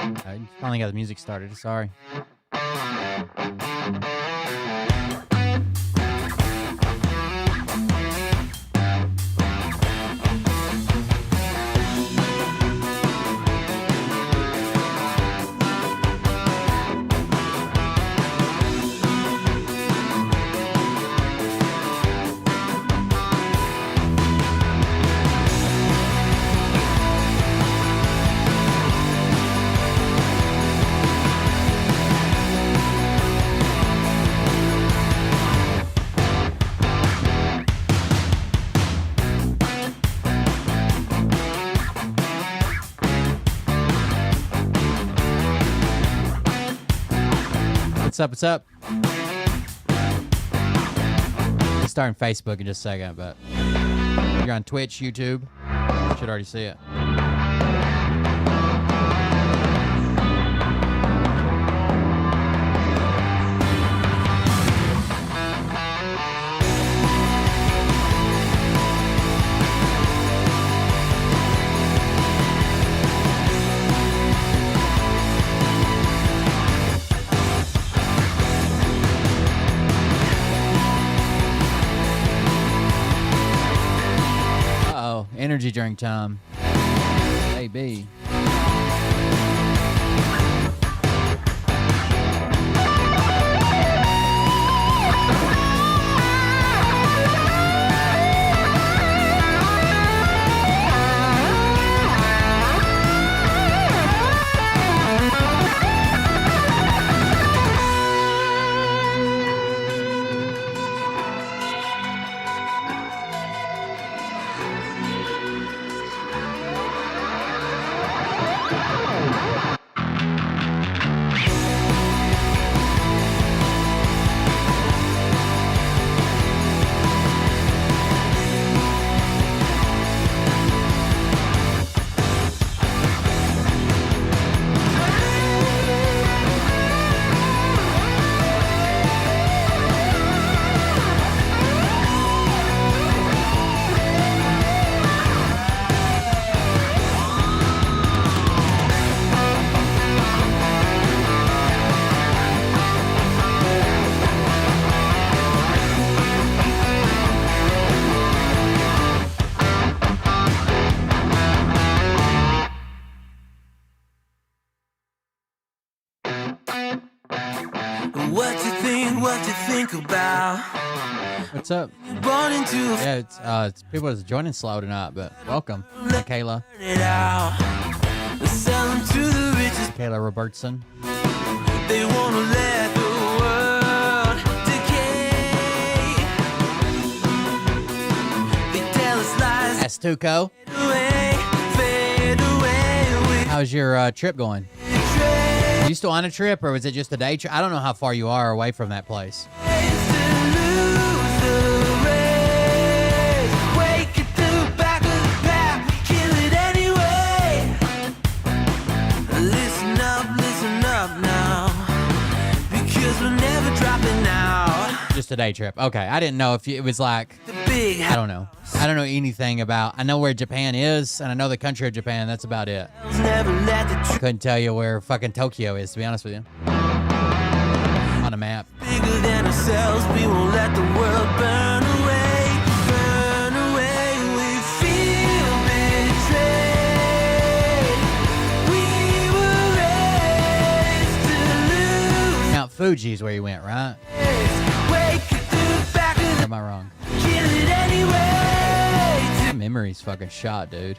I finally got the music started. Sorry. What's up? What's up? We're starting Facebook in just a second, but if you're on Twitch, YouTube, you should already see it. Energy drink time. AB. What you think about? What's up? Yeah, it's people that's joining slow tonight, but welcome, Michaela. Michaela Robertson. They wanna let the world decay. They tell us lies. Astuco. Fade away. How's your trip going? Are you still on a trip, or was it just a day trip? I don't know how far you are away from that place. Just a day trip. Okay, I didn't know if it was like, I don't know. I don't know anything about, I know where Japan is, and I know the country of Japan. That's about it. Couldn't tell you where fucking Tokyo is, to be honest with you. On a map. Bigger than ourselves, we won't let the world burn away. Burn away, we feel betrayed. We were raised to lose. Mount Fuji is where you went, right? Or am I wrong? Kill it anyway. My memory's fucking shot, dude.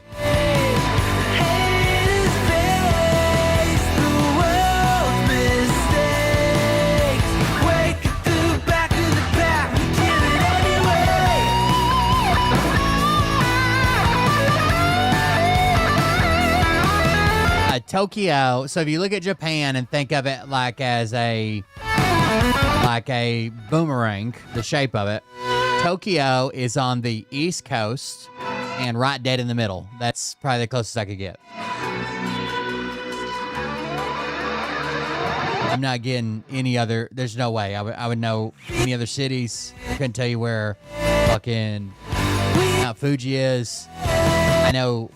Tokyo, so if you look at Japan and think of it like as a boomerang, the shape of it, Tokyo is on the East Coast and right dead in the middle. That's probably the closest I could get. I'm not getting any other, there's no way I would know any other cities. I couldn't tell you where fucking Mount Fuji is. I know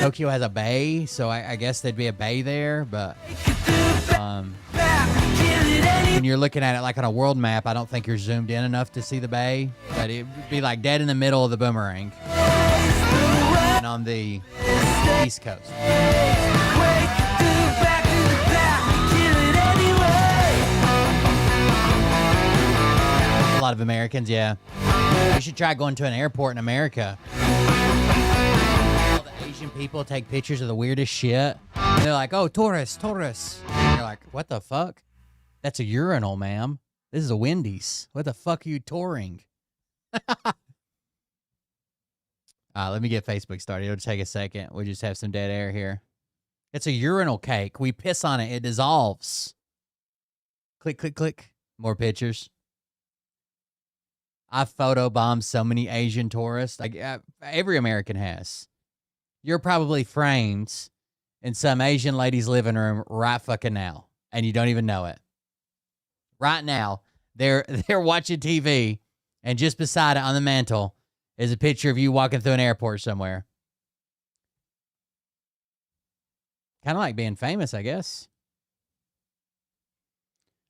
Tokyo has a bay, so I guess there'd be a bay there, but when you're looking at it like on a world map, I don't think you're zoomed in enough to see the bay, but it'd be like dead in the middle of the boomerang and on the East Coast. A lot of Americans, yeah. You should try going to an airport in America. All the Asian people take pictures of the weirdest shit. And they're like, oh, tourists, tourists. And you're like, what the fuck? That's a urinal, ma'am. This is a Wendy's. What the fuck are you touring? Let me get Facebook started. It'll take a second. We'll just have some dead air here. It's a urinal cake. We piss on it. It dissolves. Click, click, click. More pictures. I've photobombed so many Asian tourists. Like every American has. You're probably framed in some Asian lady's living room right fucking now, and you don't even know it. Right now, they're watching TV, and just beside it on the mantle is a picture of you walking through an airport somewhere. Kind of like being famous, I guess.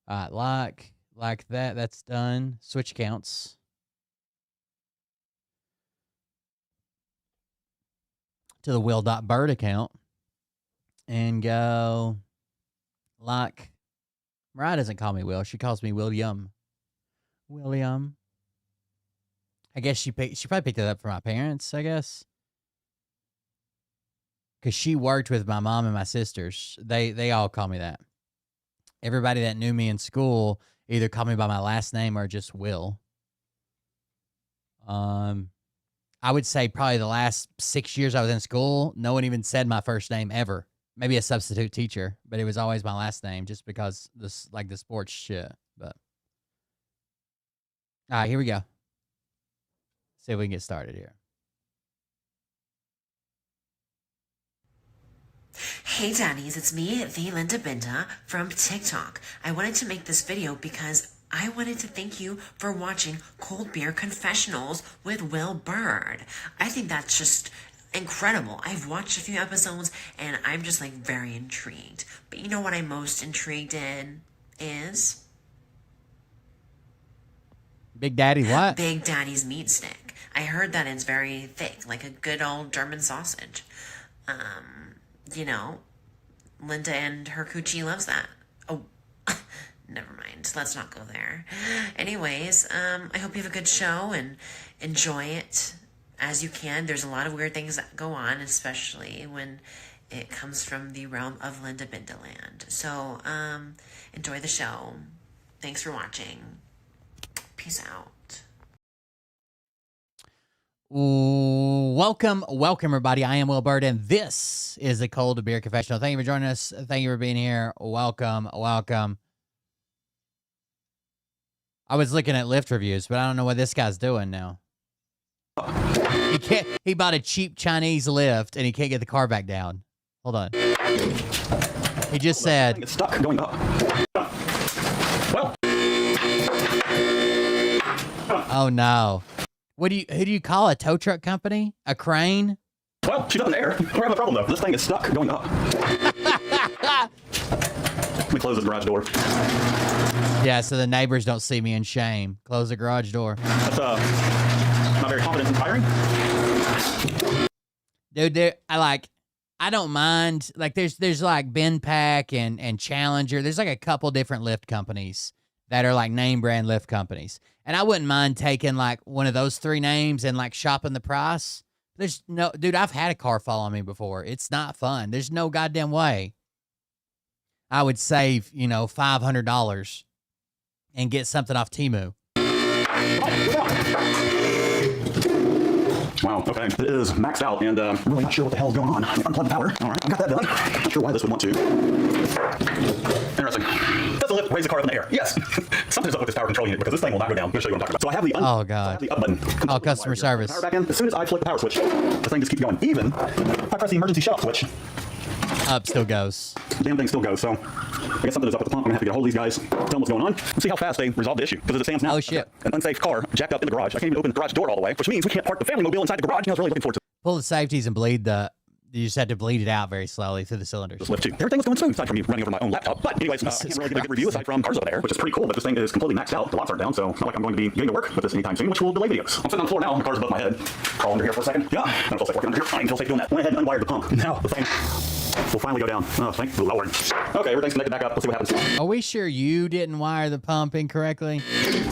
All right, like that. That's done. Switch accounts. To the Will.Bird account and go like Mariah doesn't call me Will. She calls me William. William. I guess she probably picked it up from my parents, I guess. Because she worked with my mom and my sisters. They all call me that. Everybody that knew me in school either called me by my last name or just Will. I would say probably the last 6 years I was in school, no one even said my first name ever. Maybe a substitute teacher, but it was always my last name just because this like the sports shit. But all right, here we go. See if we can get started here. Hey daddies, it's me, the Linda Binda from TikTok. I wanted to make this video because I wanted to thank you for watching Cold Beer Confessionals with Will Bird. I think that's just incredible. I've watched a few episodes and I'm just like very intrigued. But you know what I'm most intrigued in is? Big Daddy what? Big Daddy's meat stick. I heard that it's very thick, like a good old German sausage. You know, Linda and her coochie loves that. Oh, never mind. Let's not go there. Anyways, I hope you have a good show and enjoy it as you can. There's a lot of weird things that go on, especially when it comes from the realm of Linda Bindaland. So, enjoy the show. Thanks for watching. Peace out. Welcome, everybody. I am Will Bird, and this is the Cold Beer Confessional. Thank you for joining us. Thank you for being here. Welcome. I was looking at Lyft reviews, but I don't know what this guy's doing now. He bought a cheap Chinese Lyft, and he can't get the car back down. Hold on. He just said... It's stuck going up. Well. Oh, no. Who do you call a tow truck company? A crane? Well, she's up in the air. We're having a problem, though. This thing is stuck going up. Let me close the garage door. Yeah, so the neighbors don't see me in shame. Close the garage door. That's, not very confident inspiring. Dude, I don't mind. Like, there's like Ben Pack and Challenger. There's like a couple different Lyft companies that are like name brand Lyft companies. And I wouldn't mind taking like one of those three names and like shopping the price. There's no, dude, I've had a car fall on me before. It's not fun. There's no goddamn way I would save, $500 and get something off Temu. Wow, okay. It is maxed out, and I'm really not sure what the hell's going on. Unplug the power. All right, I got that done. Not sure why this would want to. Interesting. Does the lift raise the car up in the air? Yes. Something's up with this power control unit because this thing will not go down. I'm going to show you what I'm talking about. So I have the oh god, the up button. Oh, customer service. Power back in. As soon as I flick the power switch, the thing just keeps going. Even if I press the emergency shut off switch, up still goes. The damn thing still goes. So I guess something is up with the pump. I'm going to have to get a hold of these guys, tell them what's going on, and see how fast they resolve the issue. Because as it stands now, oh shit, an unsafe car jacked up in the garage. I can't even open the garage door all the way, which means we can't park the family mobile inside the garage. And I was really looking forward to. Pull the safeties and bleed the You just had to bleed it out very slowly through the cylinders. This lift too. Everything was going smooth aside from me running over my own laptop. But anyways, I can't really give a good review aside from cars over there, which is pretty cool. But this thing is completely maxed out. The locks aren't down, so it's not like I'm going to be getting to work with this anytime soon, which will delay videos. I'm sitting on the floor now. The car's above my head. Crawl under here for a second. Yeah, I don't feel safe working under here. I ain't feel safe doing that. Went ahead and unwired the pump. Now the thing will finally go down. Oh, thank the Lord. Okay, everything's connected back up. Let's see what happens. Are we sure you didn't wire the pump incorrectly?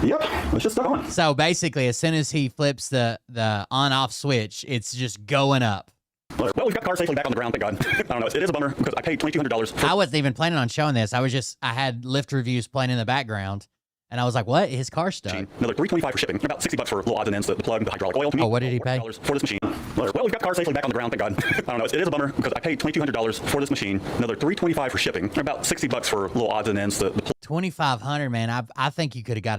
Yep, it's just stuck on. So basically, as soon as he flips the on-off switch, it's just going up. Well, we've got the car safely back on the ground, thank God. I don't know, it is a bummer because I paid $2,200. I wasn't even planning on showing this. I had Lyft reviews playing in the background, and I was like, what? His car stuck. Another $325 for shipping. About $60 for little odds and ends, the plug, the hydraulic oil. Oh, what did he pay? For this machine. Well, we've got the car safely back on the ground, thank God. I don't know, it is a bummer because I paid $2,200 for this machine. Another $325 for shipping. About $60 for little odds and ends. The $2,500, man. I think you could have got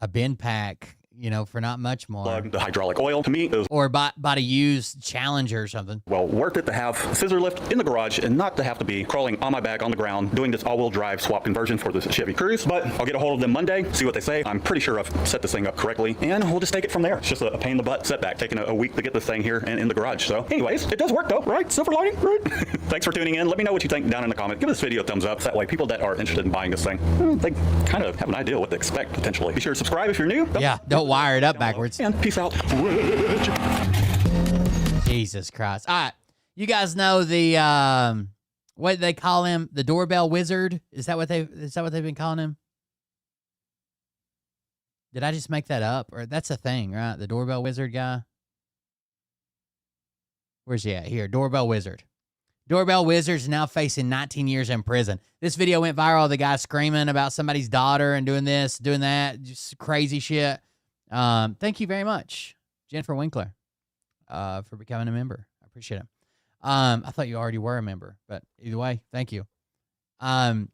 a bin pack, you know, for not much more. plug, the hydraulic oil. To me, it was Or bought a used Challenger or something. well worth it to have scissor lift in the garage and not to have to be crawling on my back on the ground doing this all-wheel drive swap conversion for this Chevy Cruze. But I'll get a hold of them Monday, see what they say. I'm pretty sure I've set this thing up correctly, and we'll just take it from there. It's just a pain in the butt setback, taking a week to get this thing here and in the garage. So anyways, it does work though, right? Silver lining, right? Thanks for tuning in. Let me know what you think down in the comment. Give this video a thumbs up. That way people that are interested in buying this thing, they kind of have an idea what to expect potentially. Be sure to subscribe if you're new. Yeah, don't wire it up backwards. And peace out. Jesus Christ. All right. You guys know the what do they call him? The doorbell wizard? Is that what they've been calling him? Did I just make that up? Or that's a thing, right? The doorbell wizard guy? Where's he at? Here, doorbell wizard. Doorbell wizard is now facing 19 years in prison. This video went viral. The guy screaming about somebody's daughter and doing this, doing that, just crazy shit. Thank you very much, Jennifer Winkler, for becoming a member. I appreciate it. I thought you already were a member, but either way, thank you.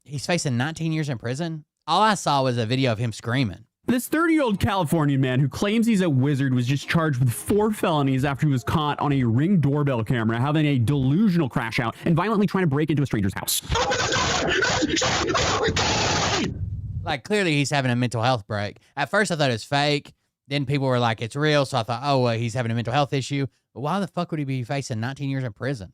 He's facing 19 years in prison. All I saw was a video of him screaming. This 30-year-old Californian man who claims he's a wizard was just charged with 4 felonies after he was caught on a Ring doorbell camera having a delusional crash out and violently trying to break into a stranger's house. Like, clearly he's having a mental health break. At first, I thought it was fake. Then people were like, it's real. So I thought, oh, well, he's having a mental health issue. But why the fuck would he be facing 19 years in prison?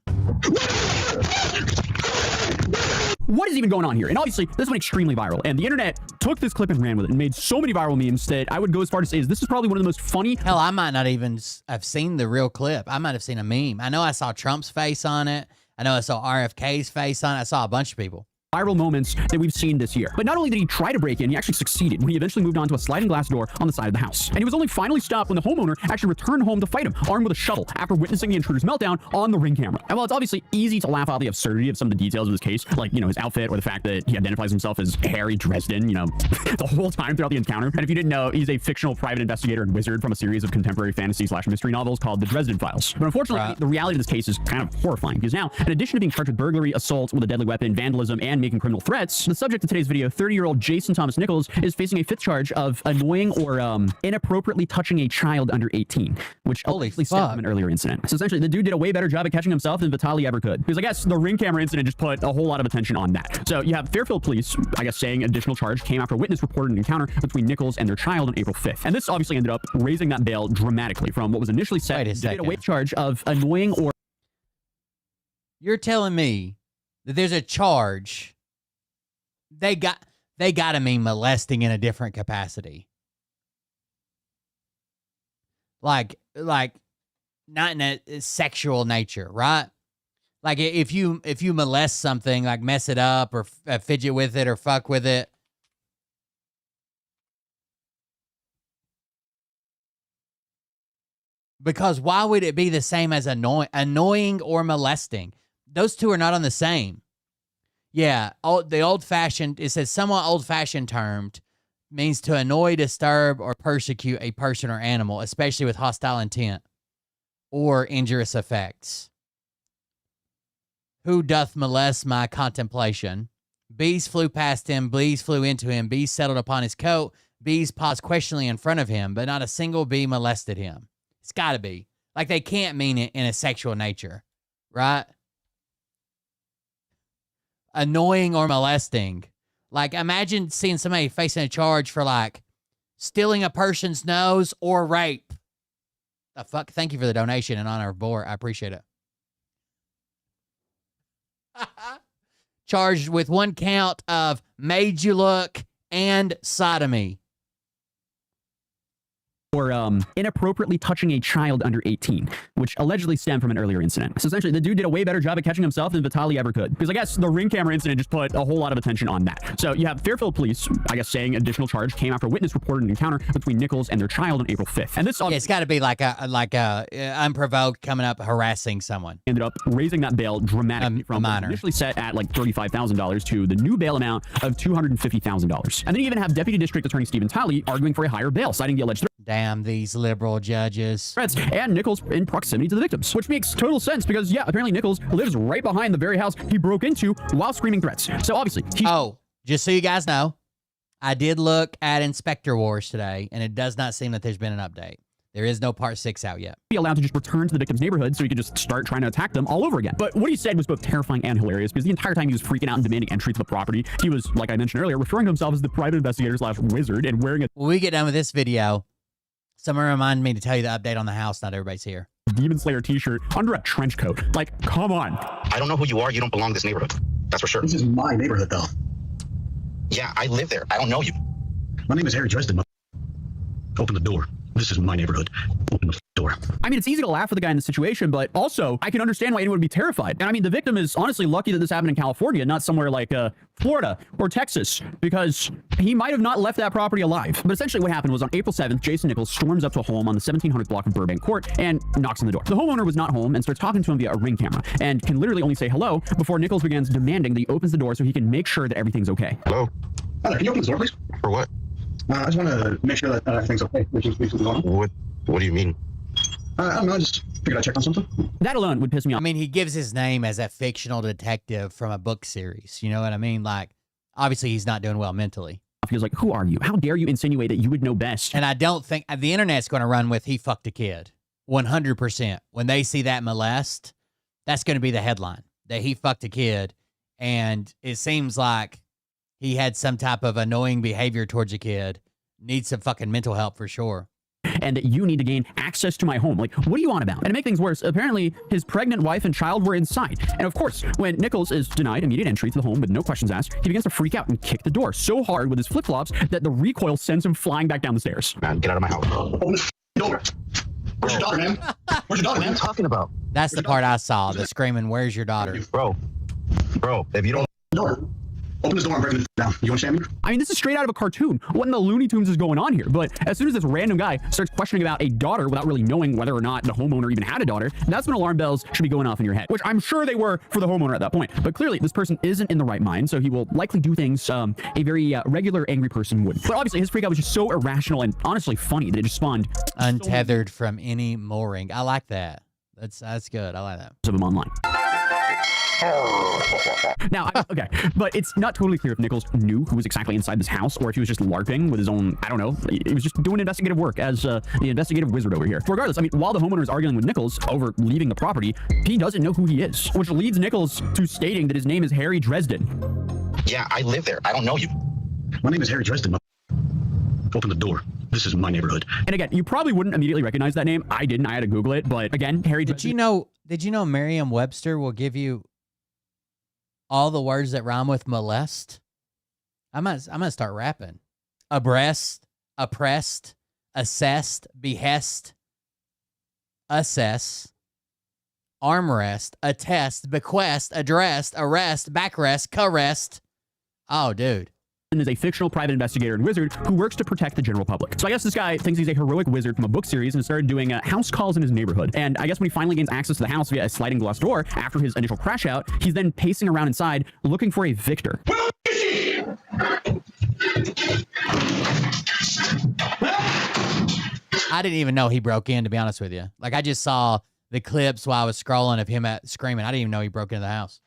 What is even going on here? And obviously, this went extremely viral. And the internet took this clip and ran with it and made so many viral memes that I would go as far to say is this is probably one of the most funny. Hell, I might not even have seen the real clip. I might have seen a meme. I know I saw Trump's face on it. I know I saw RFK's face on it. I saw a bunch of people. Viral moments that we've seen this year. But not only did he try to break in, he actually succeeded when he eventually moved on to a sliding glass door on the side of the house. And he was only finally stopped when the homeowner actually returned home to fight him, armed with a shovel, after witnessing the intruder's meltdown on the Ring camera. And while it's obviously easy to laugh out the absurdity of some of the details of this case, like, you know, his outfit or the fact that he identifies himself as Harry Dresden, you know, the whole time throughout the encounter. And if you didn't know, he's a fictional private investigator and wizard from a series of contemporary fantasy/mystery novels called The Dresden Files. But unfortunately, the reality of this case is kind of horrifying because now, in addition to being charged with burglary, assault with a deadly weapon, vandalism, and making criminal threats, the subject of today's video, 30-year-old Jason Thomas Nichols, is facing a 5th charge of annoying or inappropriately touching a child under 18, which allegedly stemmed from an earlier incident. So essentially, the dude did a way better job at catching himself than Vitaly ever could. Because I guess the Ring camera incident just put a whole lot of attention on that. So you have Fairfield police, I guess, saying additional charge came after a witness reported an encounter between Nichols and their child on April 5th. And this obviously ended up raising that bail dramatically from what was initially set to a weight charge of annoying or... You're telling me that there's a charge... They got to mean molesting in a different capacity. Like not in a sexual nature, right? Like if you molest something, like mess it up or fidget with it or fuck with it. Because why would it be the same as annoying or molesting? Those two are not on the same. Yeah, the old-fashioned, it says somewhat old-fashioned term means to annoy, disturb, or persecute a person or animal, especially with hostile intent or injurious effects. Who doth molest my contemplation? Bees flew past him, bees flew into him, bees settled upon his coat, bees paused questioningly in front of him, but not a single bee molested him. It's got to be. Like, they can't mean it in a sexual nature, right? Annoying or molesting. Like, imagine seeing somebody facing a charge for, like, stealing a person's nose or rape. The fuck? Thank you for the donation in honor of Boar. I appreciate it. Charged with 1 count of made you look and sodomy. Or inappropriately touching a child under 18, which allegedly stemmed from an earlier incident. So essentially, the dude did a way better job at catching himself than Vitaly ever could. Because I guess the Ring camera incident just put a whole lot of attention on that. So you have Fairfield police, I guess, saying additional charge came after a witness reported an encounter between Nichols and their child on April 5th. And this It's got to be like a unprovoked coming up harassing someone. ended up raising that bail dramatically from minor. initially set at like $35,000 to the new bail amount of $250,000. And then you even have Deputy District Attorney Stephen Talley arguing for a higher bail, citing the alleged Damn these liberal judges. threats and Nichols in proximity to the victims, which makes total sense because, yeah, apparently Nichols lives right behind the very house he broke into while screaming threats. So obviously, Just so you guys know, I did look at Inspector Wars today, and it does not seem that there's been an update. There is no part 6 out yet. be allowed to just return to the victim's neighborhood so he could just start trying to attack them all over again. But what he said was both terrifying and hilarious because the entire time he was freaking out and demanding entry to the property, he was, like I mentioned earlier, referring to himself as the private investigator / wizard and wearing a When we get done with this video, someone remind me to tell you the update on the house. Not everybody's here. Demon Slayer t-shirt under a trench coat. Like, come on. I don't know who you are. You don't belong to this neighborhood. That's for sure. This is my neighborhood, though. Yeah, I live there. I don't know you. My name is Harry Dresden. Open the door. This is my neighborhood. Open the door. I mean, it's easy to laugh at the guy in the situation, but also I can understand why anyone would be terrified. And I mean, the victim is honestly lucky that this happened in California, not somewhere like Florida or Texas, because he might have not left that property alive. But essentially what happened was on April 7th, Jason Nichols storms up to a home on the 1700 block of Burbank Court and knocks on the door. The homeowner was not home and starts talking to him via a Ring camera and can literally only say hello before Nichols begins demanding that he opens the door so he can make sure that everything's okay. Hello? Hi there, can you open this door, please? For what? I just want to make sure that everything's okay. What do you mean? I don't know, I just figured I'd check on something. That alone would piss me I off. mean, he gives his name as a fictional detective from a book series. You know what I mean? Like, obviously he's not doing well mentally. He was like, who are you? How dare you insinuate that you would know best? And I don't think the internet's going to run with he fucked a kid. 100%. When they see that molest, that's going to be the headline, that he fucked a kid. And it seems like he had some type of annoying behavior towards a kid. Needs some fucking mental help for sure. And that you need to gain access to my home. Like, what are you on about? And to make things worse, apparently his pregnant wife and child were inside. And of course, when Nichols is denied immediate entry to the home with no questions asked, he begins to freak out and kick the door so hard with his flip-flops that the recoil sends him flying back down the stairs. Man, get out of my house. Open the door. Where's your daughter, man? Where's your daughter, What are you man? talking about? That's the part I saw, the screaming, where's your daughter? Bro, if you don't... Door. Open this door, I'm breaking it down. You understand me? I mean, this is straight out of a cartoon. What in the Looney Tunes is going on here? But as soon as this random guy starts questioning about a daughter without really knowing whether or not the homeowner even had a daughter, that's when alarm bells should be going off in your head, which I'm sure they were for the homeowner at that point. But clearly, this person isn't in the right mind, so he will likely do things a very regular angry person would. But obviously, his freak out was just so irrational and honestly funny that it just spawned Untethered from any mooring. I like that. That's good. I like that. of him online. Now, okay, but it's not totally clear if Nichols knew who was exactly inside this house or if he was just LARPing with his own, I don't know, he was just doing investigative work as the investigative wizard over here. Regardless, I mean, while the homeowner is arguing with Nichols over leaving the property, he doesn't know who he is, which leads Nichols to stating that his name is Harry Dresden. Yeah, I live there. I don't know you. My name is Harry Dresden. Open the door. This is my neighborhood. And again, you probably wouldn't immediately recognize that name. I didn't. I had to Google it. But again, Harry Did you know Merriam-Webster will give you all the words that rhyme with molest? I'm gonna start rapping. Abreast, oppressed, assessed, behest, assess, armrest, attest, bequest, addressed, arrest, backrest, carest. Oh, dude. is a fictional private investigator and wizard who works to protect the general public. So I guess this guy thinks he's a heroic wizard from a book series and started doing house calls in his neighborhood. And I guess when he finally gains access to the house via a sliding glass door after his initial crash out, he's then pacing around inside looking for a victor. I didn't even know he broke in, to be honest with you. Like, I just saw the clips while I was scrolling of him screaming. I didn't even know he broke into the house.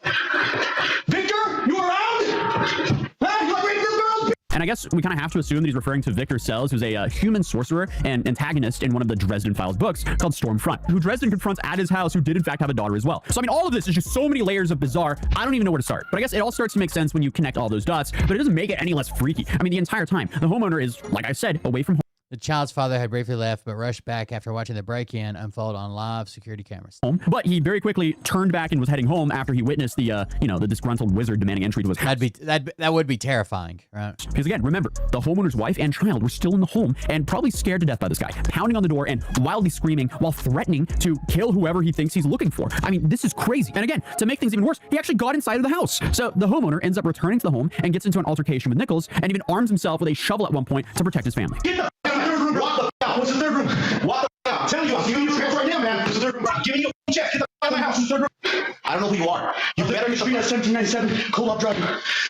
Victor, you around? Huh? You ready for this girl? And I guess we kind of have to assume that he's referring to Victor Sells, who's a human sorcerer and antagonist in one of the Dresden Files books called Stormfront, who Dresden confronts at his house, who did in fact have a daughter as well. So I mean, all of this is just so many layers of bizarre, I don't even know where to start. But I guess it all starts to make sense when you connect all those dots, but it doesn't make it any less freaky. I mean, the entire time, the homeowner is, like I said, away from home. The child's father had briefly left, but rushed back after watching the break-in unfold on live security cameras. But he very quickly turned back and was heading home after he witnessed the, the disgruntled wizard demanding entry to his house. That would be terrifying, right? Because again, remember, the homeowner's wife and child were still in the home and probably scared to death by this guy, pounding on the door and wildly screaming while threatening to kill whoever he thinks he's looking for. I mean, this is crazy. And again, to make things even worse, he actually got inside of the house. So the homeowner ends up returning to the home and gets into an altercation with Nichols and even arms himself with a shovel at one point to protect his family. Get the third room. Walk the out. What's the third room? Walk the out. I'm telling you, I'll give you your hands right now, man. What's the third room? Give me your check. Get the out of my house. What's the third room? I don't know who you are. You better get screaming at 1797 Cold Up Drive.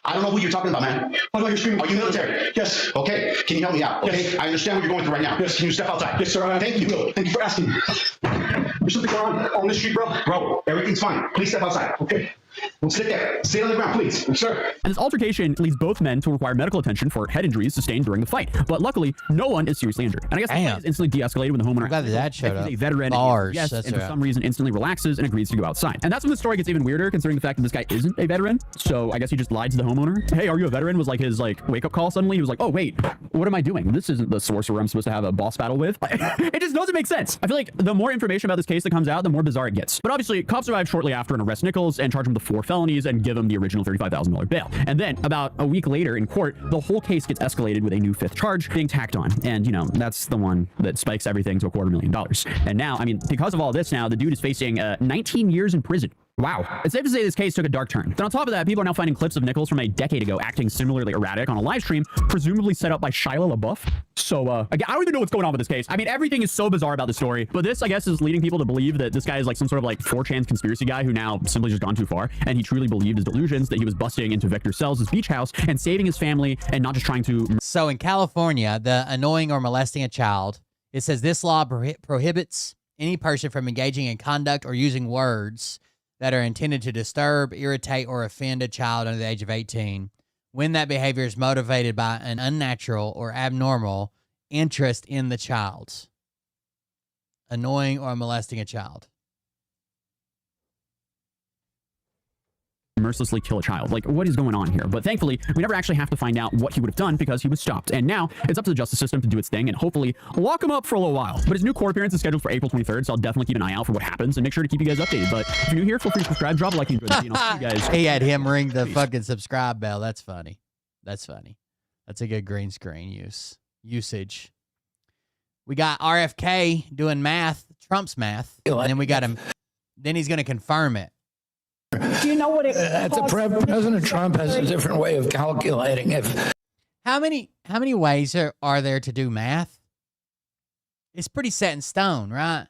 I don't know who you're talking about, man. What about your screaming? Are you military? Yes. Okay. Can you help me out? Okay. Yes. I understand what you're going through right now. Yes. Can you step outside? Yes, sir. Thank you. Thank you for asking. There's something going on this street, bro. Bro, everything's fine. Please step outside. Okay. Well, sit there. Sit on the ground, please. Yes, sir. And this altercation leads both men to require medical attention for head injuries sustained during the fight. But luckily, no one is seriously injured. And I guess the fight is instantly de-escalated when the homeowner glad that showed up. He's a veteran. Bars. Yes, That's and for some reason instantly relaxes and agrees to go outside. And that's when the story gets even weirder, considering the fact that this guy isn't a veteran. So I guess he just lied to the homeowner. Hey, are you a veteran? Was like his wake-up call suddenly. He was like, oh wait, what am I doing? This isn't the sorcerer I'm supposed to have a boss battle with. It just doesn't make sense. I feel like the more information about this case that comes out, the more bizarre it gets. But obviously, cops arrive shortly after and arrest Nichols and charge him with 4 felonies and give him the original $35,000 bail. And then about a week later in court, the whole case gets escalated with a new 5th charge being tacked on. And that's the one that spikes everything to $250,000. And now, I mean, because of all this now, the dude is facing 19 years in prison. Wow. It's safe to say this case took a dark turn. Then on top of that, people are now finding clips of Nichols from a decade ago acting similarly erratic on a live stream, presumably set up by Shia LaBeouf. So, again, I don't even know what's going on with this case. I mean, everything is so bizarre about this story. But this, I guess, is leading people to believe that this guy is like some sort of like 4chan conspiracy guy who now simply just gone too far. And he truly believed his delusions that he was busting into Victor Sells' beach house and saving his family and not just trying to... So in California, the annoying or molesting a child, it says this law prohibits any person from engaging in conduct or using words that are intended to disturb, irritate, or offend a child under the age of 18 when that behavior is motivated by an unnatural or abnormal interest in the child. Annoying or molesting a child. Mercilessly kill a child. Like, what is going on here? But thankfully, we never actually have to find out what he would have done because he was stopped. And now it's up to the justice system to do its thing and hopefully lock him up for a little while. But his new court appearance is scheduled for April 23rd, so I'll definitely keep an eye out for what happens and make sure to keep you guys updated. But if you're new here, feel free to subscribe, drop a like, and enjoy the video. I'll see you guys. He had him ring the fucking subscribe bell. That's funny. That's funny. That's a good green screen usage. We got RFK doing math, Trump's math, and then we got him. Then he's going to confirm it. Do you know what it President Trump has a different way of calculating. How many ways are there to do math? It's pretty set in stone, right?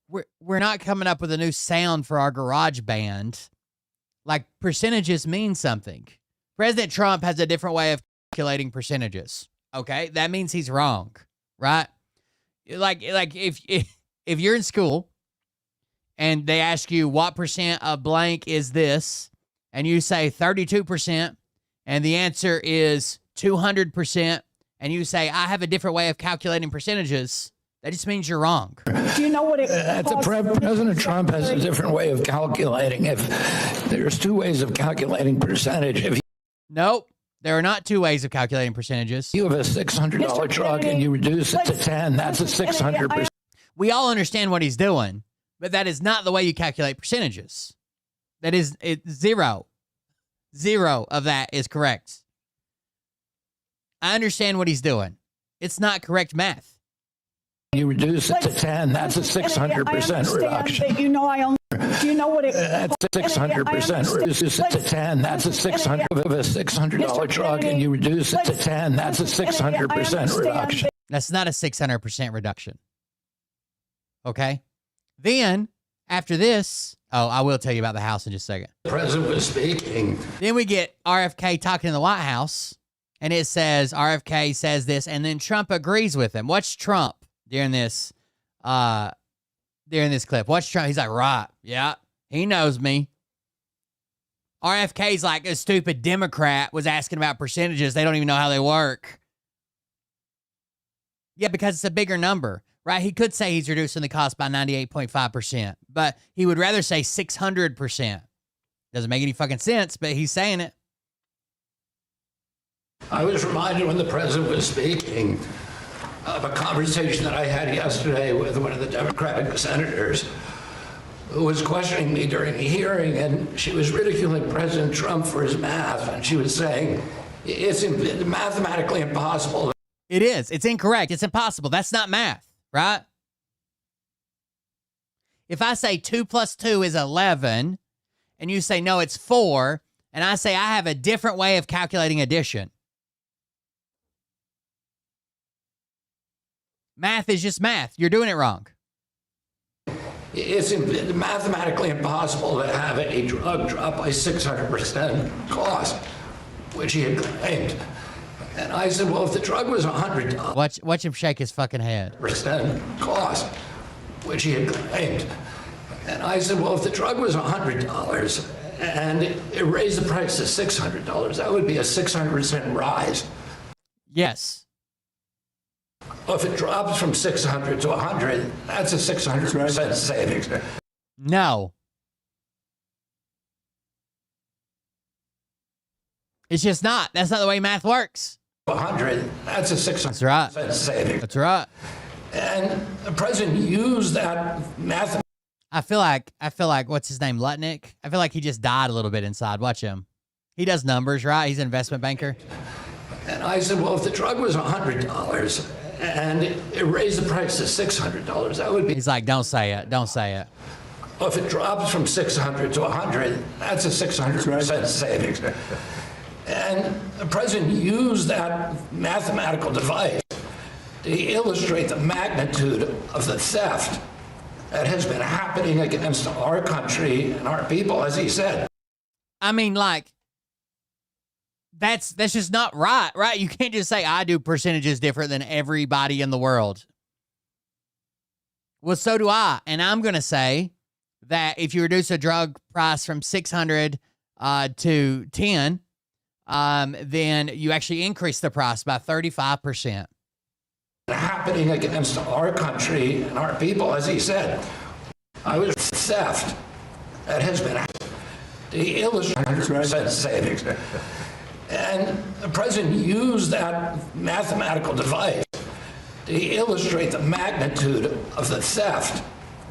We're not coming up with a new sound for our garage band. Like, percentages mean something. President Trump has a different way of calculating percentages. Okay, that means he's wrong, right? Like if you're in school and they ask you what percent of blank is this, and you say 32%, and the answer is 200%, and you say, I have a different way of calculating percentages, that just means you're wrong. Do you know what it President Trump has a different way of calculating. If there's 2 ways of calculating percentage. If Nope. There are not 2 ways of calculating percentages. you have a $600 truck and you reduce it to 10, that's a 600%. We all understand what he's doing, but that is not the way you calculate percentages. That is zero. Zero of that is correct. I understand what he's doing. It's not correct math. You reduce it to 10, that's a 600% reduction. You know, do you know what it That's 600%. Reduce it to 10, that's a 600 of a $600 truck and you reduce it to 10, that's a 600% reduction. That's not a 600% reduction. Okay? Then, after this, I will tell you about the House in just a second. The president was speaking. Then we get RFK talking in the White House, and it says, RFK says this, and then Trump agrees with him. Watch Trump during this clip. Watch Trump. He's like, right, yeah, he knows me. RFK's like a stupid Democrat was asking about percentages. They don't even know how they work. Yeah, because it's a bigger number, right? He could say he's reducing the cost by 98.5%, but he would rather say 600%. Doesn't make any fucking sense, but he's saying it. I was reminded when the president was speaking of a conversation that I had yesterday with one of the Democratic senators who was questioning me during a hearing, and she was ridiculing President Trump for his math, and she was saying it's mathematically impossible. It is. It's incorrect. It's impossible. That's not math, right? If I say 2 plus 2 is 11, and you say, no, it's 4, and I say I have a different way of calculating addition. Math is just math. You're doing it wrong. It's mathematically impossible to have a drug drop by 600% cost, which he had claimed. And I said, well, if the drug was $100, Watch him shake his fucking head. % cost, which he had claimed. And I said, well, if the drug was $100 and it raised the price to $600, that would be a 600% rise. Yes. Well, if it drops from 600 to 100, that's a 600% savings. No. It's just not. That's not the way math works. 100, that's a 600% That's right. savings. That's right. And the president used that math. I feel like what's his name, Lutnick? I feel like he just died a little bit inside. Watch him. He does numbers, right? He's an investment banker. And I said, well, if the drug was $100 and it raised the price to $600, that would be. He's like, don't say it. Don't say it. Well, if it drops from 600 to 100, that's a 600% savings. And the president used that mathematical device to illustrate the magnitude of the theft that has been happening against our country and our people, as he said. I mean, like, that's just not right, right? You can't just say I do percentages different than everybody in the world. Well, so do I. And I'm going to say that if you reduce a drug price from 600 to 10, then you actually increase the price by 35%. Happening against our country and our people, as he said. I was theft that has been to illustrate 100% savings. And the president used that mathematical device to illustrate the magnitude of the theft.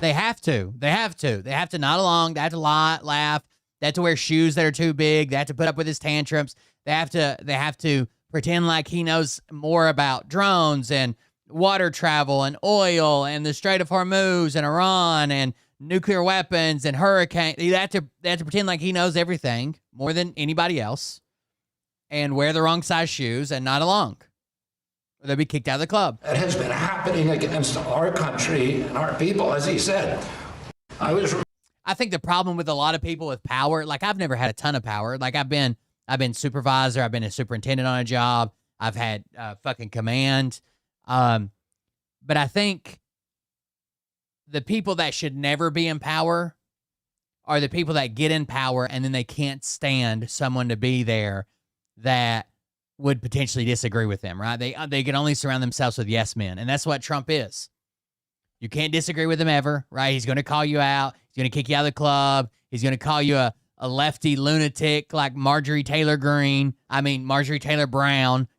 They have to. They have to. They have to nod along. They have to lie, laugh. They have to wear shoes that are too big. They have to put up with his tantrums. They have to pretend like he knows more about drones and water travel and oil and the Strait of Hormuz and Iran and nuclear weapons and hurricanes. They have to pretend like he knows everything more than anybody else and wear the wrong size shoes and nod along. Or they'll be kicked out of the club. That has been happening against our country and our people, as he said. I think the problem with a lot of people with power, like I've never had a ton of power. Like I've been supervisor. I've been a superintendent on a job. I've had fucking command. But I think the people that should never be in power are the people that get in power and then they can't stand someone to be there that would potentially disagree with them, right? They can only surround themselves with yes men, and that's what Trump is. You can't disagree with him ever, right? He's going to call you out. He's going to kick you out of the club. He's going to call you a lefty lunatic like Marjorie Taylor Brown,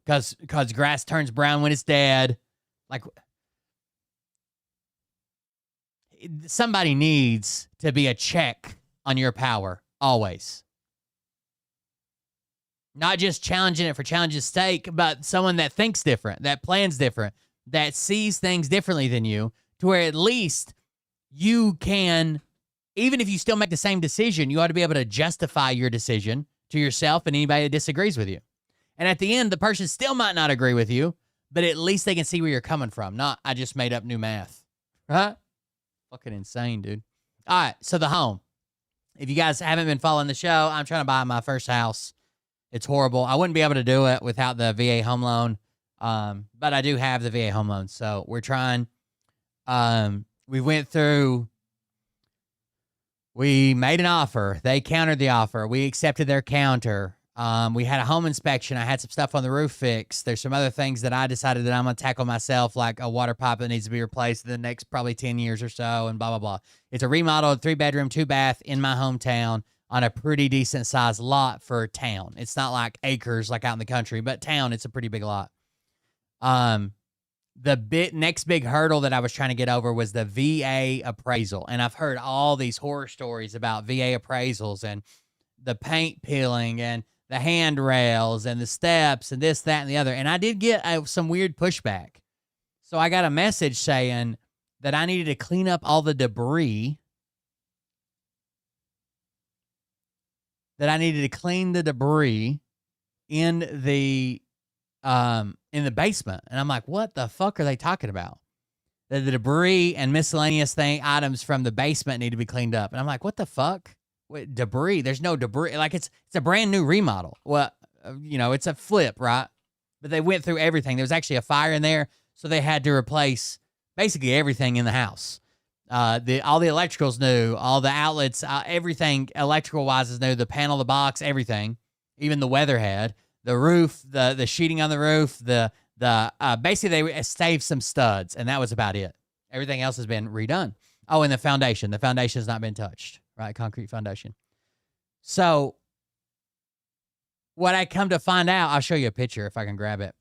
because grass turns brown when it's dead. Like, somebody needs to be a check on your power, always. Not just challenging it for challenge's sake, but someone that thinks different, that plans different, that sees things differently than you, to where at least you can, even if you still make the same decision, you ought to be able to justify your decision to yourself and anybody that disagrees with you. And at the end, the person still might not agree with you, but at least they can see where you're coming from. Not, I just made up new math. Right? Fucking insane, dude. All right, so the home. If you guys haven't been following the show, I'm trying to buy my first house. It's horrible. I wouldn't be able to do it without the VA home loan, but I do have the VA home loan. So we're trying. We went through. We made an offer. They countered the offer. We accepted their counter. We had a home inspection. I had some stuff on the roof fixed. There's some other things that I decided that I'm going to tackle myself, like a water pipe that needs to be replaced in the next probably 10 years or so, and blah, blah, blah. It's a remodeled 3-bedroom, 2-bath in my hometown. on a pretty decent sized lot for town. It's not like acres like out in the country, but town, it's a pretty big lot. The next big hurdle that I was trying to get over was the VA appraisal. And I've heard all these horror stories about VA appraisals and the paint peeling and the handrails and the steps and this, that, and the other. And I did get some weird pushback. So I got a message saying that I needed to clean up all the debris. That I needed to clean the debris in the basement. And I'm like, what the fuck are they talking about? That the debris and miscellaneous items from the basement need to be cleaned up. And I'm like, what the fuck? Wait, debris? There's no debris. Like it's a brand new remodel. Well, it's a flip, right? But they went through everything. There was actually a fire in there, so they had to replace basically everything in the house. All the electricals new, all the outlets, everything electrical wise is new. The panel, the box, everything, even the weatherhead, the roof, the sheeting on the roof, basically they saved some studs, and that was about it. Everything else has been redone. Oh, and the foundation has not been touched, right? Concrete foundation. So what I come to find out, I'll show you a picture if I can grab it.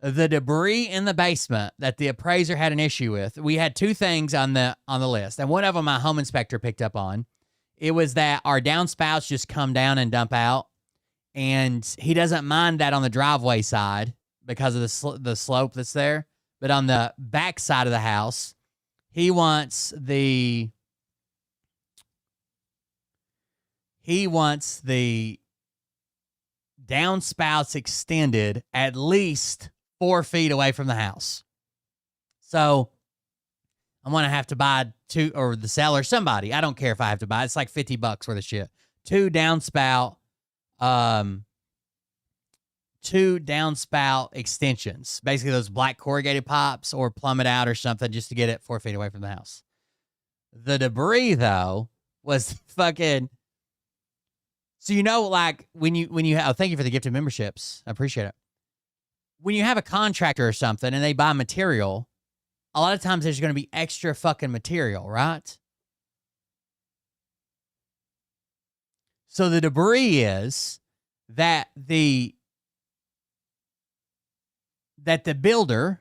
The debris in the basement that the appraiser had an issue with. We had two things on the list, and one of them my home inspector picked up on. It was that our downspouts just come down and dump out, and he doesn't mind that on the driveway side because of the slope that's there. But on the back side of the house, he wants the downspouts extended at least 4 feet away from the house. So I'm going to have to buy two, or the seller, somebody. I don't care if I have to buy. It's like $50 worth of shit. Two downspout extensions. Basically those black corrugated pipes, or plumb it out or something just to get it 4 feet away from the house. The debris, though, was fucking... So, like when you thank you for the gift of memberships. I appreciate it. When you have a contractor or something and they buy material, a lot of times there's going to be extra fucking material, right? So the debris is that the builder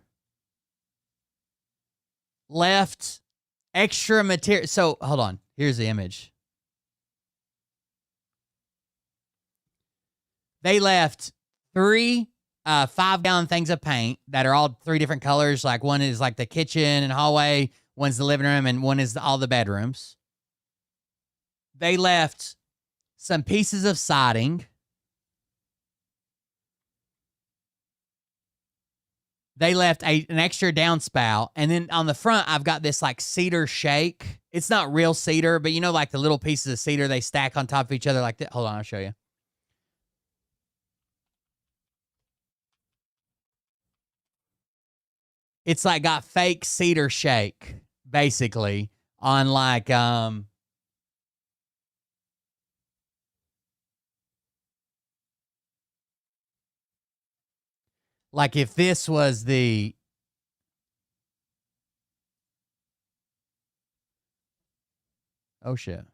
left extra material. So hold on. Here's the image. They left 3 5-gallon things of paint that are all 3 different colors. Like one is like the kitchen and hallway, one's the living room, and one is all the bedrooms. They left some pieces of siding. They left an extra downspout. And then on the front, I've got this like cedar shake. It's not real cedar, but like the little pieces of cedar they stack on top of each other like that. Hold on, I'll show you. It's like got fake cedar shake, basically, on like if this was the oh shit.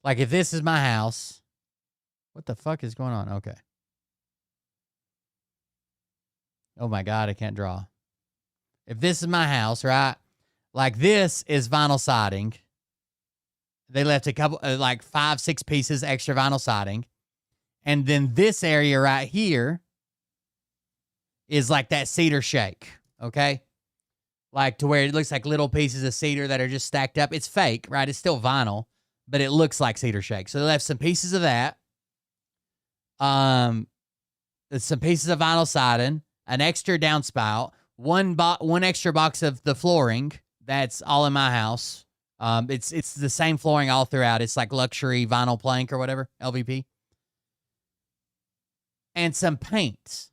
Like if this is my house, what the fuck is going on? Okay. Oh my God, I can't draw. If this is my house, right? Like this is vinyl siding. They left a couple, like 5-6 pieces extra vinyl siding. And then this area right here is like that cedar shake, okay? Like to where it looks like little pieces of cedar that are just stacked up. It's fake, right? It's still vinyl, but it looks like cedar shake. So they left some pieces of that. Some pieces of vinyl siding. An extra downspout, one extra box of the flooring. That's all in my house. It's the same flooring all throughout. It's like luxury vinyl plank or whatever, LVP. And some paint.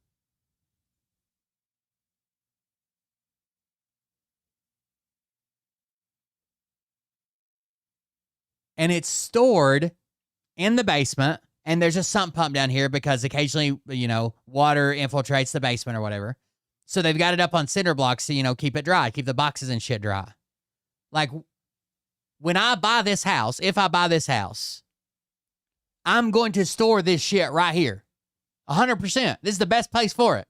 And it's stored in the basement. And there's a sump pump down here because occasionally, water infiltrates the basement or whatever. So they've got it up on cinder blocks to, keep it dry, keep the boxes and shit dry. Like, when I buy this house, if I buy this house, I'm going to store this shit right here. 100%. This is the best place for it.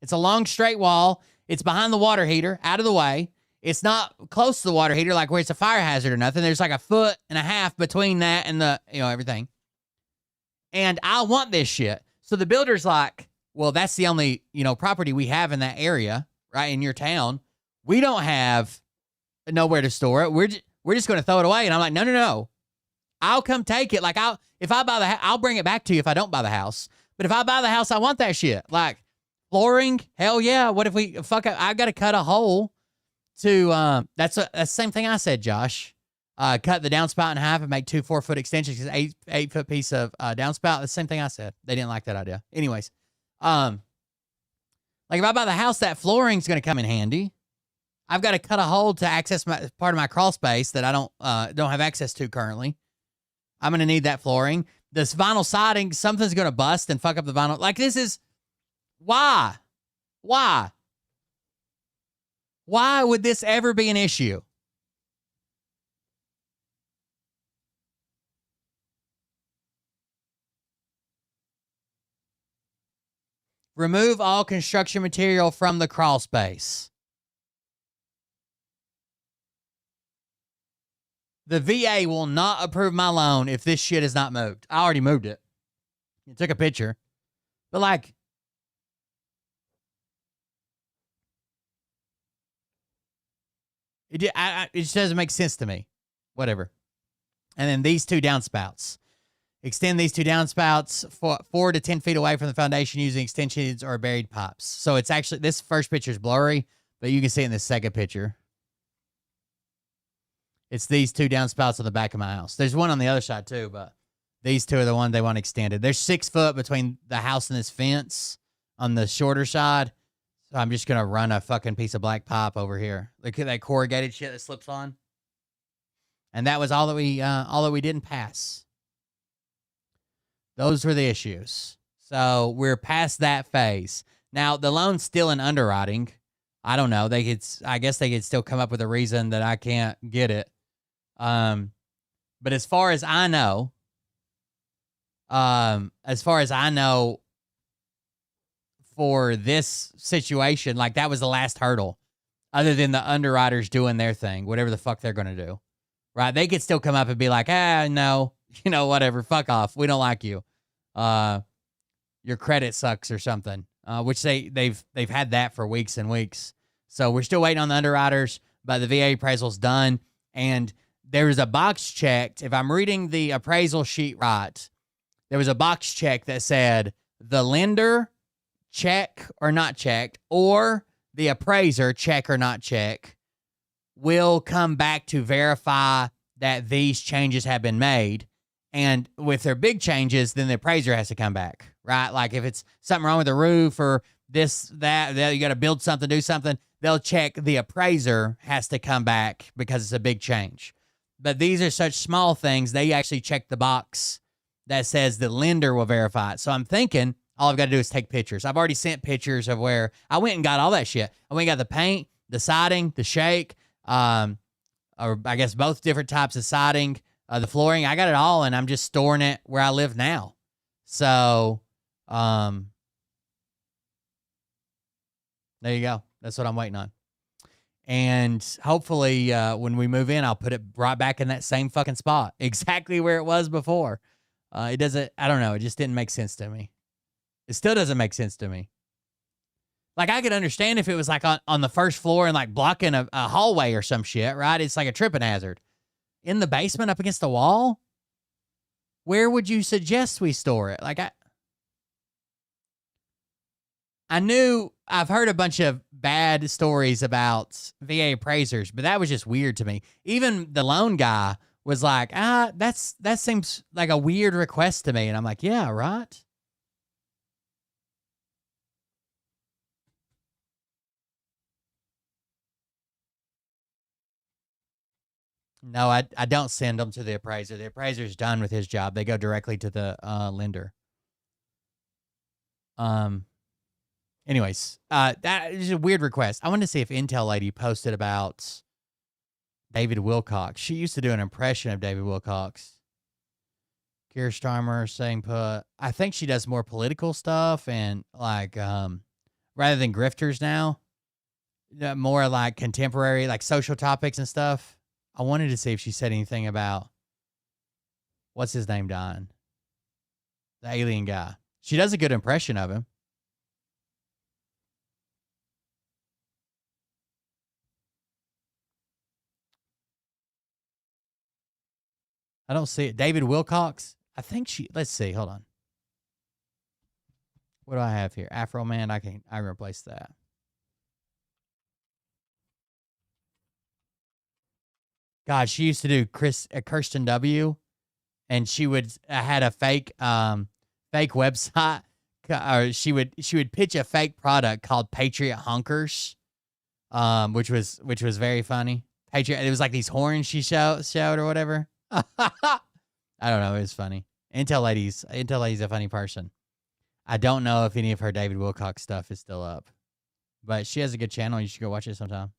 It's a long, straight wall. It's behind the water heater, out of the way. It's not close to the water heater, like where it's a fire hazard or nothing. There's like a foot and a half between that and the, everything. And I want this shit. So the builder's like, well, that's the only, property we have in that area, right, in your town. We don't have nowhere to store it. We're just going to throw it away. And I'm like, no. I'll come take it. Like, if I buy the house, I'll bring it back to you if I don't buy the house. But if I buy the house, I want that shit. Like, flooring, hell yeah. What if we, I got to cut a hole to, that's the same thing I said, Josh. Cut the downspout in half and make 2 4-foot extensions. 8-foot piece of downspout. The same thing I said. They didn't like that idea. Anyways, like if I buy the house, that flooring's going to come in handy. I've got to cut a hole to access my part of my crawl space that I don't have access to currently. I'm going to need that flooring. This vinyl siding, something's going to bust and fuck up the vinyl. Like, this is, why? Why would this ever be an issue? Remove all construction material from the crawl space. The VA will not approve my loan if this shit is not moved. I already moved it. I took a picture. But like, it just doesn't make sense to me. Whatever. And then these 2 downspouts. Extend these 2 downspouts 4 to 10 feet away from the foundation using extensions or buried pipes. So it's actually, this first picture is blurry, but you can see it in the second picture. It's these 2 downspouts on the back of my house. There's one on the other side too, but these 2 are the ones they want extended. There's 6 foot between the house and this fence on the shorter side. So I'm just going to run a fucking piece of black pipe over here. Look at that corrugated shit that slips on. And that was all that we didn't pass. Those were the issues. So we're past that phase. Now, the loan's still in underwriting. I don't know. I guess they could still come up with a reason that I can't get it. But as far as I know, for this situation, like, that was the last hurdle, other than the underwriters doing their thing, whatever the fuck they're going to do, right? They could still come up and be like, no, whatever, fuck off. We don't like you. Your credit sucks or something, which they've had that for weeks and weeks. So we're still waiting on the underwriters, but the VA appraisal's done. And there was a box checked. If I'm reading the appraisal sheet right, there was a box check that said the lender, check or not checked, or the appraiser, check or not check, will come back to verify that these changes have been made. And with their big changes, then the appraiser has to come back, right? Like if it's something wrong with the roof or this, that, you got to build something, do something, they'll check. The appraiser has to come back because it's a big change. But these are such small things, they actually check the box that says the lender will verify it. So I'm thinking all I've got to do is take pictures. I've already sent pictures of where I went and got all that shit. I went and got the paint, the siding, the shake, or I guess both different types of siding, the flooring. I got it all, and I'm just storing it where I live now. So, there you go. That's what I'm waiting on. And hopefully when we move in, I'll put it right back in that same fucking spot, exactly where it was before. It doesn't, I don't know. It just didn't make sense to me. It still doesn't make sense to me. Like, I could understand if it was like on the first floor and like blocking a hallway or some shit, right? It's like a tripping hazard. In the basement up against the wall? Where would you suggest we store it? Like, I've heard a bunch of bad stories about VA appraisers, but that was just weird to me. Even the loan guy was like, that seems like a weird request to me. And I'm like, yeah, right. No, I don't send them to the appraiser. The appraiser's done with his job. They go directly to the lender. Anyways, that is a weird request. I wanted to see if Intel Lady posted about David Wilcox. She used to do an impression of David Wilcox. Keir Starmer saying I think she does more political stuff and like rather than grifters now, more like contemporary, like social topics and stuff. I wanted to see if she said anything about what's his name dying, the alien guy. She does a good impression of him. I don't see it. David Wilcox. I think let's see. Hold on. What do I have here? Afro Man. I can replace that. God, she used to do Kirsten W, and she would had a fake website. Or she would pitch a fake product called Patriot Hunkers, which was very funny. Patriot. It was like these horns she showed or whatever. I don't know. It was funny. Intel Lady's a funny person. I don't know if any of her David Wilcox stuff is still up, but she has a good channel. You should go watch it sometime.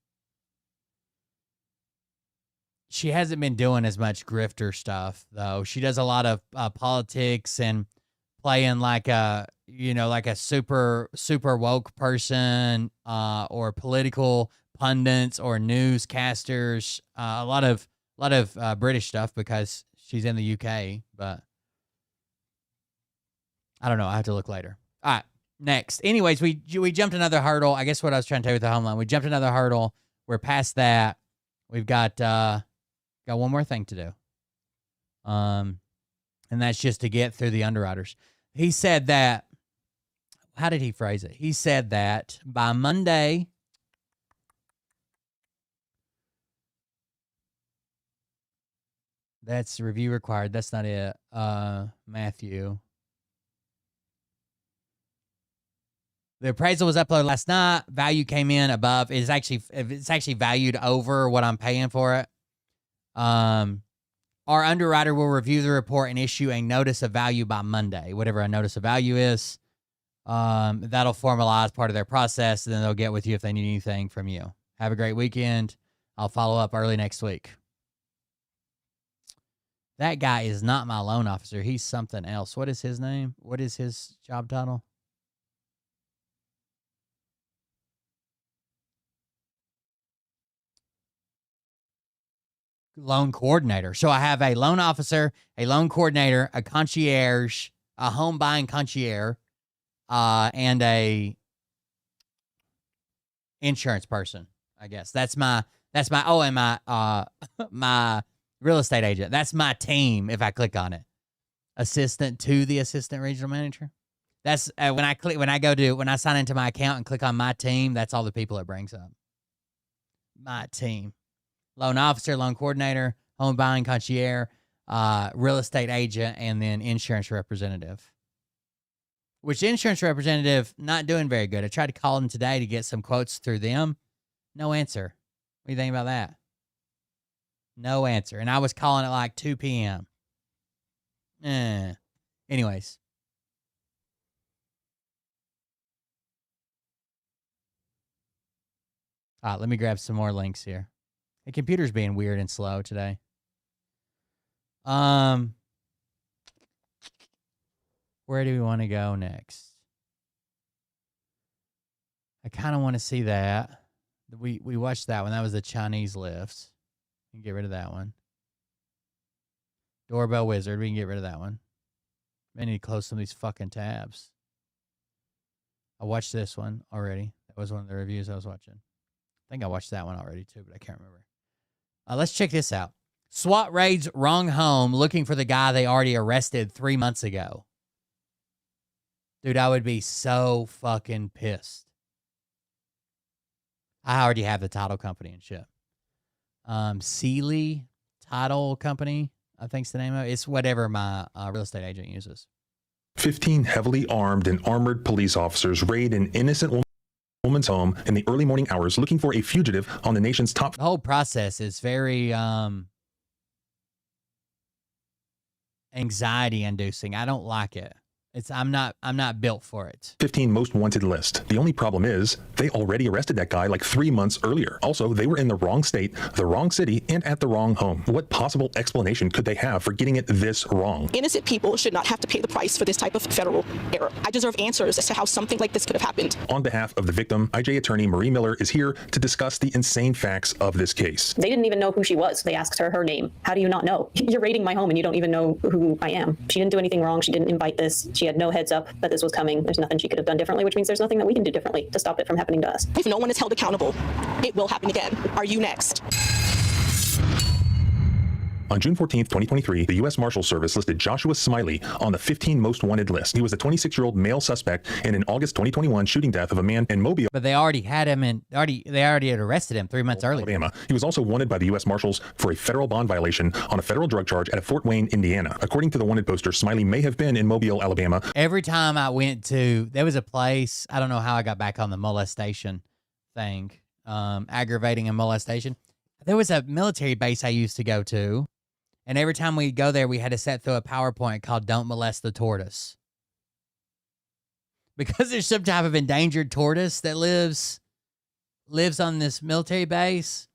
She hasn't been doing as much grifter stuff though. She does a lot of politics and playing like a super woke person, or political pundits or newscasters. A lot of British stuff because she's in the UK, but I don't know. I have to look later. All right, next. Anyways, we jumped another hurdle. I guess what I was trying to tell you with the Homeland, we jumped another hurdle. We're past that. We've got one more thing to do, and that's just to get through the underwriters. He said that. How did he phrase it? He said that by Monday. That's review required. That's not it. Matthew. The appraisal was uploaded last night. Value came in above. It's actually valued over what I'm paying for it. Our underwriter will review the report and issue a notice of value by Monday. Whatever a notice of value is, that'll formalize part of their process, and then they'll get with you if they need anything from you. Have a great weekend. I'll follow up early next week. That guy is not my loan officer. He's something else. What is his name? What is his job title? Loan coordinator. So I have a loan officer, a loan coordinator, a concierge, a home buying concierge, and a insurance person. I guess that's my and my my real estate agent. That's my team. If I click on it, assistant to the assistant regional manager. That's when I sign into my account and click on my team. That's all the people it brings up. My team. Loan officer, loan coordinator, home buying concierge, real estate agent, and then insurance representative. Which insurance representative, not doing very good. I tried to call them today to get some quotes through them. No answer. What do you think about that? No answer. And I was calling at like 2 p.m. Anyways. All right, let me grab some more links here. The computer's being weird and slow today. Where do we want to go next? I kind of want to see that. We watched that one. That was the Chinese lifts. We can get rid of that one. Doorbell Wizard. We can get rid of that one. I need to close some of these fucking tabs. I watched this one already. That was one of the reviews I was watching. I think I watched that one already too, but I can't remember. Let's check this out. SWAT raids wrong home looking for the guy they already arrested 3 months ago. Dude, I would be so fucking pissed. I already have the title company and shit. Sealy Title Company, I think's the name of it. It's whatever my real estate agent uses. 15 heavily armed and armored police officers raid an innocent woman's home in the early morning hours looking for a fugitive on the nation's top. The whole process is very anxiety inducing. I don't like it. I'm not built for it. 15 most wanted list. The only problem is they already arrested that guy like 3 months earlier. Also, they were in the wrong state, the wrong city, and at the wrong home. What possible explanation could they have for getting it this wrong? Innocent people should not have to pay the price for this type of federal error. I deserve answers as to how something like this could have happened. On behalf of the victim, IJ attorney Marie Miller is here to discuss the insane facts of this case. They didn't even know who she was. They asked her name. How do you not know? You're raiding my home and you don't even know who I am. She didn't do anything wrong. She didn't invite this. She had no heads up that this was coming. There's nothing she could have done differently, which means there's nothing that we can do differently to stop it from happening to us. If no one is held accountable, it will happen again. Are you next? On June 14th, 2023, the U.S. Marshal Service listed Joshua Smiley on the 15 most wanted list. He was a 26-year-old male suspect in an August 2021 shooting death of a man in Mobile, But they already had him they already had arrested him 3 months earlier. Alabama. He was also wanted by the U.S. Marshals for a federal bond violation on a federal drug charge at Fort Wayne, Indiana. According to the wanted poster, Smiley may have been in Mobile, Alabama. Every time I went to, there was a place, I don't know how I got back on the molestation thing, aggravating and molestation. There was a military base I used to go to. And every time we'd go there, we had to set through a PowerPoint called Don't Molest the Tortoise. Because there's some type of endangered tortoise that lives on this military base.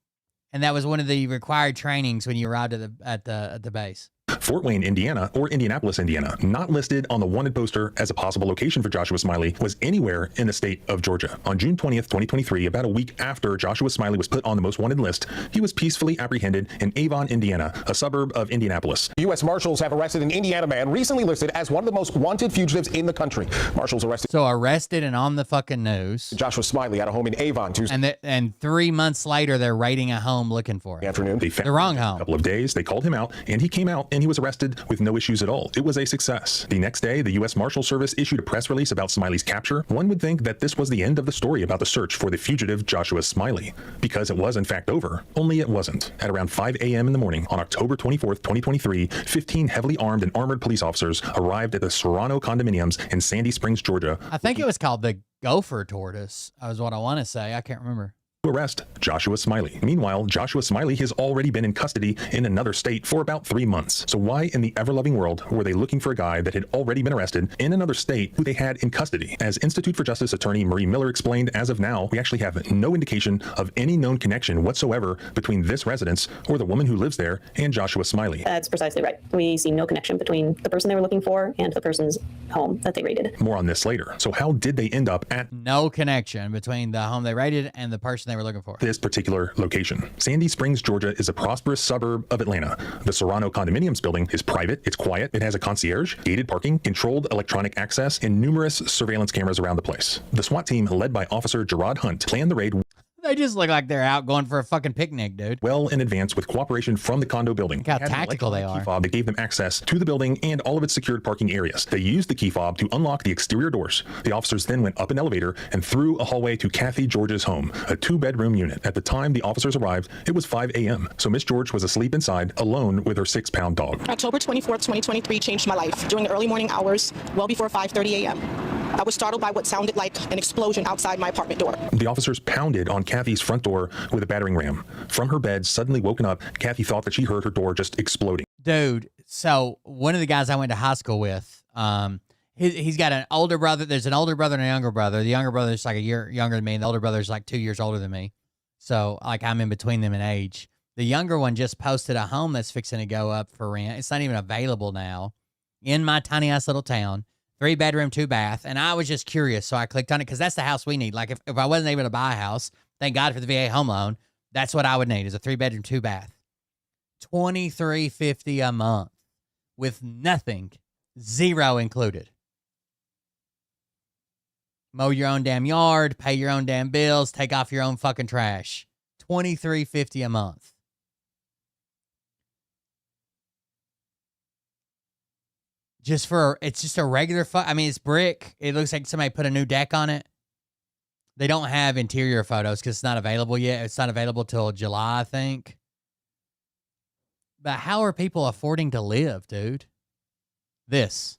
And that was one of the required trainings when you arrived at the base. Fort Wayne, Indiana, or Indianapolis, Indiana, not listed on the wanted poster as a possible location for Joshua Smiley, was anywhere in the state of Georgia. On June 20th, 2023, about a week after Joshua Smiley was put on the most wanted list, he was peacefully apprehended in Avon, Indiana, a suburb of Indianapolis. U.S. Marshals have arrested an Indiana man recently listed as one of the most wanted fugitives in the country. Marshals arrested and on the fucking news. Joshua Smiley at a home in Avon Tuesday. And 3 months later, they're raiding a home looking for him. Afternoon. They found the wrong home. A couple of days, they called him out, and he came out, and he was arrested with no issues at all. It was a success. The next day, the U.S. Marshal Service issued a press release about Smiley's capture. One would think that this was the end of the story about the search for the fugitive Joshua Smiley, because it was in fact over. Only it wasn't. At around 5 a.m. in the morning on October 24th, 2023, 15 heavily armed and armored police officers arrived at the Serrano condominiums in Sandy Springs, Georgia. I think it was called the Gopher Tortoise, is what I want to say. I can't remember. To arrest Joshua Smiley. Meanwhile, Joshua Smiley has already been in custody in another state for about 3 months. So why in the ever-loving world were they looking for a guy that had already been arrested in another state who they had in custody? As Institute for Justice attorney Marie Miller explained, as of now, we actually have no indication of any known connection whatsoever between this residence or the woman who lives there and Joshua Smiley. That's precisely right. We see no connection between the person they were looking for and the person's home that they raided. More on this later. So how did they end up at no connection between the home they raided and the person they were looking for? This particular location. Sandy Springs, Georgia is a prosperous suburb of Atlanta. The Serrano condominiums building is private, it's quiet, it has a concierge, gated parking, controlled electronic access, and numerous surveillance cameras around the place. The SWAT team, led by Officer Gerard Hunt, planned the raid They just look like they're out going for a fucking picnic, dude. well in advance with cooperation from the condo building. Look how They had an tactical they electronic are. key fob that gave them access to the building and all of its secured parking areas. They used the key fob to unlock the exterior doors. The officers then went up an elevator and through a hallway to Kathy George's home, a 2-bedroom unit. At the time the officers arrived, it was 5 a.m. So Miss George was asleep inside, alone with her 6-pound dog. October 24th, 2023 changed my life. During the early morning hours, well before 5:30 a.m., I was startled by what sounded like an explosion outside my apartment door. The officers pounded on Kathy's front door with a battering ram. From her bed, suddenly woken up, Kathy thought that she heard her door just exploding. Dude, so one of the guys I went to high school with, he's got an older brother. There's an older brother and a younger brother. The younger brother's like a year younger than me, and the older brother's like 2 years older than me. So, like, I'm in between them in age. The younger one just posted a home that's fixing to go up for rent. It's not even available now in my tiny-ass little town. 3-bedroom, 2-bath. And I was just curious, so I clicked on it because that's the house we need. Like, if I wasn't able to buy a house, thank God for the VA home loan, that's what I would need is a 3-bedroom, 2-bath. $23.50 a month with nothing, zero included. Mow your own damn yard, pay your own damn bills, take off your own fucking trash. $23.50 a month. It's just a regular, I mean, it's brick. It looks like somebody put a new deck on it. They don't have interior photos because it's not available yet. It's not available till July, I think. But how are people affording to live, dude? This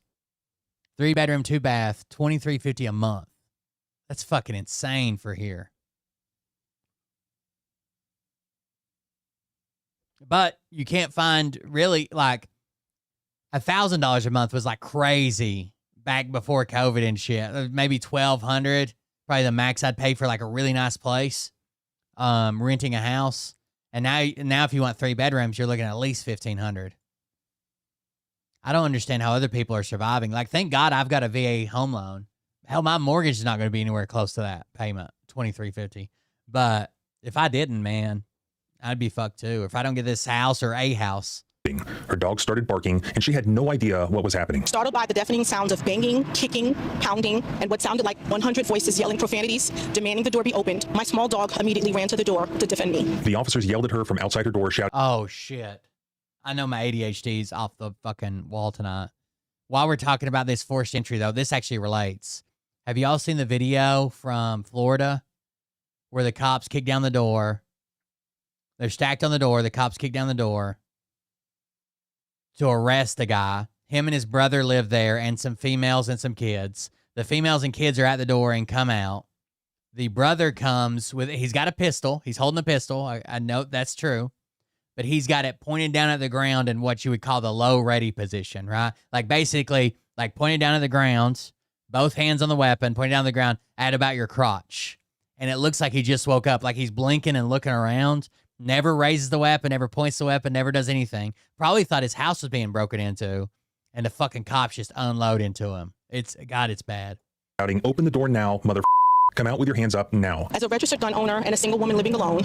3-bedroom, 2-bath, $23.50 a month. That's fucking insane for here. But you can't find really like $1,000 a month was like crazy back before COVID and shit. Maybe $1,200, probably the max I'd pay for like a really nice place, renting a house. And now if you want 3 bedrooms, you're looking at least $1,500. I don't understand how other people are surviving. Like, thank God I've got a VA home loan. Hell, my mortgage is not going to be anywhere close to that payment, $2,350. But if I didn't, man, I'd be fucked too. If I don't get this house or a house. Her dog started barking, and she had no idea what was happening. Startled by the deafening sounds of banging, kicking, pounding, and what sounded like 100 voices yelling profanities, demanding the door be opened, my small dog immediately ran to the door to defend me. The officers yelled at her from outside her door, shouting, "Oh, shit. I know my ADHD's off the fucking wall tonight." While we're talking about this forced entry, though, this actually relates. Have y'all seen the video from Florida where the cops kick down the door? They're stacked on the door. The cops kick down the door to arrest the guy. Him and his brother live there, and some females and some kids. The females and kids are at the door and come out. The brother comes with, he's got a pistol. He's holding a pistol. I know that's true. But he's got it pointed down at the ground in what you would call the low ready position, right? Like basically, like pointed down at the ground, both hands on the weapon, pointed down at the ground at about your crotch. And it looks like he just woke up, like he's blinking and looking around. Never raises the weapon, never points the weapon, never does anything. Probably thought his house was being broken into, and the fucking cops just unload into him. It's bad. shouting, "Open the door now, mother. Come out with your hands up now." As a registered gun owner and a single woman living alone,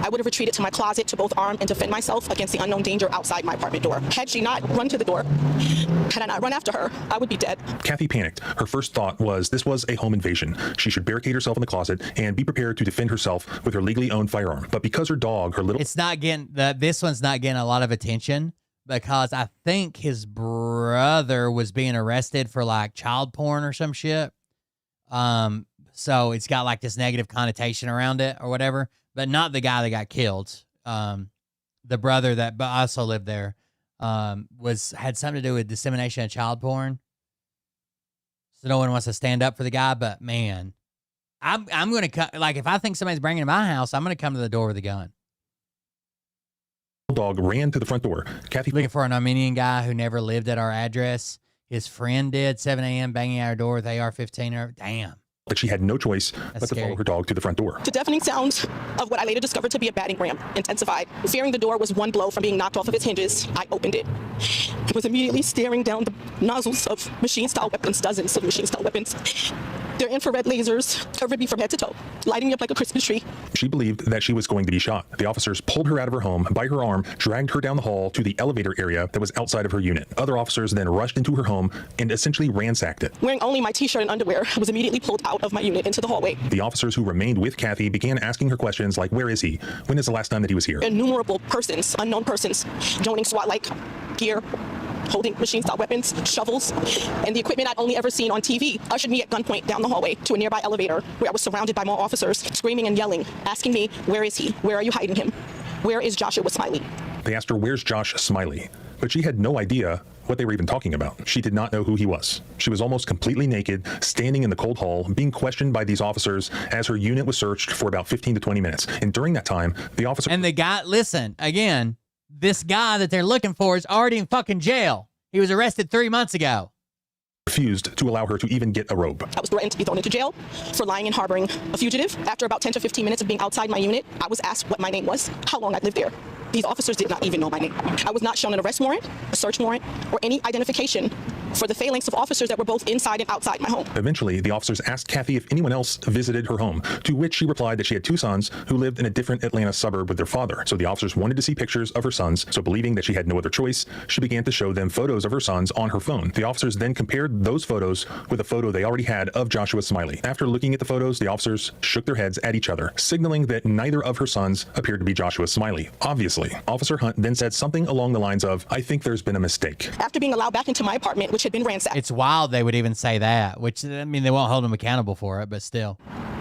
I would have retreated to my closet to both arm and defend myself against the unknown danger outside my apartment door. Had she not run to the door, had I not run after her, I would be dead. Kathy panicked. Her first thought was this was a home invasion. She should barricade herself in the closet and be prepared to defend herself with her legally owned firearm. But because her dog, her little... It's not getting... This one's not getting a lot of attention because I think his brother was being arrested for like child porn or some shit. So it's got like this negative connotation around it or whatever, but not the guy that got killed. The brother that also lived there had something to do with dissemination of child porn. So no one wants to stand up for the guy, but man, I'm going to like, if I think somebody's bringing to my house, I'm going to come to the door with a gun. Dog ran to the front door. Kathy looking for an Armenian guy who never lived at our address. His friend did, 7 a.m. banging at our door with AR-15. Damn. But she had no choice but to follow her dog to the front door. The deafening sounds of what I later discovered to be a batting ram intensified. Fearing the door was one blow from being knocked off of its hinges, I opened it. I was immediately staring down the nozzles of machine-style weapons, dozens of machine-style weapons. Their infrared lasers covered me from head to toe, lighting me up like a Christmas tree. She believed that she was going to be shot. The officers pulled her out of her home by her arm, dragged her down the hall to the elevator area that was outside of her unit. Other officers then rushed into her home and essentially ransacked it. Wearing only my t-shirt and underwear, I was immediately pulled out of my unit into the hallway. The officers who remained with Kathy began asking her questions like, where is he? When is the last time that he was here? Innumerable persons, unknown persons, donning SWAT-like gear, holding machine-style weapons, shovels, and the equipment I'd only ever seen on TV ushered me at gunpoint down the hallway to a nearby elevator where I was surrounded by more officers, screaming and yelling, asking me, where is he? Where are you hiding him? Where is Joshua Smiley? They asked her, where's Josh Smiley? But she had no idea what they were even talking about. She did not know who he was. She was almost completely naked, standing in the cold hall, being questioned by these officers as her unit was searched for about 15 to 20 minutes. And during that time, the officer... And the guy, listen, again, this guy that they're looking for is already in fucking jail. He was arrested 3 months ago. Refused to allow her to even get a robe. I was threatened to be thrown into jail for lying and harboring a fugitive. After about 10 to 15 minutes of being outside my unit, I was asked what my name was, how long I'd lived there. These officers did not even know my name. I was not shown an arrest warrant, a search warrant, or any identification for the phalanx of officers that were both inside and outside my home. Eventually, the officers asked Kathy if anyone else visited her home, to which she replied that she had 2 sons who lived in a different Atlanta suburb with their father. So the officers wanted to see pictures of her sons, so believing that she had no other choice, she began to show them photos of her sons on her phone. The officers then compared those photos with a photo they already had of Joshua Smiley. After looking at the photos, the officers shook their heads at each other, signaling that neither of her sons appeared to be Joshua Smiley. Obviously, Officer Hunt then said something along the lines of, I think there's been a mistake. After being allowed back into my apartment, which had been ransacked. It's wild they would even say that, which, I mean, they won't hold him accountable for it, but still.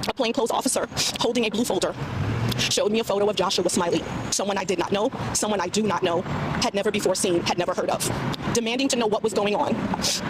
A plainclothes officer holding a blue folder showed me a photo of Joshua Smiley, someone I did not know, someone I do not know, had never before seen, had never heard of. demanding to know what was going on.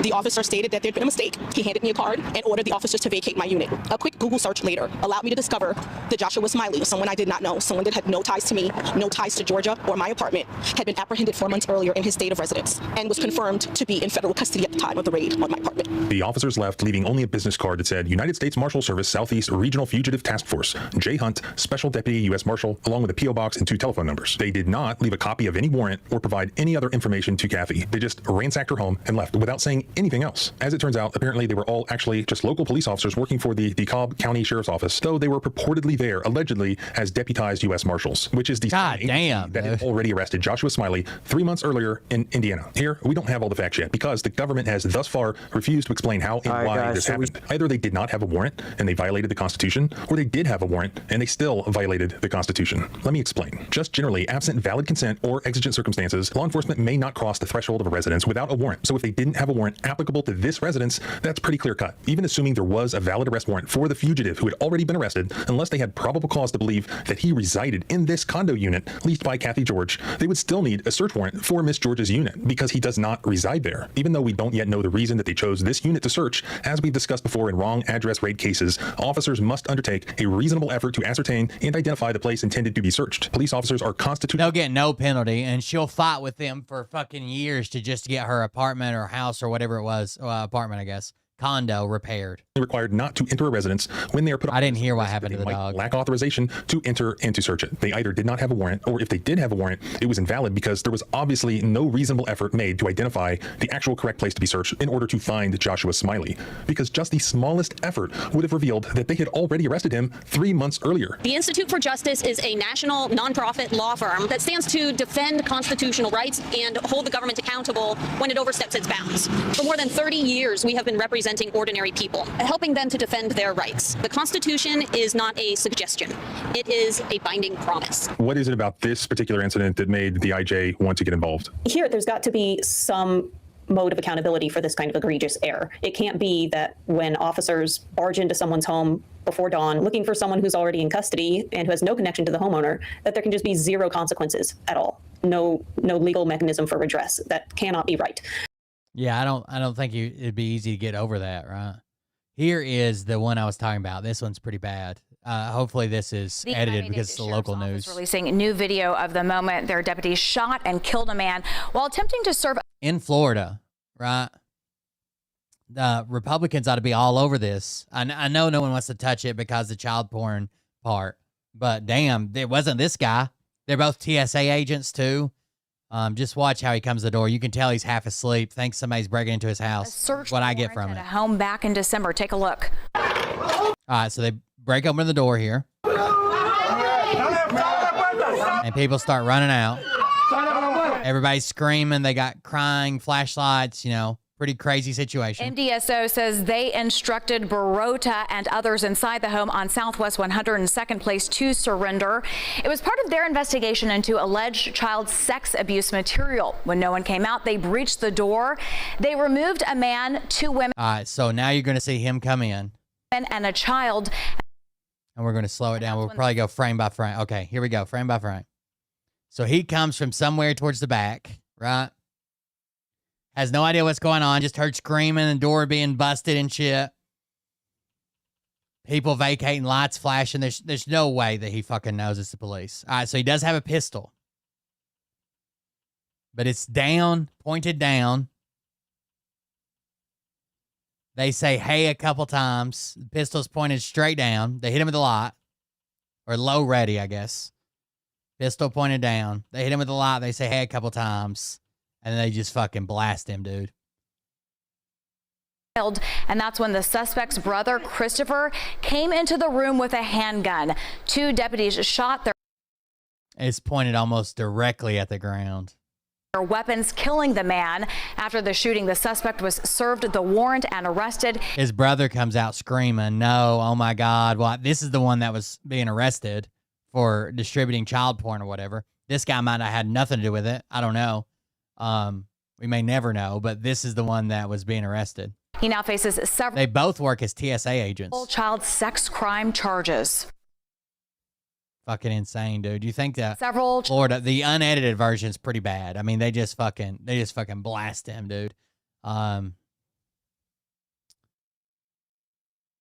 The officer stated that there'd been a mistake. He handed me a card and ordered the officers to vacate my unit. A quick Google search later allowed me to discover that Joshua Smiley, someone I did not know, someone that had no ties to me, no ties to Georgia or my apartment, had been apprehended 4 months earlier in his state of residence and was confirmed to be in federal custody at the time of the raid on my apartment. The officers left, leaving only a business card that said United States Marshal Service Southeast Regional Fugitive Task Force, J. Hunt, Special Deputy U.S. Marshal, along with a P.O. box and 2 telephone numbers. They did not leave a copy of any warrant or provide any other information to Kathy. They just ransacked her home and left without saying anything else. As it turns out, apparently they were all actually just local police officers working for the DeKalb County Sheriff's Office, though they were purportedly there, allegedly, as deputized U.S. Marshals, which is the God damn, that had already arrested Joshua Smiley 3 months earlier in Indiana. Here, we don't have all the facts yet because the government has thus far refused to explain how and why this happened. Either they did not have a warrant and they violated the Constitution, or they did have a warrant and they still violated the Constitution. Let me explain. Just generally, absent valid consent or exigent circumstances, law enforcement may not cross the threshold of a residence without a warrant. So if they didn't have a warrant applicable to this residence, that's pretty clear cut. Even assuming there was a valid arrest warrant for the fugitive who had already been arrested, unless they had probable cause to believe that he resided in this condo unit leased by Kathy George, they would still need a search warrant for Miss George's unit because he does not reside there. Even though we don't yet know the reason that they chose this unit to search, as we've discussed before in wrong address raid cases, officers must undertake a reasonable effort to ascertain and identify the place intended to be searched. Police officers are constituted. They'll get no penalty, and she'll fight with them for fucking years to just get her apartment or house or whatever it was, apartment, I guess, condo repaired. Required not to enter a residence when they are put on. I didn't hear what happened to the dog. Lack authorization to enter and to search it. They either did not have a warrant, or if they did have a warrant, it was invalid because there was obviously no reasonable effort made to identify the actual correct place to be searched in order to find Joshua Smiley. Because just the smallest effort would have revealed that they had already arrested him 3 months earlier. The Institute for Justice is a national nonprofit law firm that stands to defend constitutional rights and hold the government accountable when it oversteps its bounds. For more than 30 years, we have been representing ordinary people, helping them to defend their rights. The Constitution is not a suggestion. It is a binding promise. What is it about this particular incident that made the IJ want to get involved? Here, there's got to be some mode of accountability for this kind of egregious error. It can't be that when officers barge into someone's home before dawn looking for someone who's already in custody and who has no connection to the homeowner, that there can just be zero consequences at all. No legal mechanism for redress. That cannot be right. Yeah, I don't think it'd be easy to get over that, right? Here is the one I was talking about. This one's pretty bad. Hopefully this is edited because it's the local news. Releasing new video of the moment their deputies shot and killed a man while attempting to serve in Florida, right? The Republicans ought to be all over this. I know no one wants to touch it because the child porn part, but damn, it wasn't this guy. They're both TSA agents too. Just watch how he comes to the door. You can tell he's half asleep. Thinks somebody's breaking into his house. What I get from it. a home back in December. Take a look. All right, so they break open the door here, and people start running out. Everybody's screaming. They got crying, flashlights, pretty crazy situation. MDSO says they instructed Barota and others inside the home on Southwest 102nd Place to surrender. It was part of their investigation into alleged child sex abuse material. When no one came out, they breached the door. They removed a man, 2 women. All right, so now you're going to see him come in. And a child. And we're going to slow it down. We'll probably go frame by frame. Okay, here we go, frame by frame. So he comes from somewhere towards the back, right? Has no idea what's going on. Just heard screaming and door being busted and shit. People vacating, lights flashing. There's no way that he fucking knows it's the police. All right, so he does have a pistol. But it's down, pointed down. They say, hey, a couple times. The pistol's pointed straight down. They hit him with a light. Or low ready, I guess. Pistol pointed down. They hit him with a light. They say, hey, a couple times. And they just fucking blast him, dude. And that's when the suspect's brother, Christopher, came into the room with a handgun. 2 deputies shot their... It's pointed almost directly at the ground. Their weapons, killing the man. After the shooting, the suspect was served the warrant and arrested. His brother comes out screaming, no, oh my God. Well, this is the one that was being arrested for distributing child porn or whatever. This guy might have had nothing to do with it. I don't know. We may never know, but this is the one that was being arrested. He now faces several... They both work as TSA agents. Child sex crime charges. fucking insane, dude. You think that Several Florida, the unedited version is pretty bad. I mean, they just fucking blast him, dude.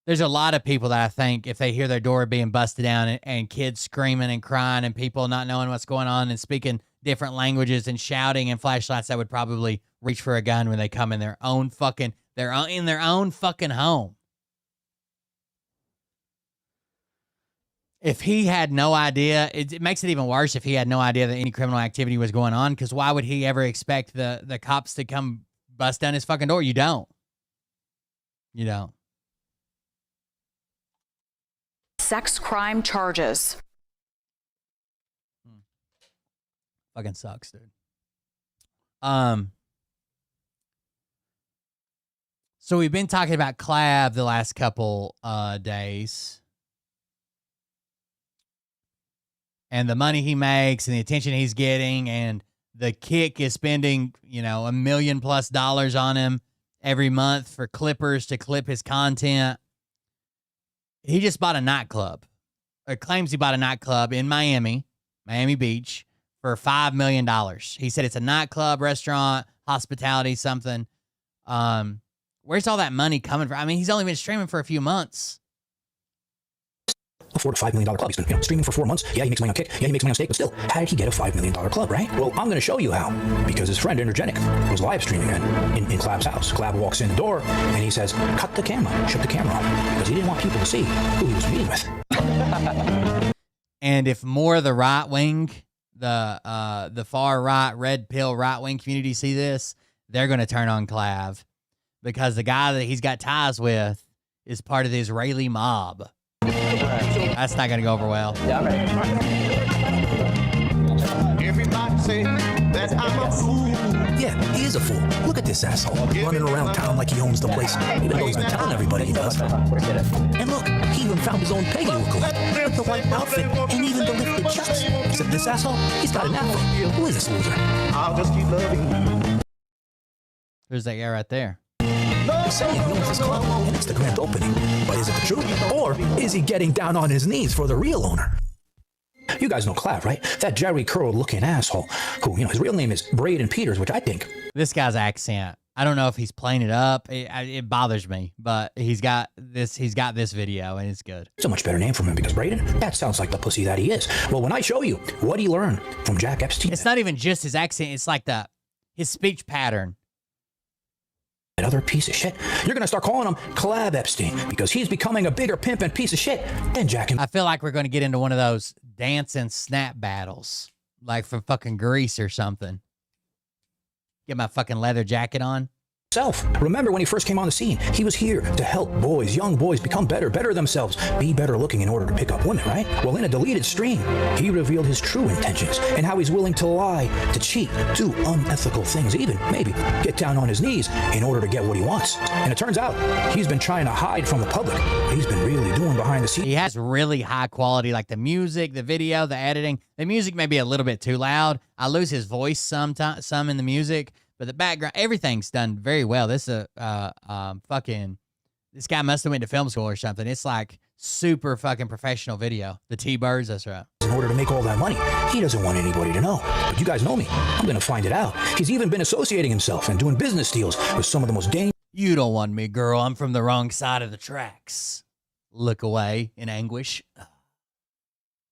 There's a lot of people that I think if they hear their door being busted down and kids screaming and crying and people not knowing what's going on and speaking different languages and shouting and flashlights, that would probably reach for a gun when they come in their own fucking home. If he had no idea, it makes it even worse if he had no idea that any criminal activity was going on, because why would he ever expect the cops to come bust down his fucking door? You don't. sex crime charges. Fucking sucks, dude. So we've been talking about Clav the last couple days. And the money he makes and the attention he's getting, and the Kick is spending, $1 million+ on him every month for clippers to clip his content. He just bought a nightclub, or claims he bought a nightclub in Miami Beach, for $5 million. He said it's a nightclub, restaurant, hospitality, something. Where's all that money coming from? I mean, he's only been streaming for a few months. Afford a $5 million club. He's been streaming for 4 months. Yeah, he makes money on Kick. Yeah, he makes money on Stake. But still, how did he get a $5 million club, right? Well, I'm going to show you how. Because his friend, Energetic, was live streaming in Clav's house. Clav walks in the door, and he says, cut the camera. Shut the camera off. Because he didn't want people to see who he was meeting with. And if more of the right wing, the far right, red pill right wing community see this, they're going to turn on Clav. Because the guy that he's got ties with is part of the Israeli mob. That's not going to go over well. Yeah, everybody say that I'm a fool. Yeah, he is a fool. Look at this asshole running around town like he owns the place, even though he's been telling everybody he does. And look, he even found his own pay to collect, with the white outfit and even the lifted chucks. Except this asshole, he's got an outfit. Who is this loser? I'll just keep loving you. There's that guy right there. He's saying he owns this club, and it's the grand opening. But is it the truth? Or is he getting down on his knees for the real owner? You guys know Clav, right? That Jerry Curl-looking asshole who, his real name is Braden Peters, which I think... This guy's accent, I don't know if he's playing it up. It bothers me, but he's got this video, and it's good. It's a much better name for him, because Braden, that sounds like the pussy that he is. Well, when I show you what he learned from Jack Epstein... It's not even just his accent, it's like his speech pattern. That other piece of shit, you're going to start calling him Clav Epstein, because he's becoming a bigger pimp and piece of shit than Jack. I feel like we're going to get into one of those dance and snap battles, like from fucking Grease or something. Get my fucking leather jacket on. Remember when he first came on the scene, he was here to help young boys become better themselves, be better looking in order to pick up women, right? Well, in a deleted stream, he revealed his true intentions and how he's willing to lie, to cheat, do unethical things, even maybe get down on his knees in order to get what he wants. And it turns out he's been trying to hide from the public what he's been really doing behind the scenes. He has really high quality, like the music, the video, the editing. The music may be a little bit too loud. I lose his voice some in the music. But the background, everything's done very well. This this guy must have went to film school or something. It's like super fucking professional video. The T-Birds, that's right. In order to make all that money, he doesn't want anybody to know. But you guys know me. I'm going to find it out. He's even been associating himself and doing business deals with some of the most dangerous... You don't want me, girl. I'm from the wrong side of the tracks. Look away in anguish.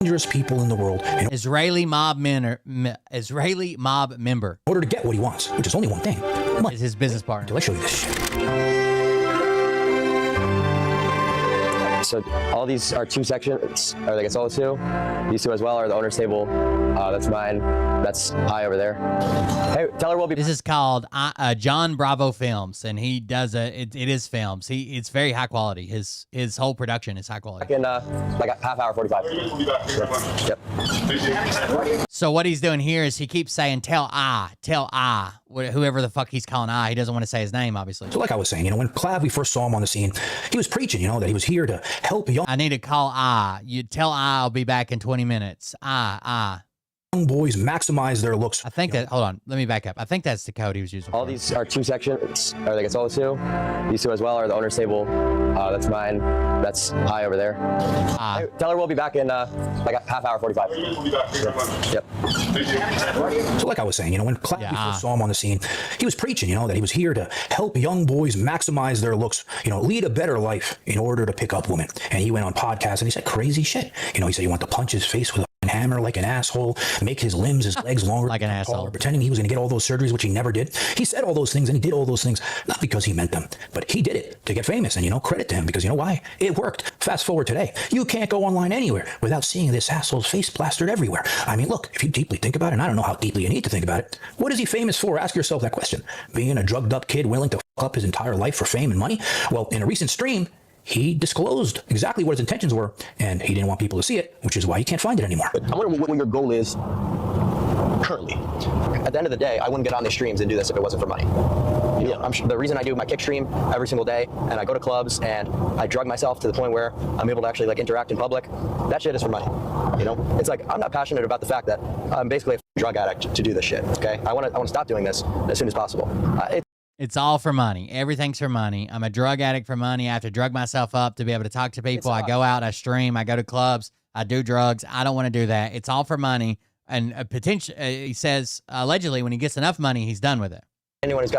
Dangerous people in the world. Israeli mob member. In order to get what he wants, which is only one thing. Is his business partner. Let's show you this shit. So all these are 2 sections, or like it's all 2. These 2 as well are the owner's table. That's mine. That's I over there. Hey, tell her we'll be. This is called John Bravo Films, and he does it is films. It's very high quality. His whole production is high quality. In like a half hour, 45. Yep. So what he's doing here is he keeps saying, tell I, whoever the fuck he's calling I. He doesn't want to say his name, obviously. So like I was saying, when Clav, we first saw him on the scene, he was preaching, that he was here to help young... I need to call I. You tell I I'll be back in 20 minutes. I. young boys maximize their looks. I think that, hold on, let me back up. I think that's the code he was using. All these are two sections, or I guess all two. These two as well are the owner's table. That's mine. That's high over there. Hey, tell her we'll be back in like a half hour, 45. Yep. So like I was saying, you know, when Clav first saw him on the scene, he was preaching, you know, that he was here to help young boys maximize their looks, you know, lead a better life in order to pick up women. And he went on podcasts and he said crazy shit. You know, he said he wanted to punch his face with a hammer like an asshole, make his limbs, his legs longer, like an asshole, taller, pretending he was going to get all those surgeries, which he never did. He said all those things and he did all those things, not because he meant them, but he did it to get famous. And, you know, credit to him, because you know why? It worked. Fast forward today. You can't go online anywhere without seeing this asshole's face plastered everywhere. I mean, look, if you deeply think about it, and I don't know how deeply you need to think about it, what is he famous for? Ask yourself that question. Being a drugged up kid willing to fuck up his entire life for fame and money? Well, in a recent stream, he disclosed exactly what his intentions were, and he didn't want people to see it, which is why he can't find it anymore. I wonder what your goal is currently. At the end of the day, I wouldn't get on these streams and do this if it wasn't for money. You know, I'm sure the reason I do my kick stream every single day, and I go to clubs, and I drug myself to the point where I'm able to actually like interact in public, that shit is for money. You know, it's like I'm not passionate about the fact that I'm basically a drug addict to do this shit. Okay, I want to stop doing this as soon as possible. It's all for money. Everything's for money. I'm a drug addict for money. I have to drug myself up to be able to talk to people. I go out, I stream, I go to clubs, I do drugs. I don't want to do that. It's all for money. And he says, allegedly, when he gets enough money, he's done with it. Anyone who's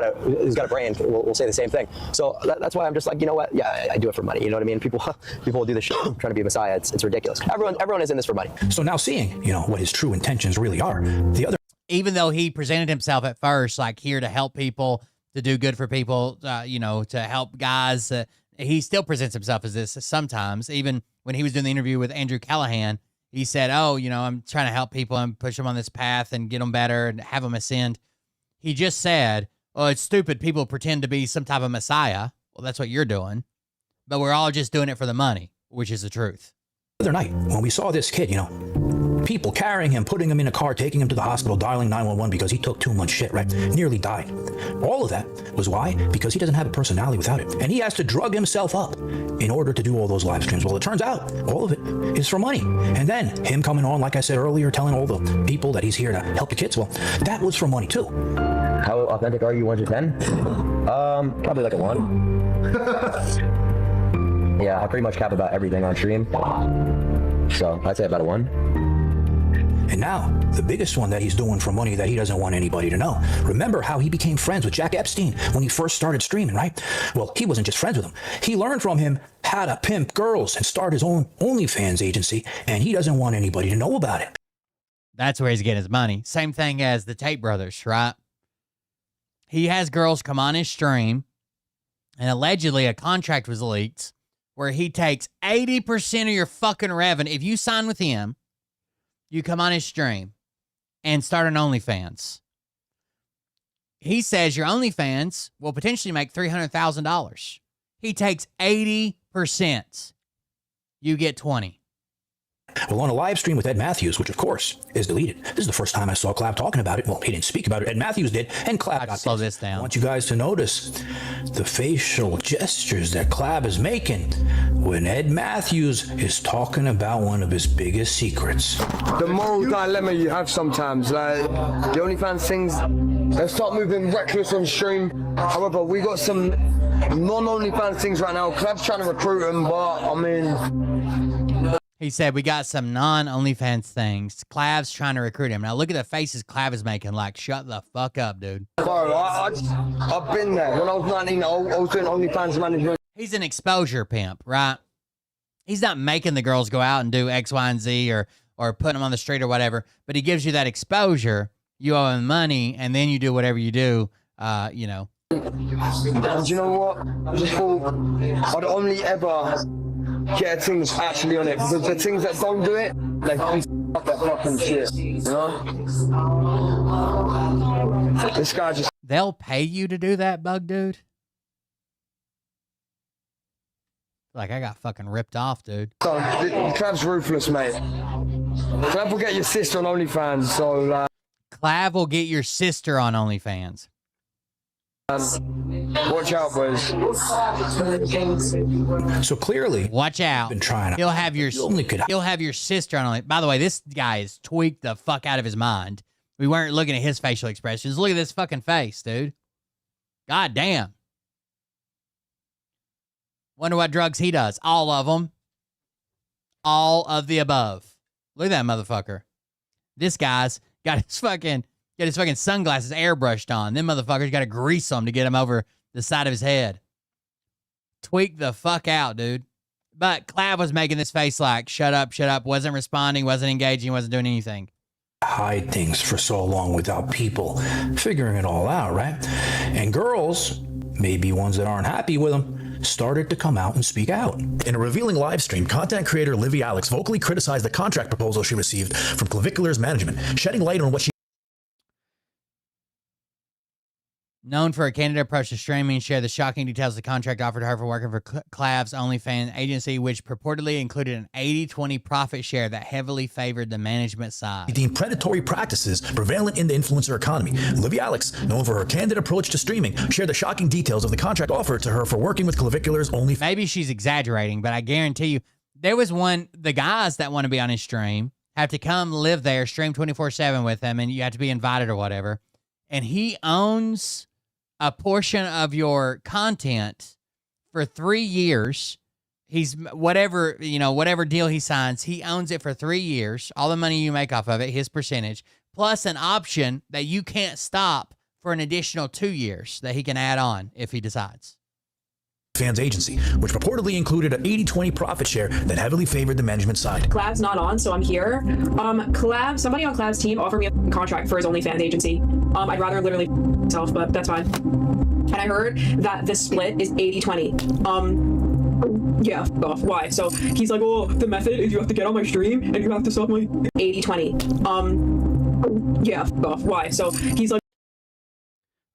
got a brain will say the same thing. So that's why I'm just like, you know what? Yeah, I do it for money. You know what I mean? People will do this shit trying to be a messiah. It's ridiculous. Everyone is in this for money. So now seeing, you know, what his true intentions really are, even though he presented himself at first like here to help people, to do good for people, you know, to help guys, he still presents himself as this sometimes. Even when he was doing the interview with Andrew Callahan, he said, oh, you know, I'm trying to help people and push them on this path and get them better and have them ascend. He just said, oh, it's stupid. People pretend to be some type of messiah. Well, that's what you're doing. But we're all just doing it for the money, which is the truth. The other night, when we saw this kid, you know, people carrying him, putting him in a car, taking him to the hospital, dialing 911 because he took too much shit, right? Nearly died. All of that was why? Because he doesn't have a personality without it. And he has to drug himself up in order to do all those live streams. Well, it turns out all of it is for money. And then him coming on, like I said earlier, telling all the people that he's here to help the kids, well, that was for money too. How authentic are you, 1 to 10? Probably like a 1. Yeah, I pretty much cap about everything on stream. So I'd say about a 1. And now, the biggest one that he's doing for money that he doesn't want anybody to know. Remember how he became friends with Jack Epstein when he first started streaming, right? Well, he wasn't just friends with him. He learned from him how to pimp girls and start his own OnlyFans agency, and he doesn't want anybody to know about it. That's where he's getting his money. Same thing as the Tate brothers, right? He has girls come on his stream, and allegedly a contract was leaked where he takes 80% of your fucking revenue. If you sign with him, you come on his stream and start an OnlyFans. He says your OnlyFans will potentially make $300,000. He takes 80%. You get 20. Well, on a live stream with Ed Matthews, which of course is deleted. This is the first time I saw Clav talking about it. Well, he didn't speak about it. Ed Matthews did, and Clav got slow this down. I want you guys to notice the facial gestures that Clav is making when Ed Matthews is talking about one of his biggest secrets. The moral dilemma you have sometimes, like the OnlyFans things, they start moving reckless on stream. However, we got some non-OnlyFans things right now. Clav's trying to recruit them, but I mean. He said, we got some non-OnlyFans things. Clav's trying to recruit him. Now, look at the faces Clav is making. Like, shut the fuck up, dude. Bro, I've been there. When I was 19, I was doing OnlyFans management. He's an exposure pimp, right? He's not making the girls go out and do X, Y, and Z or putting them on the street or whatever. But he gives you that exposure. You owe him money, and then you do whatever you do, you know. And you know what? I just thought I'd only ever get things actually on it, because the things that don't do it, they can up that fucking shit, you know? This guy just... They'll pay you to do that, bug dude? Like, I got fucking ripped off, dude. So, Clav's ruthless, mate. Clav will get your sister on OnlyFans, so... Clav will get your sister on OnlyFans. Watch out, boys. So clearly, watch out. Been trying. He'll have your sister on it. By the way, this guy is tweaked the fuck out of his mind. We weren't looking at his facial expressions. Look at this fucking face, dude. God damn. Wonder what drugs he does. All of them. All of the above. Look at that motherfucker. This guy's got his fucking sunglasses airbrushed on. Them motherfuckers got to grease them to get him over the side of his head. Tweak the fuck out, dude. But Clav was making this face like, shut up, wasn't responding, wasn't engaging, wasn't doing anything. Hide things for so long without people figuring it all out, right? And girls, maybe ones that aren't happy with them, started to come out and speak out. In a revealing live stream, content creator Livy Alex vocally criticized the contract proposal she received from Clavicular's management, shedding light on what she Known for a candid approach to streaming, shared the shocking details of the contract offered her for working for Clav's OnlyFans agency, which purportedly included an 80-20 profit share that heavily favored the management side. deemed predatory practices prevalent in the influencer economy. Livy Alex, known for her candid approach to streaming, shared the shocking details of the contract offered to her for working with Clavicular's OnlyFans. Maybe she's exaggerating, but I guarantee you, there was the guys that want to be on his stream have to come live there, stream 24/7 with him, and you have to be invited or whatever. And he owns a portion of your content for 3 years. He's whatever deal he signs, he owns it for 3 years. All the money you make off of it, his percentage, plus an option that you can't stop for an additional 2 years that he can add on if he decides. Fans agency, which purportedly included an 80-20 profit share that heavily favored the management side. Clav's not on, so I'm here. Somebody on Clav's team offered me a contract for his OnlyFans agency. I'd rather literally myself, but that's fine. And I heard that the split is 80-20. Yeah, off. Why? So he's like, oh, the method is you have to get on my stream and you have to sub my 80-20. Yeah, off. Why? So he's like,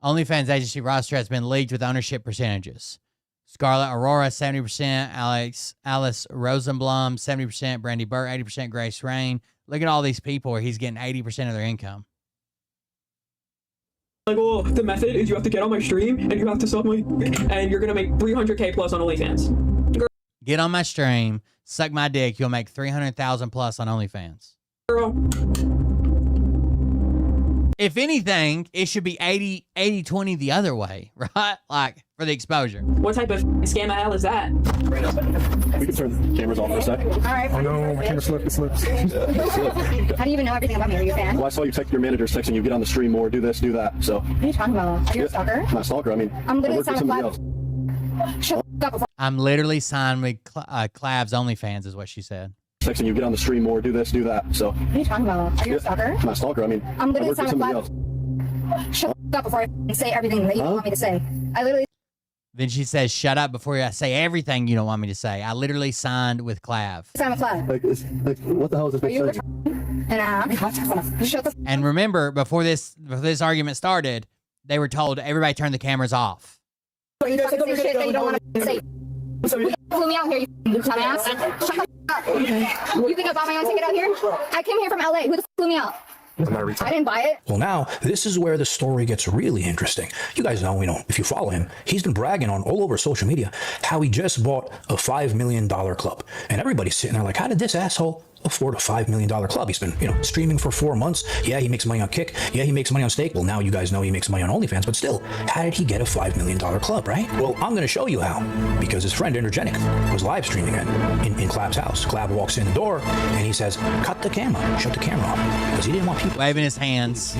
OnlyFans agency roster has been leaked with ownership percentages. Scarlett Aurora, 70%, Alice Rosenblum, 70%, Brandy Burt, 80%, Grace Rain. Look at all these people where he's getting 80% of their income. like, oh, the method is you have to get on my stream and you have to sub my, and you're gonna make 300K plus on OnlyFans. Get on my stream, suck my dick, you'll make 300,000 plus on OnlyFans. Girl. If anything, it should be 80-20 the other way, right? Like, for the exposure. What type of scam of hell is that? We can turn the cameras off for a sec. All right. Oh no, my camera slipped. It slipped. How do you even know everything about me? Are you a fan? Well, I saw you text your managers texting you, get on the stream more, do this, do that. So. What are you talking about? Are you a stalker? I'm not a stalker. I mean, I'm literally I work with somebody else. Shut up before. I'm literally signed with Clav's OnlyFans, is what she said. Texting you, get on the stream more, do this, do that. So. What are you talking about? Are you a stalker? I'm not a stalker. I mean, I'm I literally work with signed with somebody else. Shut up before I say everything that you want me to say. I literally. Then she says, shut up before I say everything you don't want me to say. I literally signed with Clav. Signed with Clav. Like, what the hell is this? Are you and shut the. And remember, before this argument started, they were told everybody turn the cameras off. Are you talking shit that you don't want to say? You flew me out here, you dumbass. Shut the up. You think I bought my own ticket out here? I came here from LA. Who the flew me out? I didn't buy it. Well, now, this is where the story gets really interesting. You guys know, if you follow him, he's been bragging on all over social media how he just bought a $5 million club. And everybody's sitting there like, how did this asshole afford a $5 million club? He's been, streaming for 4 months. Yeah, he makes money on Kick. Yeah, he makes money on Stake. Well, now you guys know he makes money on OnlyFans, but still, how did he get a $5 million club, right? Well, I'm going to show you how, because his friend Energetic was live streaming it in Clav's house. Clav walks in the door and he says, cut the camera, shut the camera off, because he didn't want people waving his hands.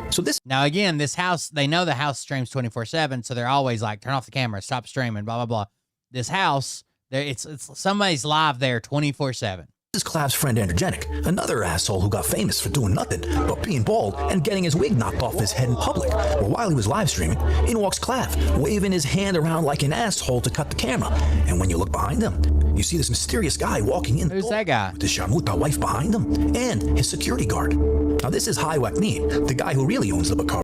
So this now again, this house, they know the house streams 24/7, so they're always like, turn off the camera, stop streaming, blah blah blah. This house, it's somebody's live there 24/7. This is Clav's friend Energetic, another asshole who got famous for doing nothing but being bald and getting his wig knocked off his head in public. Well, while he was live streaming, in walks Clav, waving his hand around like an asshole to cut the camera. And when you look behind him, you see this mysterious guy walking in. Who's that guy? With his Sharmuta wife behind him and his security guard. Now this is Hai Wakneen, the guy who really owns the Bakar.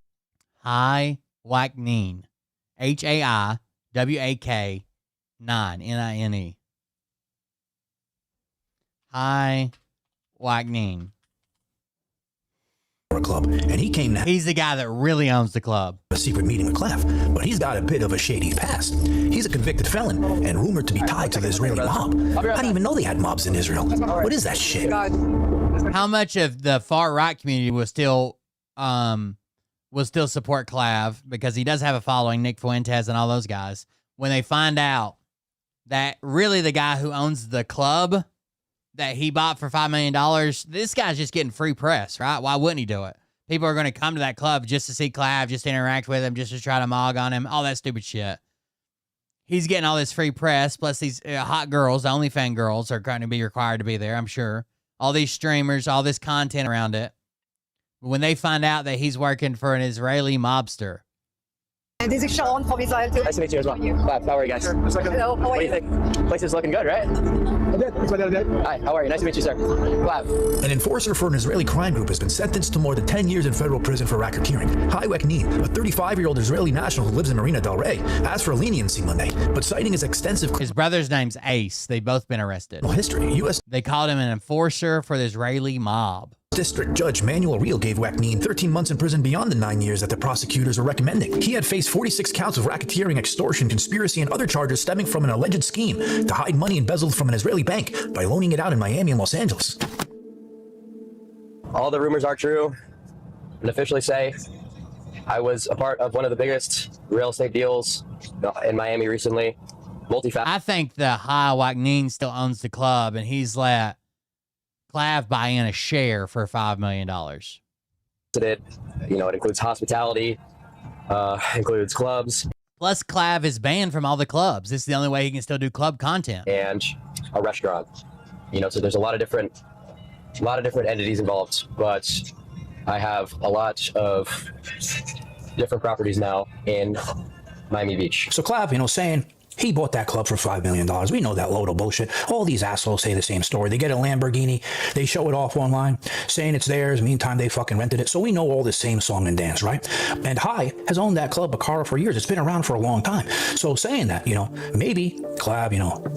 Hai Wakneen, HAIWAK 9 NINE. Hai Wakneen. Club, and he came. He's the guy that really owns the club. a secret meeting with Clav, but he's got a bit of a shady past. He's a convicted felon and rumored to be tied to the Israeli mob. I didn't even know they had mobs in Israel. What is that shit? How much of the far right community will still support Clav because he does have a following, Nick Fuentes and all those guys, when they find out that really the guy who owns the club that he bought for $5 million, this guy's just getting free press, right? Why wouldn't he do it? People are going to come to that club just to see Clav, just to interact with him, just to try to mog on him, all that stupid shit. He's getting all this free press, plus these hot girls, the OnlyFans girls, are going to be required to be there, I'm sure. All these streamers, all this content around it. When they find out that he's working for an Israeli mobster. This is Sean from Israel too. Nice to meet you as well. How are you guys? Hello, how are What do you think? Place is looking good, right? Hi, how are you? Nice to meet you, sir. Clav. An enforcer for an Israeli crime group has been sentenced to more than 10 years in federal prison for racketeering. Hai Waknin, a 35-year-old Israeli national who lives in Marina Del Rey, asked for leniency Monday, but citing his extensive... His brother's name's Ace. They've both been arrested. ...history, U.S. They called him an enforcer for the Israeli mob. District Judge Manuel Real gave Waknin 13 months in prison beyond the 9 years that the prosecutors were recommending. He had faced 46 counts of racketeering, extortion, conspiracy, and other charges stemming from an alleged scheme to hide money embezzled from an Israeli bank by loaning it out in Miami and Los Angeles. All the rumors are true, and officially say I was a part of one of the biggest real estate deals in Miami recently. I think the Hai Waknin still owns the club, and he's let Clav buy in a share for $5 million. It includes hospitality, includes clubs. Plus, Clav is banned from all the clubs. This is the only way he can still do club content. And a restaurant. So there's a lot of different entities involved, but I have a lot of different properties now in Miami Beach. So Clav, saying he bought that club for $5 million. We know that load of bullshit. All these assholes say the same story. They get a Lamborghini, they show it off online, saying it's theirs. Meantime, they fucking rented it. So we know all this same song and dance, right? And Hai has owned that club, Bacara, for years. It's been around for a long time. So saying that, maybe Clav,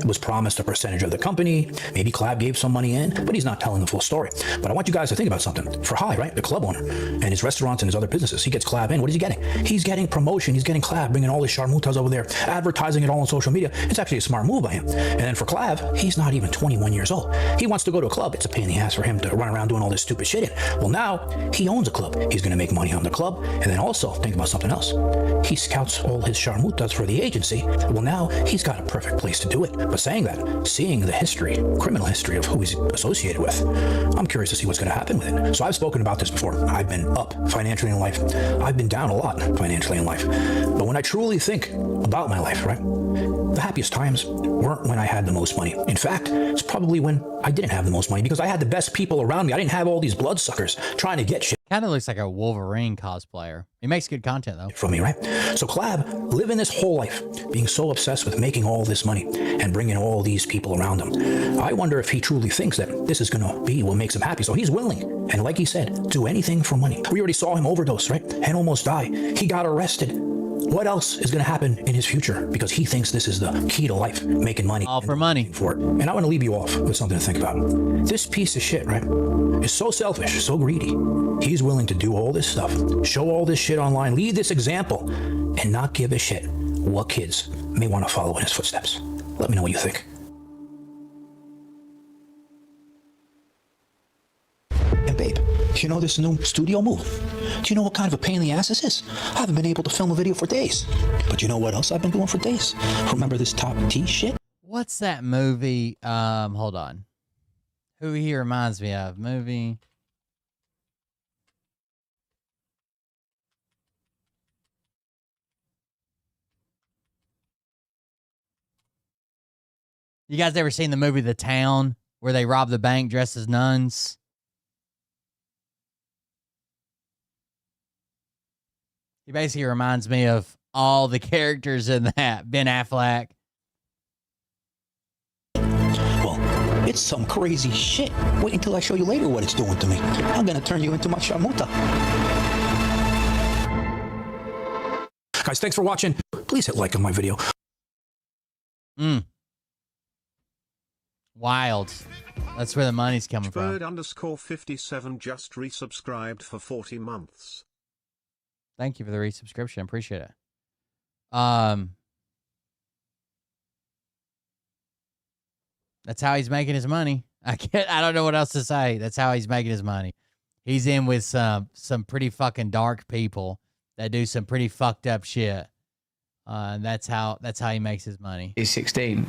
was promised a percentage of the company. Maybe Clav gave some money in, but he's not telling the full story. But I want you guys to think about something. For Hai, right, the club owner, and his restaurants and his other businesses, he gets Clav in. What is he getting? He's getting promotion. He's getting Clav, bringing all his sharmutas over there, advertising it all on social media. It's actually a smart move by him. And then for Clav, he's not even 21 years old. He wants to go to a club. It's a pain in the ass for him to run around doing all this stupid shit in. Well, now he owns a club. He's going to make money on the club. And then also think about something else. He scouts all his sharmutas for the agency. Well, now he's got a perfect place to do it. But saying that, seeing the history, criminal history of who he's associated with, I'm curious to see what's going to happen with it. So I've spoken about this before. I've been up financially in life. I've been down a lot financially in life. But when I truly think about my life, right, the happiest times weren't when I had the most money. In fact, it's probably when I didn't have the most money because I had the best people around me. I didn't have all these bloodsuckers trying to get shit. Kind of looks like a Wolverine cosplayer. He makes good content, though. From me, right? So Clav, living this whole life, being so obsessed with making all this money and bringing all these people around him. I wonder if he truly thinks that this is going to be what makes him happy. So he's willing, and like he said, do anything for money. We already saw him overdose, right? And almost die. He got arrested. What else is going to happen in his future? Because he thinks this is the key to life, making money. All for money. For it. And I want to leave you off with something to think about. This piece of shit, right, is so selfish, so greedy. He's willing to do all this stuff, show all this shit online, lead this example, and not give a shit what kids may want to follow in his footsteps. Let me know what you think. And babe, you know this new studio move? Do you know what kind of a pain in the ass this is? I haven't been able to film a video for days. But you know what else I've been doing for days? Remember this top T shit? What's that movie? Hold on. Who he reminds me of? Movie. You guys ever seen the movie The Town, where they rob the bank dressed as nuns? He basically reminds me of all the characters in that. Ben Affleck. Well, it's some crazy shit. Wait until I show you later what it's doing to me. I'm gonna turn you into my sharmuta. Guys, thanks for watching. Please hit like on my video. Wild. That's where the money's coming from. Bird_57 just resubscribed for 40 months. Thank you for the resubscription. Appreciate it. That's how he's making his money. I don't know what else to say. That's how he's making his money. He's in with some pretty fucking dark people that do some pretty fucked up shit. And that's how he makes his money. He's 16.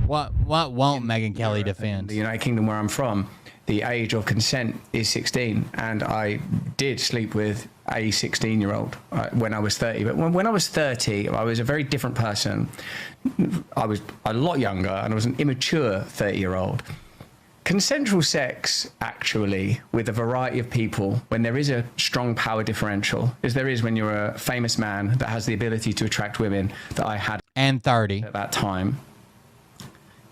What won't Megyn Kelly defend? The United Kingdom, where I'm from, the age of consent is 16, and I did sleep with a 16-year-old when I was 30. But when I was 30, I was a very different person. I was a lot younger, and I was an immature 30-year-old. Consensual sex, actually, with a variety of people, when there is a strong power differential, as there is when you're a famous man that has the ability to attract women that I had and 30 at that time,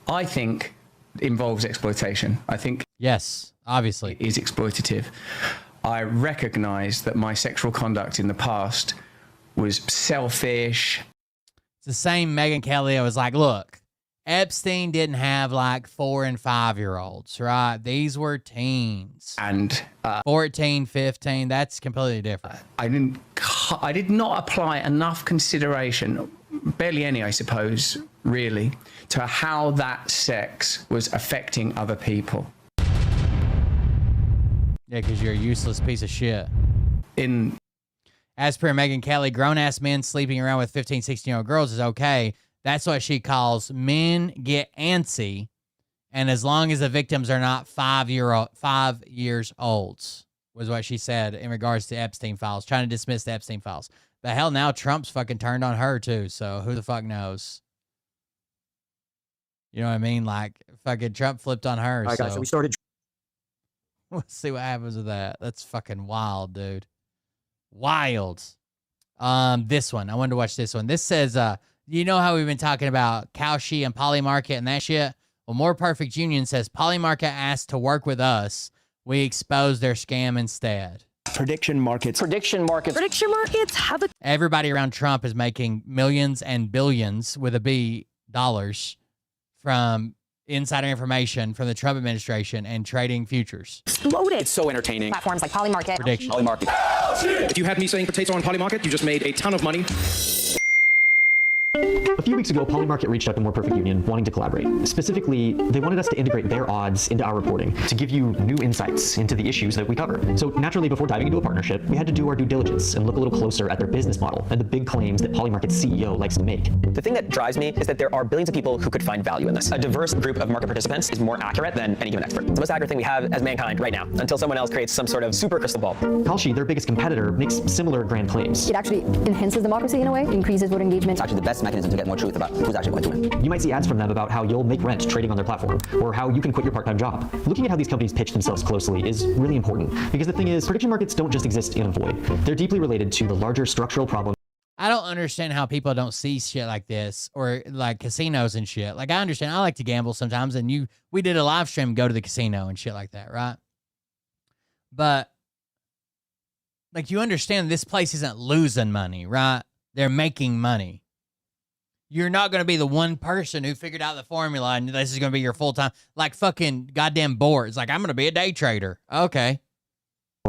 I think involves exploitation. I think yes, obviously it is exploitative. I recognize that my sexual conduct in the past was selfish. It's the same Megyn Kelly. I was like, look, Epstein didn't have like 4 and 5-year-olds, right? These were teens. And 14, 15, that's completely different. I did not apply enough consideration, barely any, I suppose, really, to how that sex was affecting other people. Yeah, because you're a useless piece of shit. As per Megyn Kelly, grown-ass men sleeping around with 15, 16-year-old girls is okay. That's what she calls men get antsy, and as long as the victims are not 5 years old, was what she said in regards to Epstein files, trying to dismiss the Epstein files. But hell, now Trump's fucking turned on her too, so who the fuck knows? You know what I mean? Like, fucking Trump flipped on her. All right, guys, so we started. Let's see what happens with that. That's fucking wild, dude. Wild. This one. I wanted to watch this one. This says, you know how we've been talking about Kalshi and Polymarket and that shit? Well, More Perfect Union says Polymarket asked to work with us. We exposed their scam instead. Prediction markets have a... Everybody around Trump is making millions and billions with a B dollars from insider information from the Trump administration and trading futures. Exploded. It's so entertaining. Platforms like Polymarket. Prediction. Polymarket. If you had me selling potato on Polymarket, you just made a ton of money. A few weeks ago, Polymarket reached out to More Perfect Union wanting to collaborate. Specifically, they wanted us to integrate their odds into our reporting to give you new insights into the issues that we cover. So naturally, before diving into a partnership, we had to do our due diligence and look a little closer at their business model and the big claims that Polymarket's CEO likes to make. The thing that drives me is that there are billions of people who could find value in this. A diverse group of market participants is more accurate than any given expert. It's the most accurate thing we have as mankind right now, until someone else creates some sort of super crystal ball. Kalshi, their biggest competitor, makes similar grand claims. It actually enhances democracy in a way, increases voter engagement. It's actually the best mechanism to get more truth about who's actually going to win. You might see ads from them about how you'll make rent trading on their platform, or how you can quit your part-time job. Looking at how these companies pitch themselves closely is really important, because the thing is, prediction markets don't just exist in a void. They're deeply related to the larger structural problem. I don't understand how people don't see shit like this, or like casinos and shit. Like, I understand, I like to gamble sometimes, and we did a live stream, go to the casino and shit like that, right? But like, you understand this place isn't losing money, right? They're making money. You're not going to be the one person who figured out the formula and this is going to be your full-time, like fucking goddamn boards. Like, I'm going to be a day trader. Okay.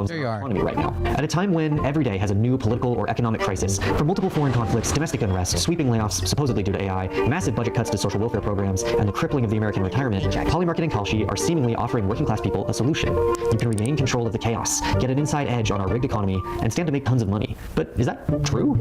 There you are. Economy right now. At a time when every day has a new political or economic crisis, from multiple foreign conflicts, domestic unrest, sweeping layoffs supposedly due to AI, massive budget cuts to social welfare programs, and the crippling of the American retirement, Polymarket and Kalshi are seemingly offering working class people a solution. You can regain control of the chaos, get an inside edge on our rigged economy, and stand to make tons of money. But is that true?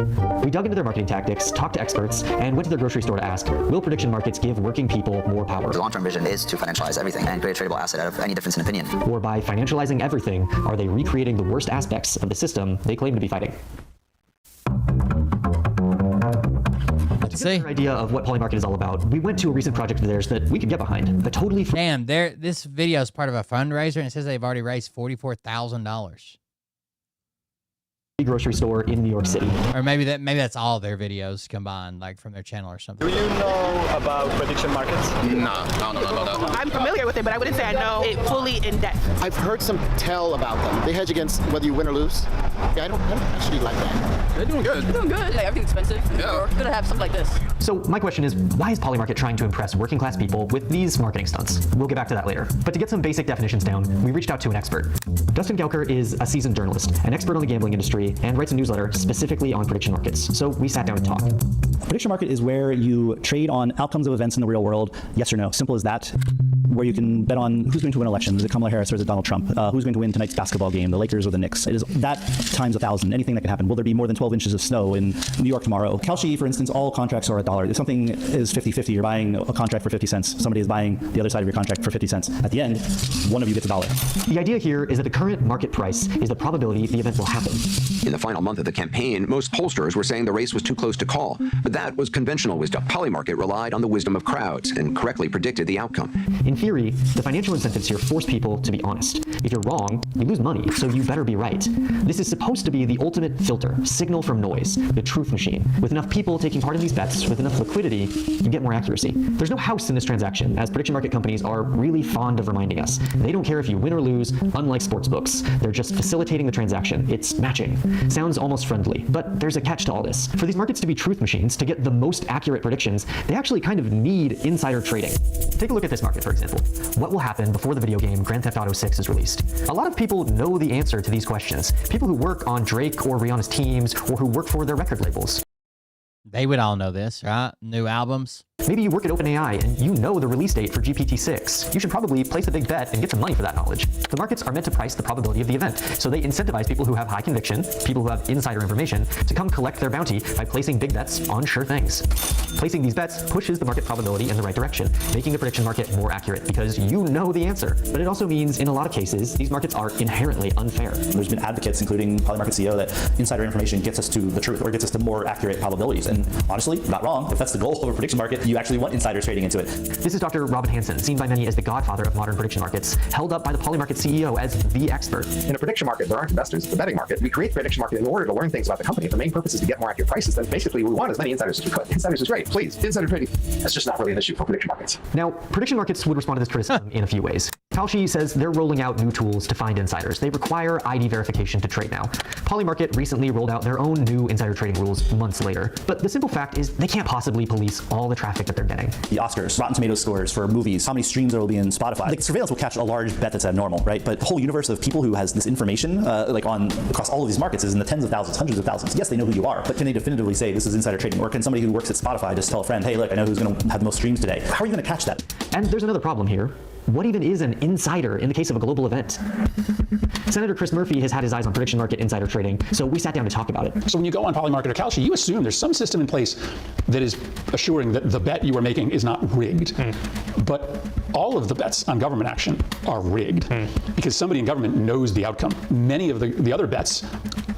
We dug into their marketing tactics, talked to experts, and went to their grocery store to ask, will prediction markets give working people more power? The long-term vision is to financialize everything and create a tradable asset out of any difference in opinion. Or by financializing everything, are they recreating the worst aspects of the system they claim to be fighting? Let's see. Our idea of what Polymarket is all about, we went to a recent project of theirs that we could get behind. A totally damn, this video is part of a fundraiser, and it says they've already raised $44,000. grocery store in New York City. Or maybe that's all their videos combined, like from their channel or something. Do you know about prediction markets? No. I'm familiar with it, but I wouldn't say I know it fully in depth. I've heard some tell about them. They hedge against whether you win or lose. Yeah, I don't actually like that. They're doing good. They're doing good. Like, everything's expensive. Yeah. We're gonna have something like this. So my question is, why is Polymarket trying to impress working class people with these marketing stunts? We'll get back to that later. But to get some basic definitions down, we reached out to an expert. Dustin Gelker is a seasoned journalist, an expert on the gambling industry, and writes a newsletter specifically on prediction markets. So we sat down to talk. Prediction market is where you trade on outcomes of events in the real world, yes or no, simple as that. Where you can bet on who's going to win elections, is it Kamala Harris or is it Donald Trump? Who's going to win tonight's basketball game, the Lakers or the Knicks? It is that times 1,000, anything that can happen. Will there be more than 12 inches of snow in New York tomorrow? Kalshi, for instance, all contracts are $1. If something is 50-50, you're buying a contract for 50 cents. Somebody is buying the other side of your contract for 50 cents. At the end, one of you gets $1. The idea here is that the current market price is the probability the event will happen. In the final month of the campaign, most pollsters were saying the race was too close to call, but that was conventional wisdom. Polymarket relied on the wisdom of crowds and correctly predicted the outcome. In theory, the financial incentives here force people to be honest. If you're wrong, you lose money, so you better be right. This is supposed to be the ultimate filter, signal from noise, the truth machine. With enough people taking part in these bets, with enough liquidity, you get more accuracy. There's no house in this transaction, as prediction market companies are really fond of reminding us. They don't care if you win or lose, unlike sports books. They're just facilitating the transaction. It's matching. Sounds almost friendly, but there's a catch to all this. For these markets to be truth machines, to get the most accurate predictions, they actually kind of need insider trading. Take a look at this market, for example. What will happen before the video game Grand Theft Auto 6 is released? A lot of people know the answer to these questions. People who work on Drake or Rihanna's teams, or who work for their record labels. They would all know this, right? New albums. Maybe you work at OpenAI and you know the release date for GPT-6. You should probably place a big bet and get some money for that knowledge. The markets are meant to price the probability of the event, so they incentivize people who have high conviction, people who have insider information, to come collect their bounty by placing big bets on sure things. Placing these bets pushes the market probability in the right direction, making the prediction market more accurate because you know the answer. But it also means, in a lot of cases, these markets are inherently unfair. There's been advocates, including Polymarket CEO, that insider information gets us to the truth or gets us to more accurate probabilities. And honestly, not wrong. If that's the goal of a prediction market, you actually want insiders trading into it. This is Dr. Robin Hanson, seen by many as the godfather of modern prediction markets, held up by the Polymarket CEO as the expert. In a prediction market, there aren't investors. It's a betting market. We create the prediction market in order to learn things about the company. If the main purpose is to get more accurate prices, then basically we want as many insiders as we could. Insiders is great. Please, insider trading. That's just not really an issue for prediction markets. Now, prediction markets would respond to this criticism in a few ways. Kalshi says they're rolling out new tools to find insiders. They require ID verification to trade now. Polymarket recently rolled out their own new insider trading rules months later. But the simple fact is they can't possibly police all the traffic that they're getting. The Oscars, Rotten Tomatoes scores for movies, how many streams there will be in Spotify. Like, surveillance will catch a large bet that's abnormal, right? But the whole universe of people who has this information, like on across all of these markets, is in the tens of thousands, hundreds of thousands. Yes, they know who you are, but can they definitively say this is insider trading? Or can somebody who works at Spotify just tell a friend, hey, look, I know who's going to have the most streams today? How are you going to catch that? And there's another problem here. What even is an insider in the case of a global event? Senator Chris Murphy has had his eyes on prediction market insider trading, so we sat down to talk about it. So when you go on Polymarket or Kalshi, you assume there's some system in place that is assuring that the bet you are making is not rigged. But all of the bets on government action are rigged because somebody in government knows the outcome. Many of the other bets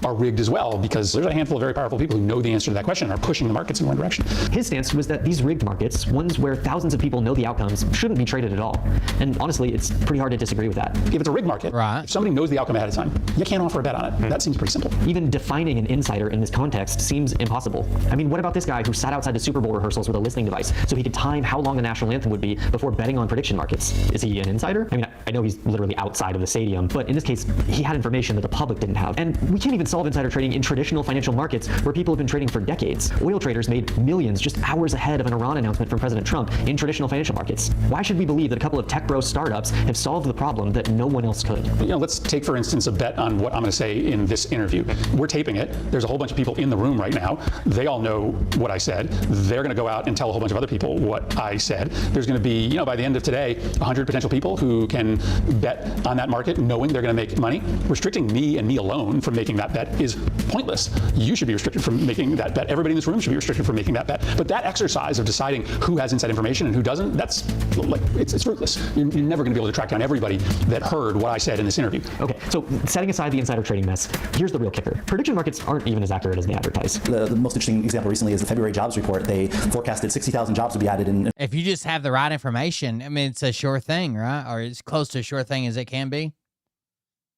are rigged as well because there's a handful of very powerful people who know the answer to that question and are pushing the markets in one direction. His stance was that these rigged markets, ones where thousands of people know the outcomes, shouldn't be traded at all. And honestly, it's pretty hard to disagree with that. If it's a rigged market, if somebody knows the outcome ahead of time, you can't offer a bet on it. That seems pretty simple. Even defining an insider in this context seems impossible. I mean, what about this guy who sat outside the Super Bowl rehearsals with a listening device so he could time how long the national anthem would be before betting on prediction markets? Is he an insider? I mean, I know he's literally outside of the stadium, but in this case, he had information that the public didn't have. And we can't even solve insider trading in traditional financial markets where people have been trading for decades. Oil traders made millions just hours ahead of an Iran announcement from President Trump in traditional financial markets. Why should we believe that a couple of tech bro startups have solved the problem that no one else could? You know, let's take, for instance, a bet on what I'm going to say in this interview. We're taping it. There's a whole bunch of people in the room right now. They all know what I said. They're going to go out and tell a whole bunch of other people what I said. There's going to be, you know, by the end of today, 100 potential people who can bet on that market knowing they're going to make money. Restricting me and me alone from making that bet is pointless. You should be restricted from making that bet. Everybody in this room should be restricted from making that bet. But that exercise of deciding who has inside information and who doesn't, that's like, it's fruitless. You're never going to be able to track down everybody that heard what I said in this interview. Okay, so setting aside the insider trading mess, here's the real kicker. Prediction markets aren't even as accurate as they advertise. The most interesting example recently is the February jobs report. They forecasted 60,000 jobs would be added in. If you just have the right information, I mean, it's a sure thing, right? Or as close to a sure thing as it can be.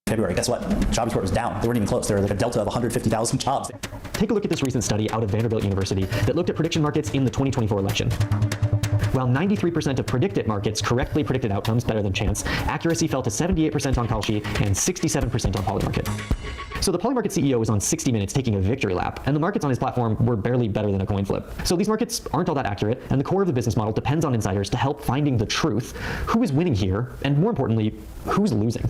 February, guess what? Job report was down. They weren't even close. There was like a delta of 150,000 jobs. Take a look at this recent study out of Vanderbilt University that looked at prediction markets in the 2024 election. While 93% of predicted markets correctly predicted outcomes better than chance, accuracy fell to 78% on Kalshi and 67% on Polymarket. So the Polymarket CEO was on 60 Minutes taking a victory lap, and the markets on his platform were barely better than a coin flip. So these markets aren't all that accurate, and the core of the business model depends on insiders to help finding the truth, who is winning here, and more importantly, who's losing.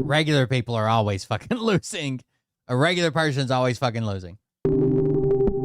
Regular people are always fucking losing. A regular person's always fucking losing.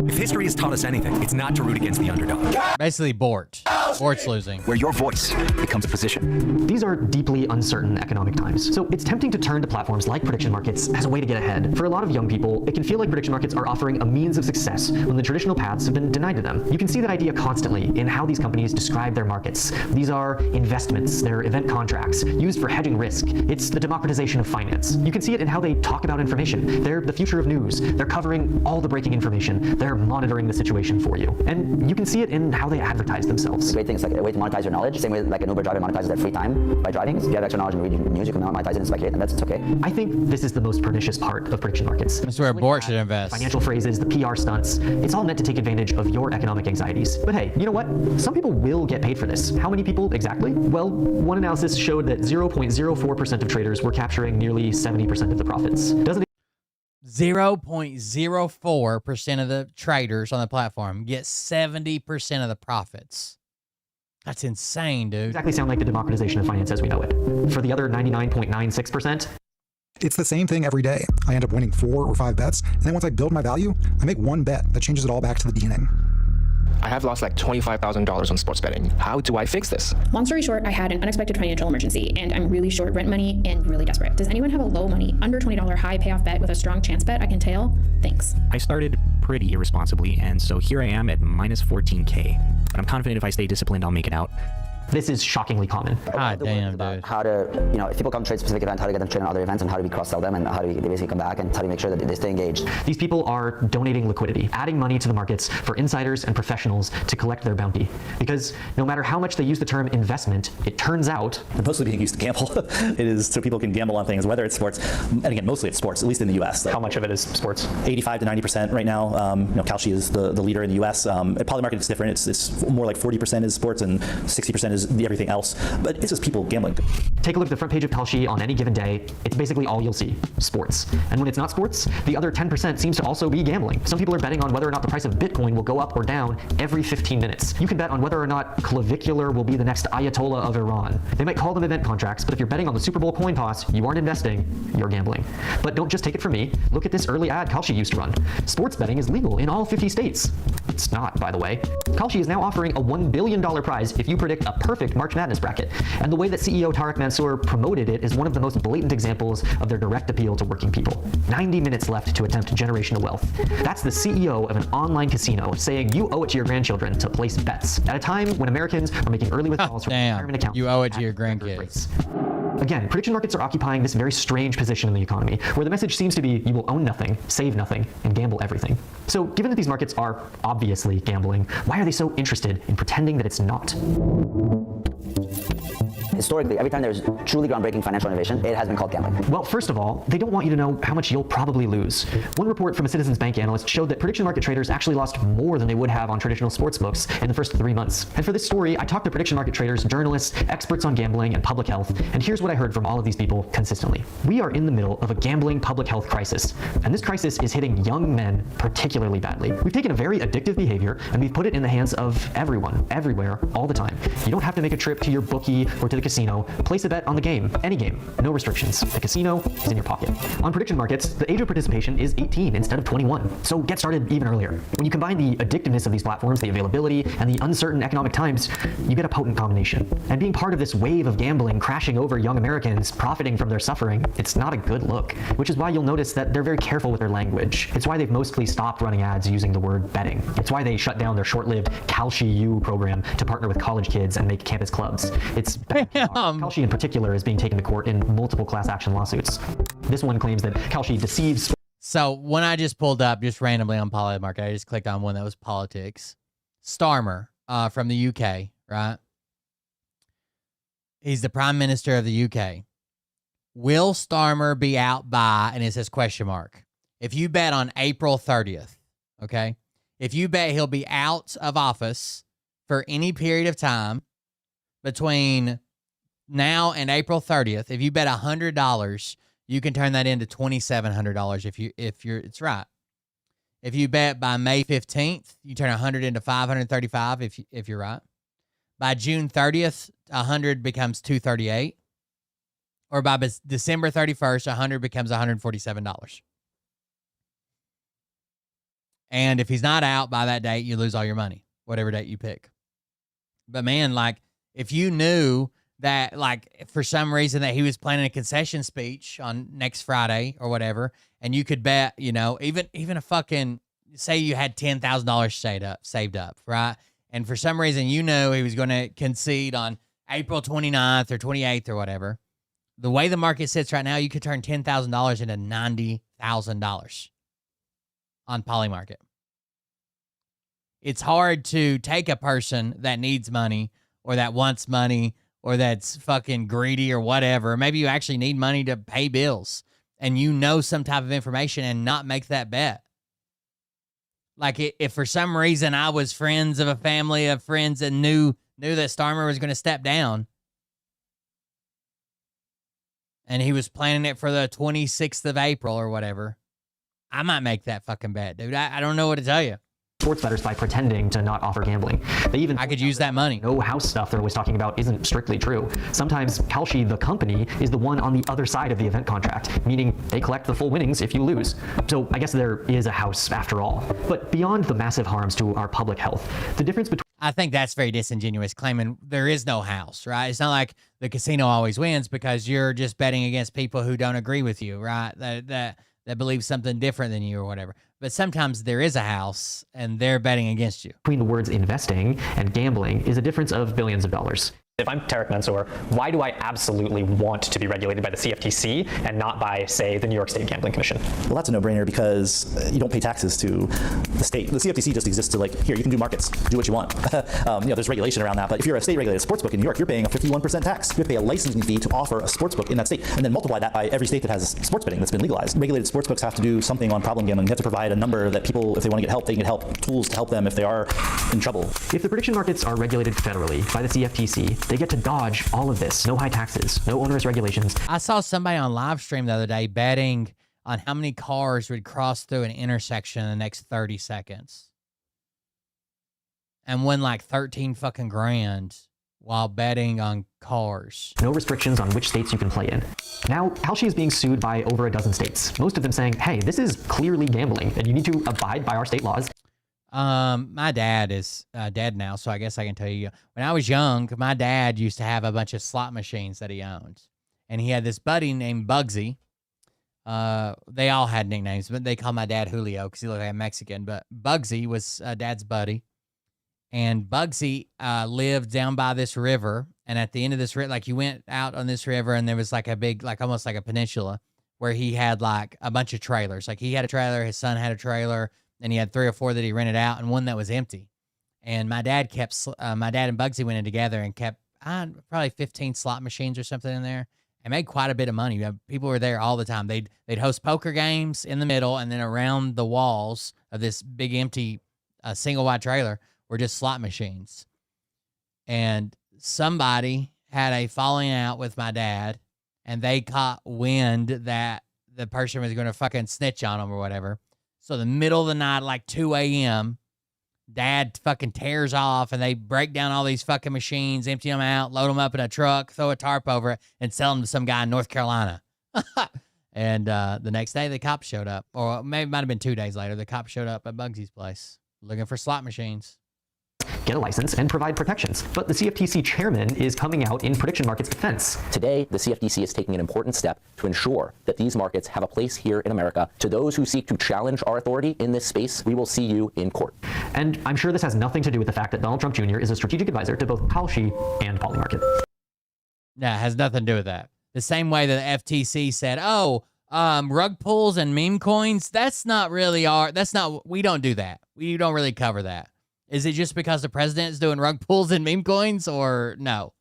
If history has taught us anything, it's not to root against the underdog. Basically, Bort. Bort's losing. Where your voice becomes a position. These are deeply uncertain economic times, so it's tempting to turn to platforms like prediction markets as a way to get ahead. For a lot of young people, it can feel like prediction markets are offering a means of success when the traditional paths have been denied to them. You can see that idea constantly in how these companies describe their markets. These are investments, they're event contracts, used for hedging risk. It's the democratization of finance. You can see it in how they talk about information. They're the future of news. They're covering all the breaking information. They're monitoring the situation for you. And you can see it in how they advertise themselves. The great thing is like a way to monetize your knowledge, same way like an Uber driver monetizes their free time by driving. If you have extra knowledge and reading news, you can monetize it and speculate, and that's okay. I think this is the most pernicious part of prediction markets. That's where Bort should invest. Financial phrases, the PR stunts, it's all meant to take advantage of your economic anxieties. But hey, you know what? Some people will get paid for this. How many people exactly? Well, one analysis showed that 0.04% of traders were capturing nearly 70% of the profits. Doesn't 0.04% of the traders on the platform get 70% of the profits. That's insane, dude. exactly sound like the democratization of finance as we know it. For the other 99.96%, it's the same thing every day. I end up winning 4 or 5 bets, and then once I build my value, I make one bet that changes it all back to the beginning. I have lost like $25,000 on sports betting. How do I fix this? Long story short, I had an unexpected financial emergency, and I'm really short rent money and really desperate. Does anyone have a low money, under $20 high payoff bet with a strong chance bet I can tail? Thanks. I started pretty irresponsibly, and so here I am at minus 14K. But I'm confident if I stay disciplined, I'll make it out. This is shockingly common. God damn, dude. How to, if people come trade specific event, how to get them to trade on other events, and how do we cross-sell them, and how do we basically come back, and how do we make sure that they stay engaged. These people are donating liquidity, adding money to the markets for insiders and professionals to collect their bounty. Because no matter how much they use the term investment, it turns out it's mostly being used to gamble. It is so people can gamble on things, whether it's sports, and again, mostly it's sports, at least in the U.S. How much of it is sports? 85 to 90% right now. Kalshi is the leader in the U.S. At Polymarket, it's different. It's more like 40% is sports and 60% is everything else. But it's just people gambling. Take a look at the front page of Kalshi on any given day. It's basically all you'll see, sports. And when it's not sports, the other 10% seems to also be gambling. Some people are betting on whether or not the price of Bitcoin will go up or down every 15 minutes. You can bet on whether or not Clavicular will be the next Ayatollah of Iran. They might call them event contracts, but if you're betting on the Super Bowl coin toss, you aren't investing, you're gambling. But don't just take it from me. Look at this early ad Kalshi used to run. Sports betting is legal in all 50 states. It's not, by the way. Kalshi is now offering a $1 billion prize if you predict a perfect March Madness bracket. And the way that CEO Tarek Mansour promoted it is one of the most blatant examples of their direct appeal to working people. 90 minutes left to attempt generational wealth. That's the CEO of an online casino saying you owe it to your grandchildren to place bets at a time when Americans are making early withdrawals from retirement accounts. You owe it to your grandkids. Again, prediction markets are occupying this very strange position in the economy, where the message seems to be you will own nothing, save nothing, and gamble everything. So given that these markets are obviously gambling, why are they so interested in pretending that it's not? Historically, every time there's truly groundbreaking financial innovation, it has been called gambling. Well, first of all, they don't want you to know how much you'll probably lose. One report from a Citizens Bank analyst showed that prediction market traders actually lost more than they would have on traditional sports books in the first 3 months. And for this story, I talked to prediction market traders, journalists, experts on gambling and public health, and here's what I heard from all of these people consistently. We are in the middle of a gambling public health crisis, and this crisis is hitting young men particularly badly. We've taken a very addictive behavior, and we've put it in the hands of everyone, everywhere, all the time. You don't have to make a trip to your bookie or to the casino. Place a bet on the game, any game, no restrictions. The casino is in your pocket. On prediction markets, the age of participation is 18 instead of 21. So get started even earlier. When you combine the addictiveness of these platforms, the availability, and the uncertain economic times, you get a potent combination. And being part of this wave of gambling crashing over young Americans, profiting from their suffering, it's not a good look. Which is why you'll notice that they're very careful with their language. It's why they've mostly stopped running ads using the word betting. It's why they shut down their short-lived Kalshi U program to partner with college kids and make campus clubs. It's Kalshi in particular is being taken to court in multiple class action lawsuits. This one claims that Kalshi deceives. So when I just pulled up just randomly on Polymarket, I just clicked on one that was politics. Starmer from the UK, right? He's the Prime Minister of the UK. will Starmer be out by, and it says question mark. If you bet on April 30th, okay? If you bet he'll be out of office for any period of time between now and April 30th, if you bet $100, you can turn that into $2,700 if you're it's right. If you bet by May 15th, you turn 100 into 535 if you're right. By June 30th, 100 becomes 238. Or by December 31st, 100 becomes $147. And if he's not out by that date, you lose all your money, whatever date you pick. But man, like, if you knew that, like, for some reason that he was planning a concession speech on next Friday or whatever, and you could bet, you know, even a fucking, say you had $10,000 saved up, right? And for some reason you knew he was going to concede on April 29th or 28th or whatever. The way the market sits right now, you could turn $10,000 into $90,000 on Polymarket. It's hard to take a person that needs money or that wants money or that's fucking greedy or whatever. Maybe you actually need money to pay bills and you know some type of information and not make that bet. Like, if for some reason I was friends of a family of friends and knew that Starmer was going to step down and he was planning it for the 26th of April or whatever, I might make that fucking bet, dude. I don't know what to tell you. Sports bettors by pretending to not offer gambling. I could use that money. No house stuff they're always talking about isn't strictly true. Sometimes Kalshi, the company, is the one on the other side of the event contract, meaning they collect the full winnings if you lose. So I guess there is a house after all. But beyond the massive harms to our public health, the difference between... I think that's very disingenuous, claiming there is no house, right? It's not like the casino always wins because you're just betting against people who don't agree with you, right? That believe something different than you or whatever. But sometimes there is a house and they're betting against you. Between the words investing and gambling is a difference of billions of dollars. If I'm Tarek Mansour, why do I absolutely want to be regulated by the CFTC and not by, say, the New York State Gambling Commission? Well, that's a no-brainer because you don't pay taxes to the state. The CFTC just exists to, like, here, you can do markets, do what you want. There's regulation around that, but if you're a state-regulated sportsbook in New York, you're paying a 51% tax. You have to pay a licensing fee to offer a sportsbook in that state, and then multiply that by every state that has sports betting that's been legalized. Regulated sportsbooks have to do something on problem gambling. They have to provide a number that people, if they want to get help, they can get help, tools to help them if they are in trouble. If the prediction markets are regulated federally by the CFTC, they get to dodge all of this. No high taxes, no onerous regulations. I saw somebody on live stream the other day betting on how many cars would cross through an intersection in the next 30 seconds. And won like 13 fucking grand while betting on cars. No restrictions on which states you can play in. Now, Kalshi is being sued by over a dozen states, most of them saying, hey, this is clearly gambling and you need to abide by our state laws. My dad is dead now, so I guess I can tell you. When I was young, my dad used to have a bunch of slot machines that he owned. And he had this buddy named Bugsy. They all had nicknames, but they called my dad Julio because he looked like a Mexican. But Bugsy was Dad's buddy. And Bugsy lived down by this river. And at the end of this river, like you went out on this river and there was like a big, like almost like a peninsula where he had like a bunch of trailers. Like he had a trailer, his son had a trailer. And he had 3 or 4 that he rented out and one that was empty. And my dad and Bugsy went in together and kept probably 15 slot machines or something in there and made quite a bit of money. People were there all the time. They'd host poker games in the middle, and then around the walls of this big empty single wide trailer were just slot machines. And somebody had a falling out with my dad, and they caught wind that the person was going to fucking snitch on them or whatever. So the middle of the night, like 2 a.m., Dad fucking tears off and they break down all these fucking machines, empty them out, load them up in a truck, throw a tarp over it, and sell them to some guy in North Carolina. And the next day, the cops showed up. Or maybe it might have been 2 days later. The cops showed up at Bugsy's place looking for slot machines. Get a license and provide protections. But the CFTC chairman is coming out in prediction markets defense. Today, the CFTC is taking an important step to ensure that these markets have a place here in America. To those who seek to challenge our authority in this space, we will see you in court. And I'm sure this has nothing to do with the fact that Donald Trump Jr. is a strategic advisor to both Kalshi and Polymarket. Yeah, it has nothing to do with that. The same way that the FTC said, rug pulls and meme coins, we don't do that. We don't really cover that. Is it just because the president is doing rug pulls and meme coins, or no?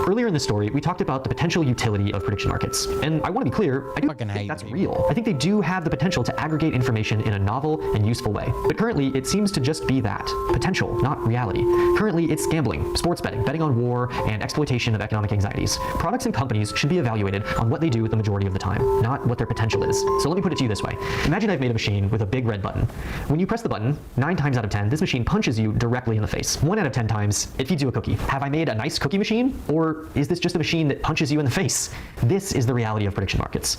Earlier in this story, we talked about the potential utility of prediction markets. And I want to be clear, I do think that's real. I think they do have the potential to aggregate information in a novel and useful way. But currently, it seems to just be that. Potential, not reality. Currently, it's gambling, sports betting, betting on war, and exploitation of economic anxieties. Products and companies should be evaluated on what they do the majority of the time, not what their potential is. So let me put it to you this way. Imagine I've made a machine with a big red button. When you press the button, 9 times out of 10, this machine punches you directly in the face. 1 out of 10 times, it feeds you a cookie. Have I made a nice cookie machine? Or is this just a machine that punches you in the face? This is the reality of prediction markets.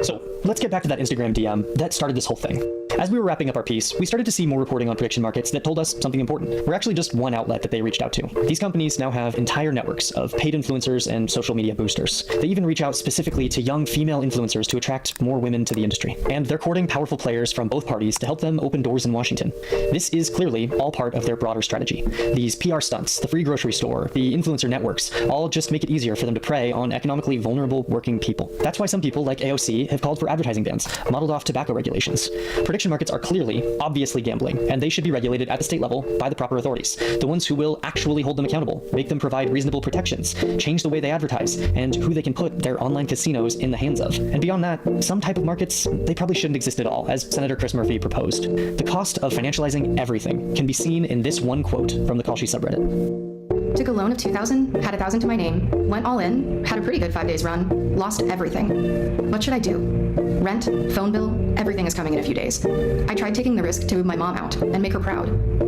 So let's get back to that Instagram DM that started this whole thing. As we were wrapping up our piece, we started to see more reporting on prediction markets that told us something important. We're actually just one outlet that they reached out to. These companies now have entire networks of paid influencers and social media boosters. They even reach out specifically to young female influencers to attract more women to the industry. And they're courting powerful players from both parties to help them open doors in Washington. This is clearly all part of their broader strategy. These PR stunts, the free grocery store, the influencer networks, all just make it easier for them to prey on economically vulnerable working people. That's why some people like AOC have called for advertising bans, modeled off tobacco regulations. Prediction markets are clearly, obviously gambling, and they should be regulated at the state level by the proper authorities, the ones who will actually hold them accountable, make them provide reasonable protections, change the way they advertise, and who they can put their online casinos in the hands of. And beyond that, some type of markets, they probably shouldn't exist at all, as Senator Chris Murphy proposed. The cost of financializing everything can be seen in this one quote from the Kalshi subreddit. Took a loan of $2,000, had $1,000 to my name, went all in, had a pretty good 5 days run, lost everything. What should I do? Rent, phone bill, everything is coming in a few days. I tried taking the risk to move my mom out and make her proud,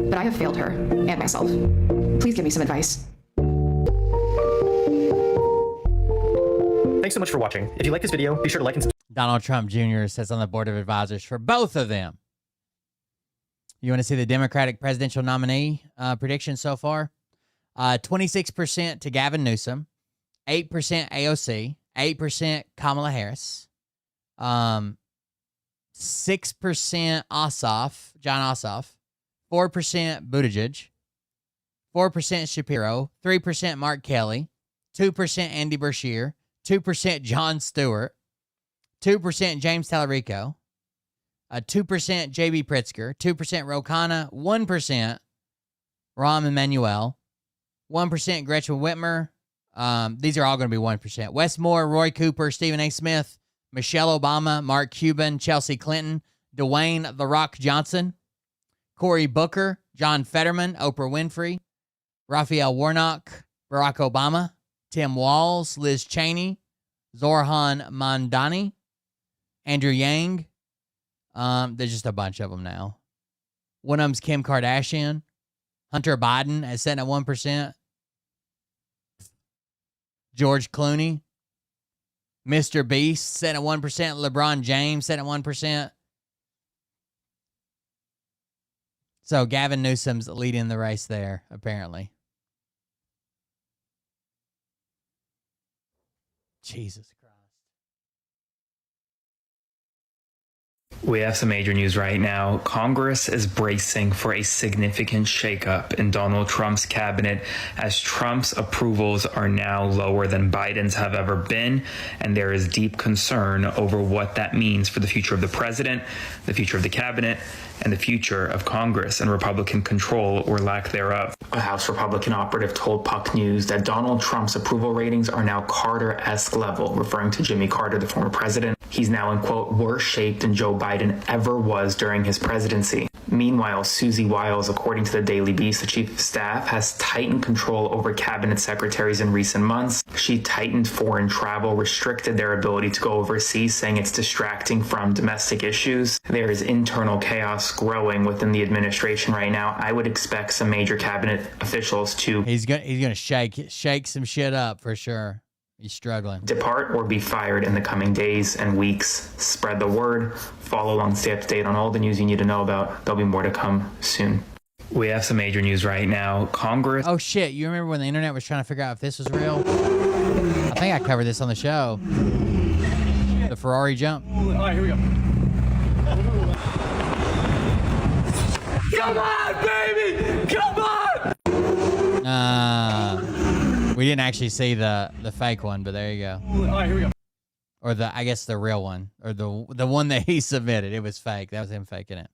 but I have failed her and myself. Please give me some advice. Thanks so much for watching. If you like this video, be sure to like and subscribe. Donald Trump Jr. sits on the board of advisors for both of them. You want to see the Democratic presidential nominee prediction so far? 26% to Gavin Newsom, 8% AOC, 8% Kamala Harris, 6% Ossoff, John Ossoff, 4% Buttigieg, 4% Shapiro, 3% Mark Kelly, 2% Andy Beshear, 2% Jon Stewart, 2% James Tallarico, 2% J.B. Pritzker, 2% Ro Khanna, 1% Rahm Emanuel, 1% Gretchen Whitmer. These are all going to be 1%. Wes Moore, Roy Cooper, Stephen A. Smith, Michelle Obama, Mark Cuban, Chelsea Clinton, Dwayne The Rock Johnson, Cory Booker, John Fetterman, Oprah Winfrey, Raphael Warnock, Barack Obama, Tim Walz, Liz Cheney, Zoran Mandani, Andrew Yang. There's just a bunch of them now. One of them's Kim Kardashian. Hunter Biden is sitting at 1%. George Clooney. Mr. Beast sitting at 1%. LeBron James sitting at 1%. So Gavin Newsom's leading the race there, apparently. Jesus Christ. We have some major news right now. Congress is bracing for a significant shakeup in Donald Trump's cabinet as Trump's approvals are now lower than Biden's have ever been, and there is deep concern over what that means for the future of the president, the future of the cabinet, and the future of Congress and Republican control or lack thereof. A House Republican operative told Puck News that Donald Trump's approval ratings are now Carter-esque level, referring to Jimmy Carter, the former president. He's now in, quote, worse shape than Joe Biden ever was during his presidency. Meanwhile, Susie Wiles, according to the Daily Beast, the chief of staff, has tightened control over cabinet secretaries in recent months. She tightened foreign travel, restricted their ability to go overseas, saying it's distracting from domestic issues. There is internal chaos growing within the administration right now. I would expect some major cabinet officials to He's gonna shake some shit up for sure. He's struggling. Depart or be fired in the coming days and weeks. Spread the word. Follow along, stay up to date on all the news you need to know about. There'll be more to come soon. We have some major news right now. Congress. Oh shit! You remember when the internet was trying to figure out if this was real? I think I covered this on the show. The Ferrari jump. All right, here we go. Come on, baby! Come on! We didn't actually see the fake one, but there you go. All right, here we go. Or I guess the real one, or the one that he submitted. It was fake. That was him faking it.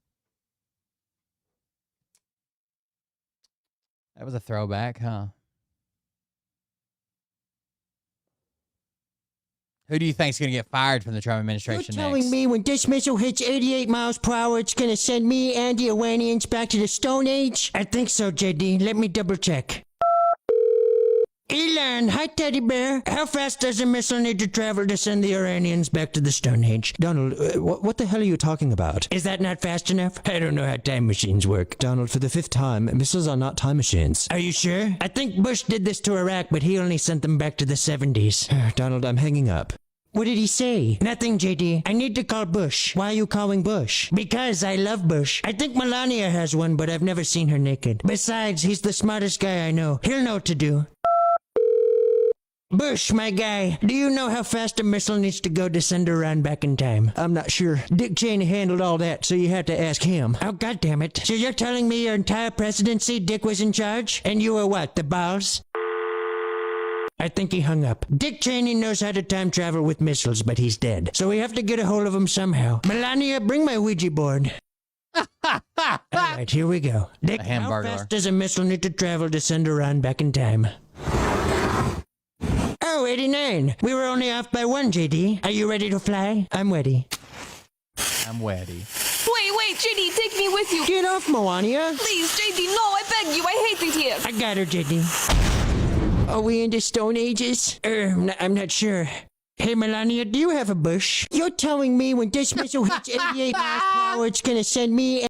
That was a throwback, huh? Who do you think's going to get fired from the Trump administration next? Me when this missile hits 88 miles per hour, it's gonna send me and the Iranians back to the Stone Age? I think so, JD. Let me double check. Elon, hi Teddy Bear. How fast does a missile need to travel to send the Iranians back to the Stone Age? Donald, what the hell are you talking about? Is that not fast enough? I don't know how time machines work. Donald, for the 5th time, missiles are not time machines. Are you sure? I think Bush did this to Iraq, but he only sent them back to the 70s. Donald, I'm hanging up. What did he say? Nothing, JD. I need to call Bush. Why are you calling Bush? Because I love Bush. I think Melania has one, but I've never seen her naked. Besides, he's the smartest guy I know. He'll know what to do. Bush, my guy, do you know how fast a missile needs to go to send Iran back in time? I'm not sure. Dick Cheney handled all that, so you had to ask him. Oh, goddammit. So you're telling me your entire presidency, Dick was in charge? And you were what, the balls? I think he hung up. Dick Cheney knows how to time travel with missiles, but he's dead. So we have to get a hold of him somehow. Melania, bring my Ouija board. All right, here we go. Dick, how fast does a missile need to travel to send Iran back in time? Oh, 89. We were only off by 1, JD. Are you ready to fly? I'm ready. I'm ready. Wait, JD, take me with you. Get off, Melania. Please, JD, no, I beg you. I hate it here. I got her, JD. Are we in the Stone Ages? I'm not sure. Hey, Melania, do you have a bush? You're telling me when this missile hits 88 miles per hour, it's gonna send me...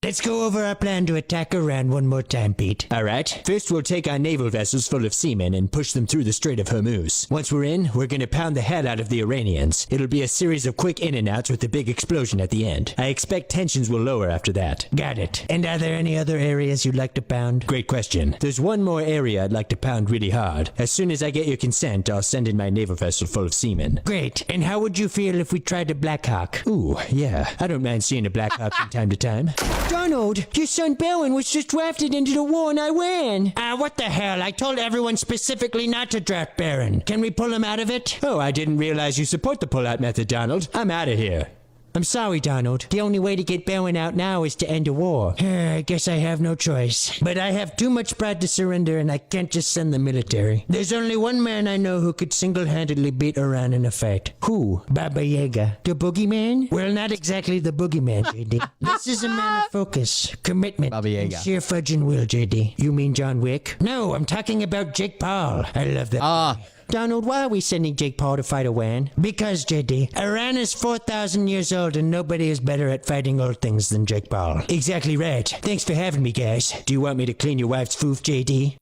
Let's go over our plan to attack Iran one more time, Pete. All right. First, we'll take our naval vessels full of seamen and push them through the Strait of Hormuz. Once we're in, we're gonna pound the hell out of the Iranians. It'll be a series of quick in and outs with a big explosion at the end. I expect tensions will lower after that. Got it. And are there any other areas you'd like to pound? Great question. There's one more area I'd like to pound really hard. As soon as I get your consent, I'll send in my naval vessel full of seamen. Great. And how would you feel if we tried a Black Hawk? Ooh, yeah. I don't mind seeing a Black Hawk from time to time. Donald, your son Bowen was just drafted into the war in Iran. What the hell? I told everyone specifically not to draft Barron. Can we pull him out of it? Oh, I didn't realize you support the pull-out method, Donald. I'm out of here. I'm sorry, Donald. The only way to get Bowen out now is to end a war. I guess I have no choice. But I have too much pride to surrender, and I can't just send the military. There's only one man I know who could single-handedly beat Iran in a fight. Who? Baba Yaga. The boogeyman? Well, not exactly the boogeyman, JD. This is a man of focus, commitment, Baba Yaga. and sheer fudging will, JD. You mean John Wick? No, I'm talking about Jake Paul. I love that. Donald, why are we sending Jake Paul to fight Iran? Because, JD, Iran is 4,000 years old and nobody is better at fighting old things than Jake Paul. Exactly right. Thanks for having me, guys. Do you want me to clean your wife's foof, JD?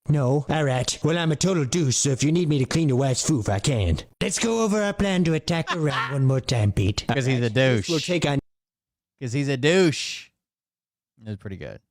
No? Alright. Well, I'm a total douche, so if you need me to clean your wife's foof, I can. Let's go over our plan to attack Iran one more time, Pete. Because he's a douche. We'll take on... Because he's a douche. It was pretty good.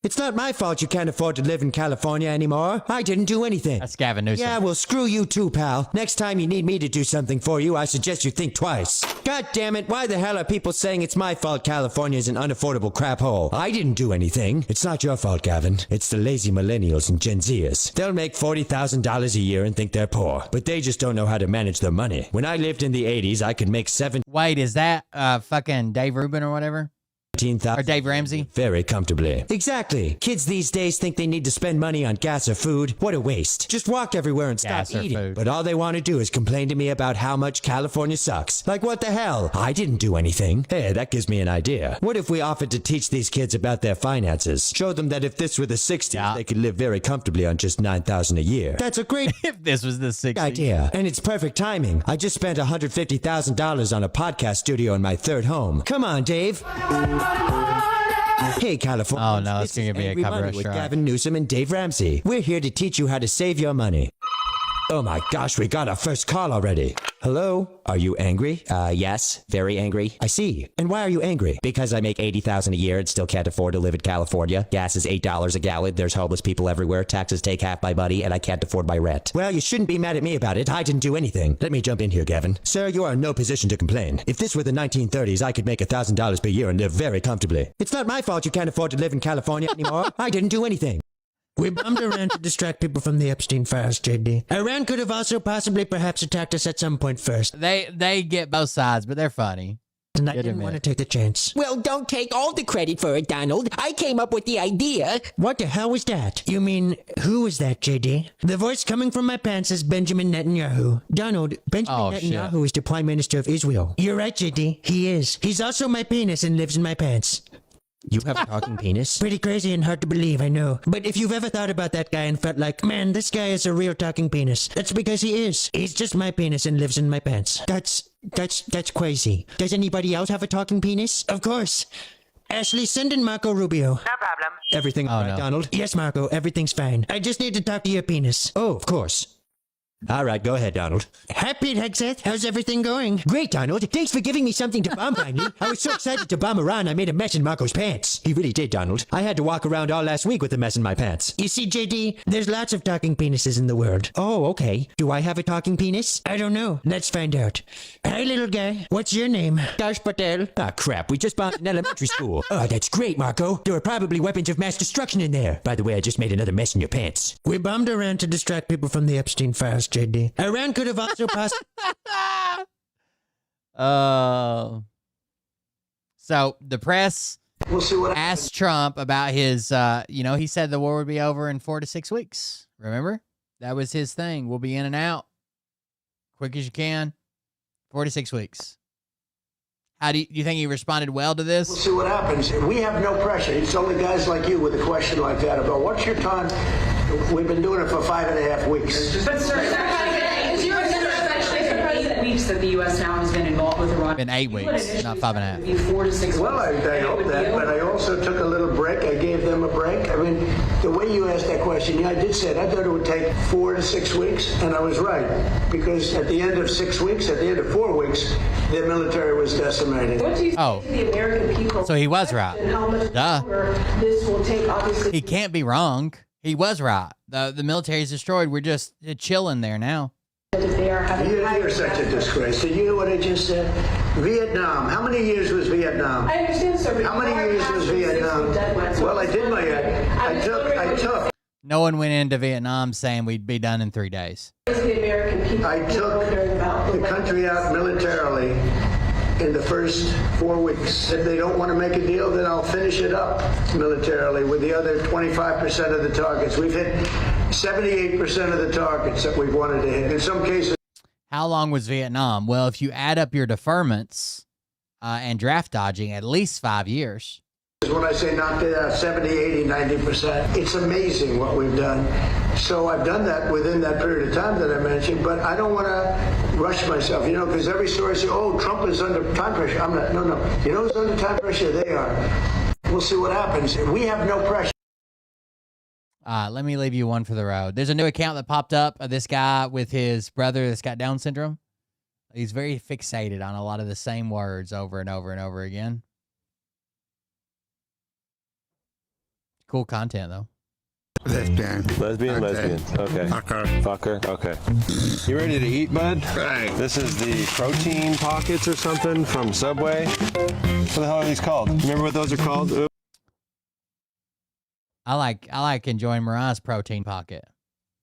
It's not my fault you can't afford to live in California anymore. I didn't do anything. That's Gavin Newsom. Yeah, well, screw you too, pal. Next time you need me to do something for you, I suggest you think twice. God damn it, why the hell are people saying it's my fault California's an unaffordable crap hole? I didn't do anything. It's not your fault, Gavin. It's the lazy millennials and Gen Zers. They'll make $40,000 a year and think they're poor, but they just don't know how to manage their money. When I lived in the 80s, I could make Wait, is that fucking Dave Rubin or whatever? Or Dave Ramsey? Very comfortably. Exactly. Kids these days think they need to spend money on gas or food. What a waste. Just walk everywhere and stop eating. Food. But all they want to do is complain to me about how much California sucks. Like, what the hell? I didn't do anything. Hey, that gives me an idea. What if we offered to teach these kids about their finances? Show them that if this were the 60s, they could live very comfortably on just $9,000 a year. That's a great if this was the 60s. idea. And it's perfect timing. I just spent $150,000 on a podcast studio in my third home. Come on, Dave. Hey, California. Oh, no, it's going to be a cover with Gavin Newsom and Dave Ramsey. We're here to teach you how to save your money. Oh my gosh, we got our first call already. Hello? Are you angry? Yes, very angry. I see. And why are you angry? Because I make $80,000 a year and still can't afford to live in California. Gas is $8 a gallon. There's homeless people everywhere. Taxes take half my money, and I can't afford my rent. Well, you shouldn't be mad at me about it. I didn't do anything. Let me jump in here, Gavin. Sir, you are in no position to complain. If this were the 1930s, I could make $1,000 per year and live very comfortably. It's not my fault you can't afford to live in California anymore. I didn't do anything. We bombed Iran to distract people from the Epstein files, JD. Iran could have also possibly perhaps attacked us at some point first. They get both sides, but they're funny. and I didn't want to take the chance. Well, don't take all the credit for it, Donald. I came up with the idea. What the hell was that? You mean, who was that, JD? The voice coming from my pants is Benjamin Netanyahu. Donald, Benjamin Netanyahu is the Prime Minister of Israel. You're right, JD. He is. He's also my penis and lives in my pants. You have a talking penis? Pretty crazy and hard to believe, I know. But if you've ever thought about that guy and felt like, man, this guy is a real talking penis, that's because he is. He's just my penis and lives in my pants. That's crazy. Does anybody else have a talking penis? Of course. Ashley, send in Marco Rubio. No problem. Everything all right, Donald? Yes, Marco, everything's fine. I just need to talk to your penis. Oh, of course. All right, go ahead, Donald. Hi, Pete Hegseth. How's everything going? Great, Donald. Thanks for giving me something to bomb finally. I was so excited to bomb around, I made a mess in Marco's pants. He really did, Donald. I had to walk around all last week with a mess in my pants. You see, JD, there's lots of talking penises in the world. Oh, okay. Do I have a talking penis? I don't know. Let's find out. Hi, little guy. What's your name? Dash Patel. Ah, crap. We just bombed an elementary school. Oh, that's great, Marco. There are probably weapons of mass destruction in there. By the way, I just made another mess in your pants. We bombed Iran to distract people from the Epstein files, JD. Iran could have also possibly... So the press asked Trump about his, he said the war would be over in 4 to 6 weeks. Remember? That was his thing. We'll be in and out. Quick as you can. 4 to 6 weeks. How do you think he responded well to this? We'll see what happens. We have no pressure. It's only guys like you with a question like that about what's your time? We've been doing it for 5.5 weeks. But sir, is your essentially 8 weeks that the U.S. now has been involved with Iran? Been 8 weeks, not 5.5. 4 to 6 weeks. Well, I hope that, but I also took a little break. I gave them a break. I mean, the way you asked that question, yeah, I did say it. I thought it would take 4 to 6 weeks, and I was right. Because at the end of 6 weeks, at the end of 4 weeks, their military was decimated. What do you say to the American people? So he was right. And how much Duh. longer this will take, obviously. He can't be wrong. He was right. The military is destroyed. We're just chilling there now. You're such a disgrace. Did you hear what I just said? Vietnam. How many years was Vietnam? I understand, sir. But how many years was Vietnam? Well, I did my I took. No one went into Vietnam saying we'd be done in 3 days. I took the country out militarily in the first 4 weeks. If they don't want to make a deal, then I'll finish it up militarily with the other 25% of the targets. We've hit 78% of the targets that we've wanted to hit. In some cases. How long was Vietnam? Well, if you add up your deferments and draft dodging, at least 5 years. When I say knocked it out 70, 80, 90%, it's amazing what we've done. So I've done that within that period of time that I mentioned, but I don't want to rush myself, because every story says, oh, Trump is under time pressure. I'm not. No. You know who's under time pressure? They are. We'll see what happens. We have no pressure. Let me leave you one for the road. There's a new account that popped up of this guy with his brother that's got Down syndrome. He's very fixated on a lot of the same words over and over and over again. Cool content, though. Lesbian. Lesbian. Okay. Fucker. Okay. You ready to eat, bud? Right. This is the protein pockets or something from Subway. What the hell are these called? Remember what those are called? Oops. I like enjoying Mariah's protein pocket.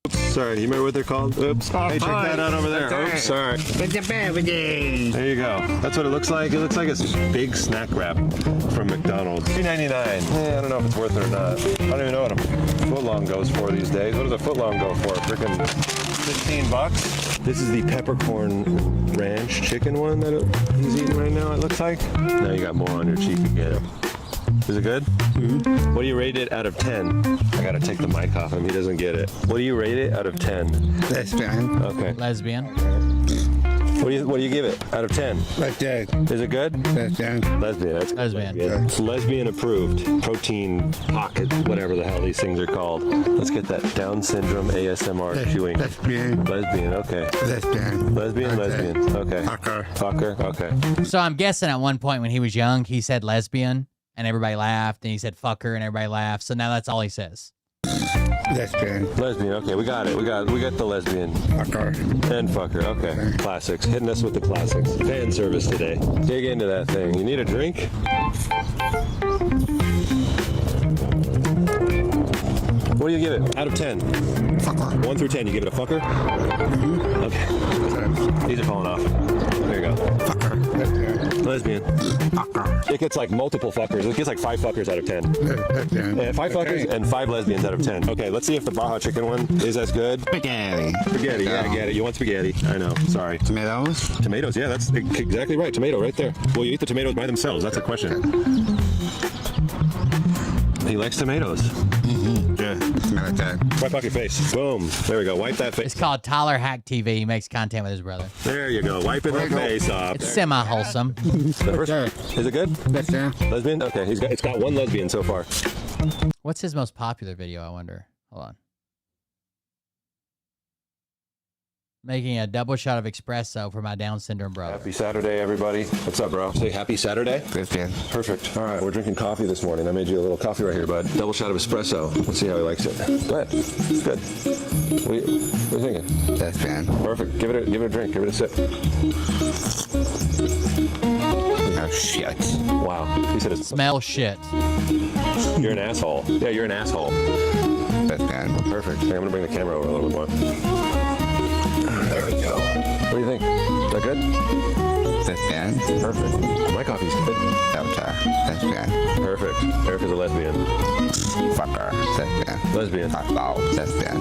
Sorry, you remember what they're called? Oops. Hey, check that out over there. Oops, sorry. There you go. That's what it looks like. It looks like it's big snack wrap from McDonald's. $3.99. I don't know if it's worth it or not. I don't even know what a footlong goes for these days. What does a footlong go for? Freaking $15? This is the peppercorn ranch chicken one that he's eating right now, it looks like. Now you got more on your cheek again. Is it good? Mm-hmm. What do you rate it out of 10? I gotta take the mic off him. He doesn't get it. What do you rate it out of 10? Lesbian. Okay. Lesbian. What do you give it out of 10? Lesbian. Is it good? Lesbian. Lesbian. That's lesbian. Yeah. It's lesbian approved. Protein pocket, whatever the hell these things are called. Let's get that Down syndrome ASMR chewing. Lesbian. Lesbian. Okay. Lesbian. Lesbian. Okay. Fucker. Okay. So I'm guessing at one point when he was young, he said lesbian. And everybody laughed, and he said fucker, and everybody laughed. So now that's all he says. Lesbian. Lesbian, okay, we got it. We got the lesbian. Fucker. And fucker, okay. Classics. Hitting us with the classics. Fan service today. Dig into that thing. You need a drink? What do you give it out of 10? Fucker. 1 through 10, you give it a fucker? Mm-hmm. Okay. These are falling off. There you go. Fucker. Lesbian. It gets like multiple fuckers. It gets like 5 fuckers out of 10. Yeah, 5 fuckers and 5 lesbians out of 10. Okay, let's see if the Baja chicken one is as good. Spaghetti. Spaghetti, yeah, I get it. You want spaghetti. I know, sorry. Tomatoes? Tomatoes, yeah, that's exactly right. Tomato right there. Well, you eat the tomatoes by themselves. That's a question. He likes tomatoes. Yeah. Wipe off your face. Boom. There we go. Wipe that face. It's called Tyler Hack TV. He makes content with his brother. There you go. Wiping the face off. It's semi-wholesome. Is it good? That's there. Lesbian? Okay. It's got 1 lesbian so far. What's his most popular video, I wonder? Hold on. Making a double shot of espresso for my Down syndrome brother. Happy Saturday, everybody. What's up, bro? Say happy Saturday. Perfect. All right, we're drinking coffee this morning. I made you a little coffee right here, bud. Double shot of espresso. Let's see how he likes it. Go ahead. Good. What are you thinking? That's fan. Perfect. Give it a drink. Give it a sip. Oh, shit. Wow. He said it's... Smell shit. You're an asshole. Yeah, you're an asshole. That's fan. Perfect. Okay, I'm going to bring the camera over a little bit more. There we go. What do you think? Is that good? That's fan. Perfect. My coffee's good. That's fan. Perfect. Erica's a lesbian. Fucker. That's fan. Lesbian. That's fan.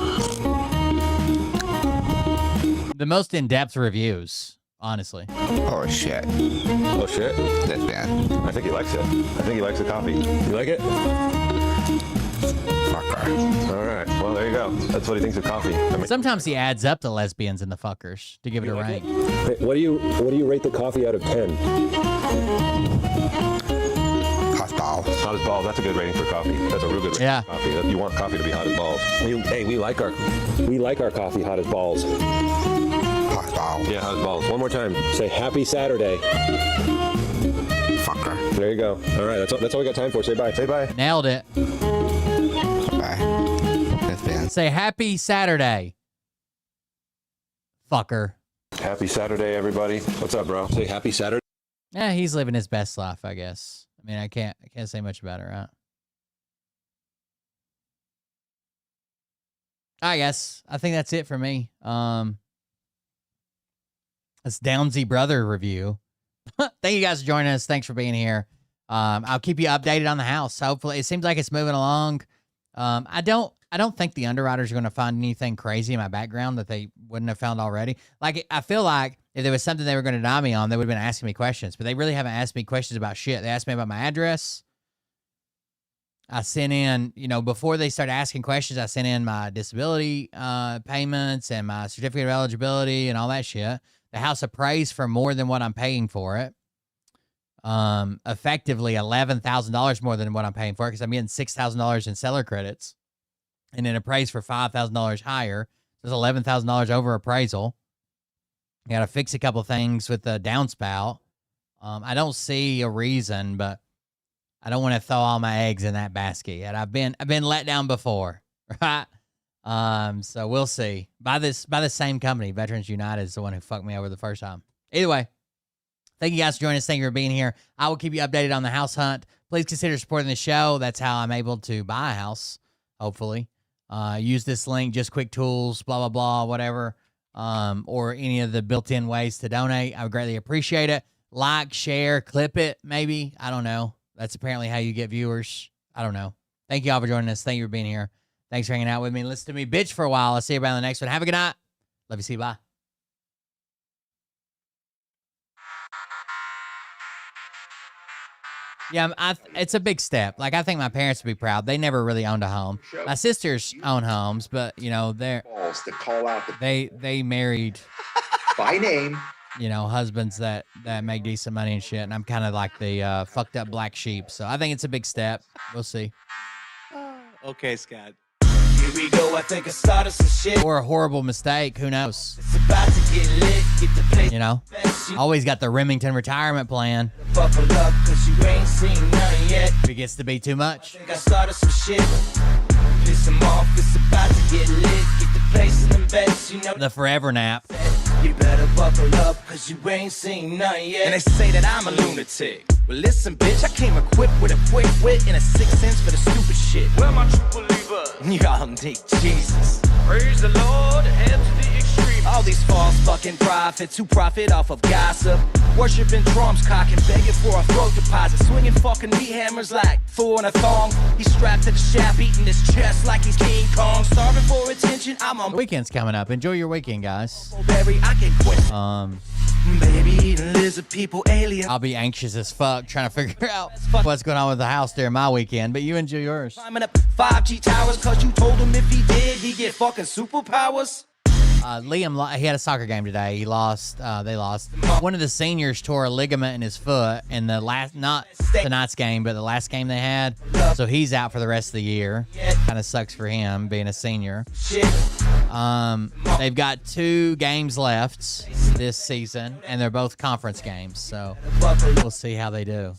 The most in-depth reviews, honestly. Oh, shit. Oh, shit? That's fan. I think he likes it. I think he likes the coffee. You like it? All right. Well, there you go. That's what he thinks of coffee. I mean, sometimes he adds up the lesbians and the fuckers to give it a rank. Hey, what do you rate the coffee out of 10? Hot balls. Hot as balls. That's a good rating for coffee. That's a real good rating for coffee. You want coffee to be hot as balls. We like our coffee hot as balls. Hot balls. Yeah, hot as balls. One more time. Say happy Saturday. Fucker. There you go. All right. That's all we got time for. Say bye. Say bye. Nailed it. Bye. Say happy Saturday. Fucker. Happy Saturday, everybody. What's up, bro? Say happy Saturday. Yeah, he's living his best life, I guess. I mean, I can't say much about it, right? I guess. I think that's it for me. It's Downsy Brother review. Thank you guys for joining us. Thanks for being here. I'll keep you updated on the house. Hopefully, it seems like it's moving along. I don't think the underwriters are going to find anything crazy in my background that they wouldn't have found already. Like, I feel like if there was something they were going to deny me on, they would have been asking me questions. But they really haven't asked me questions about shit. They asked me about my address. I sent in, before they started asking questions, I sent in my disability payments and my certificate of eligibility and all that shit. The house appraised for more than what I'm paying for it. Effectively $11,000 more than what I'm paying for it because I'm getting $6,000 in seller credits, and then appraised for $5,000 higher. So it's $11,000 over appraisal. I got to fix a couple things with the downspout. I don't see a reason, but I don't want to throw all my eggs in that basket yet. I've been let down before, right? So we'll see. By the same company, Veterans United is the one who fucked me over the first time. Either way. Thank you guys for joining us. Thank you for being here. I will keep you updated on the house hunt. Please consider supporting the show. That's how I'm able to buy a house, hopefully. Use this link, Just Quick Tools, blah, blah, blah, whatever, or any of the built-in ways to donate. I would greatly appreciate it. Like, share, clip it, maybe. I don't know. That's apparently how you get viewers. I don't know. Thank you all for joining us. Thank you for being here. Thanks for hanging out with me. Listen to me bitch for a while. I'll see you around the next one. Have a good night. Love you. See you. Bye. Yeah, it's a big step. Like, I think my parents would be proud. They never really owned a home. My sisters own homes, but they're to call out they married by name. Husbands that make decent money and shit. And I'm kind of like the fucked up black sheep. So I think it's a big step. We'll see. Okay, Scott. Here we go. I think I started some shit. Or a horrible mistake. Who knows? It's about to get lit. Get the place. Always got the Remington retirement plan. Buckle up, 'cause you ain't seen none yet. If it gets to be too much. I think I started some shit. Piss them off. It's about to get lit. Get the place in them beds. The forever nap. You better buckle up, 'cause you ain't seen none yet. And they say that I'm a lunatic. Well, listen, bitch, I came equipped with a quick wit and a 6th sense for the stupid shit. Where my true believers? Y'all need Jesus. Praise the Lord, head to the extreme. All these false fucking prophets who profit off of gossip. Worshipping Trump's cock and begging for a throat deposit. Swinging fucking meat hammers like Thor in a thong. He's strapped to the shaft, eating his chest like he's King Kong. Starving for attention, I'm a Weekend's coming up. Enjoy your weekend, guys. I can quit. Baby eating lizard people, aliens. I'll be anxious as fuck trying to figure out what's going on with the house during my weekend, but you enjoy yours. Climbing up 5G towers cause you told him if he did, he'd get fucking superpowers. Liam, he had a soccer game today. He lost. They lost. One of the seniors tore a ligament in his foot in the last, not tonight's game, but the last game they had. So he's out for the rest of the year. Kind of sucks for him being a senior. They've got 2 games left this season, and they're both conference games. So we'll see how they do.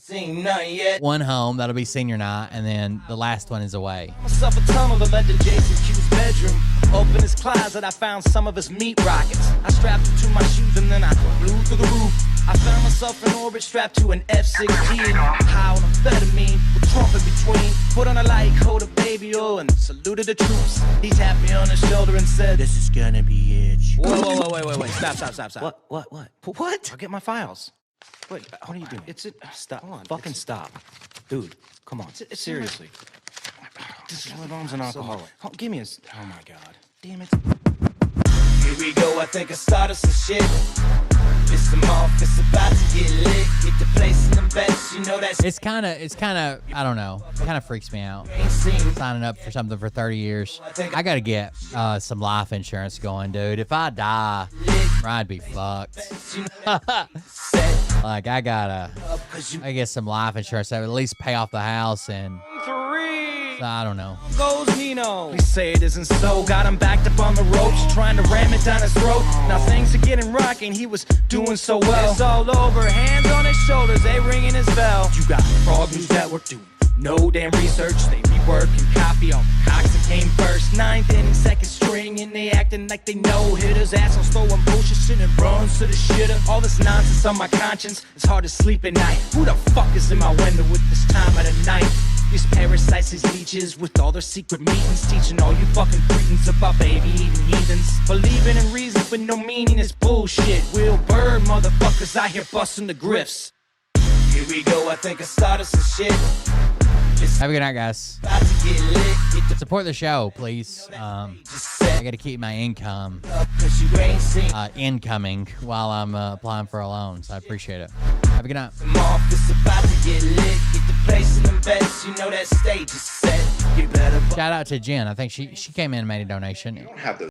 One home, that'll be senior night, and then the last one is away. Myself a tunnel that led to Jason Q's bedroom. Open his closet, I found some of his meat rockets. I strapped him to my shoes and then I flew through the roof. I found myself in orbit strapped to an F-16. High on amphetamine with Trump in between. Put on a light coat of baby oil and saluted the troops. He tapped me on the shoulder and said, "This is gonna be it." Whoa, wait. Stop. What? I'll get my files. Wait, what are you doing? Stop. Hold on. Fucking stop. Dude, come on. Seriously. This mom's an alcoholic. Oh, give me a... Oh, my God. Damn it. Here we go. I think I started some shit. Piss them off. It's about to get lit. Get the place in the best. You know that's... It's kind of, I don't know. It kind of freaks me out. Signing up for something for 30 years. I got to get some life insurance going, dude. If I die, I'd be fucked. Like, I get some life insurance that would at least pay off the house and... I don't know. Goes Nino. Please say it isn't so. Got him backed up on the ropes, trying to ram it down his throat. Now things are getting rocking. He was doing so well. It's all over. Hands on his shoulders. They ringing his bell. You got Frog News Network doing no damn research. They rework and copy on cocks that came first. 9th inning, 2nd string, and they acting like they know hitters. Assholes throwing bullshit, shit and runs to the shitter. All this nonsense on my conscience. It's hard to sleep at night. Who the fuck is in my window with this time of the night? These parasites, these leeches, with all their secret meetings, teaching all you fucking cretins about baby-eating heathens. Believing in reason with no meaning is bullshit. Will Bird motherfuckers out here busting the grifts. Here we go, I think I started some shit. Have a good night, guys. Support the show, please. I got to keep my income incoming while I'm applying for a loan, so I appreciate it. Have a good night. Shout out to Jen. I think she came in and made a donation. You don't have the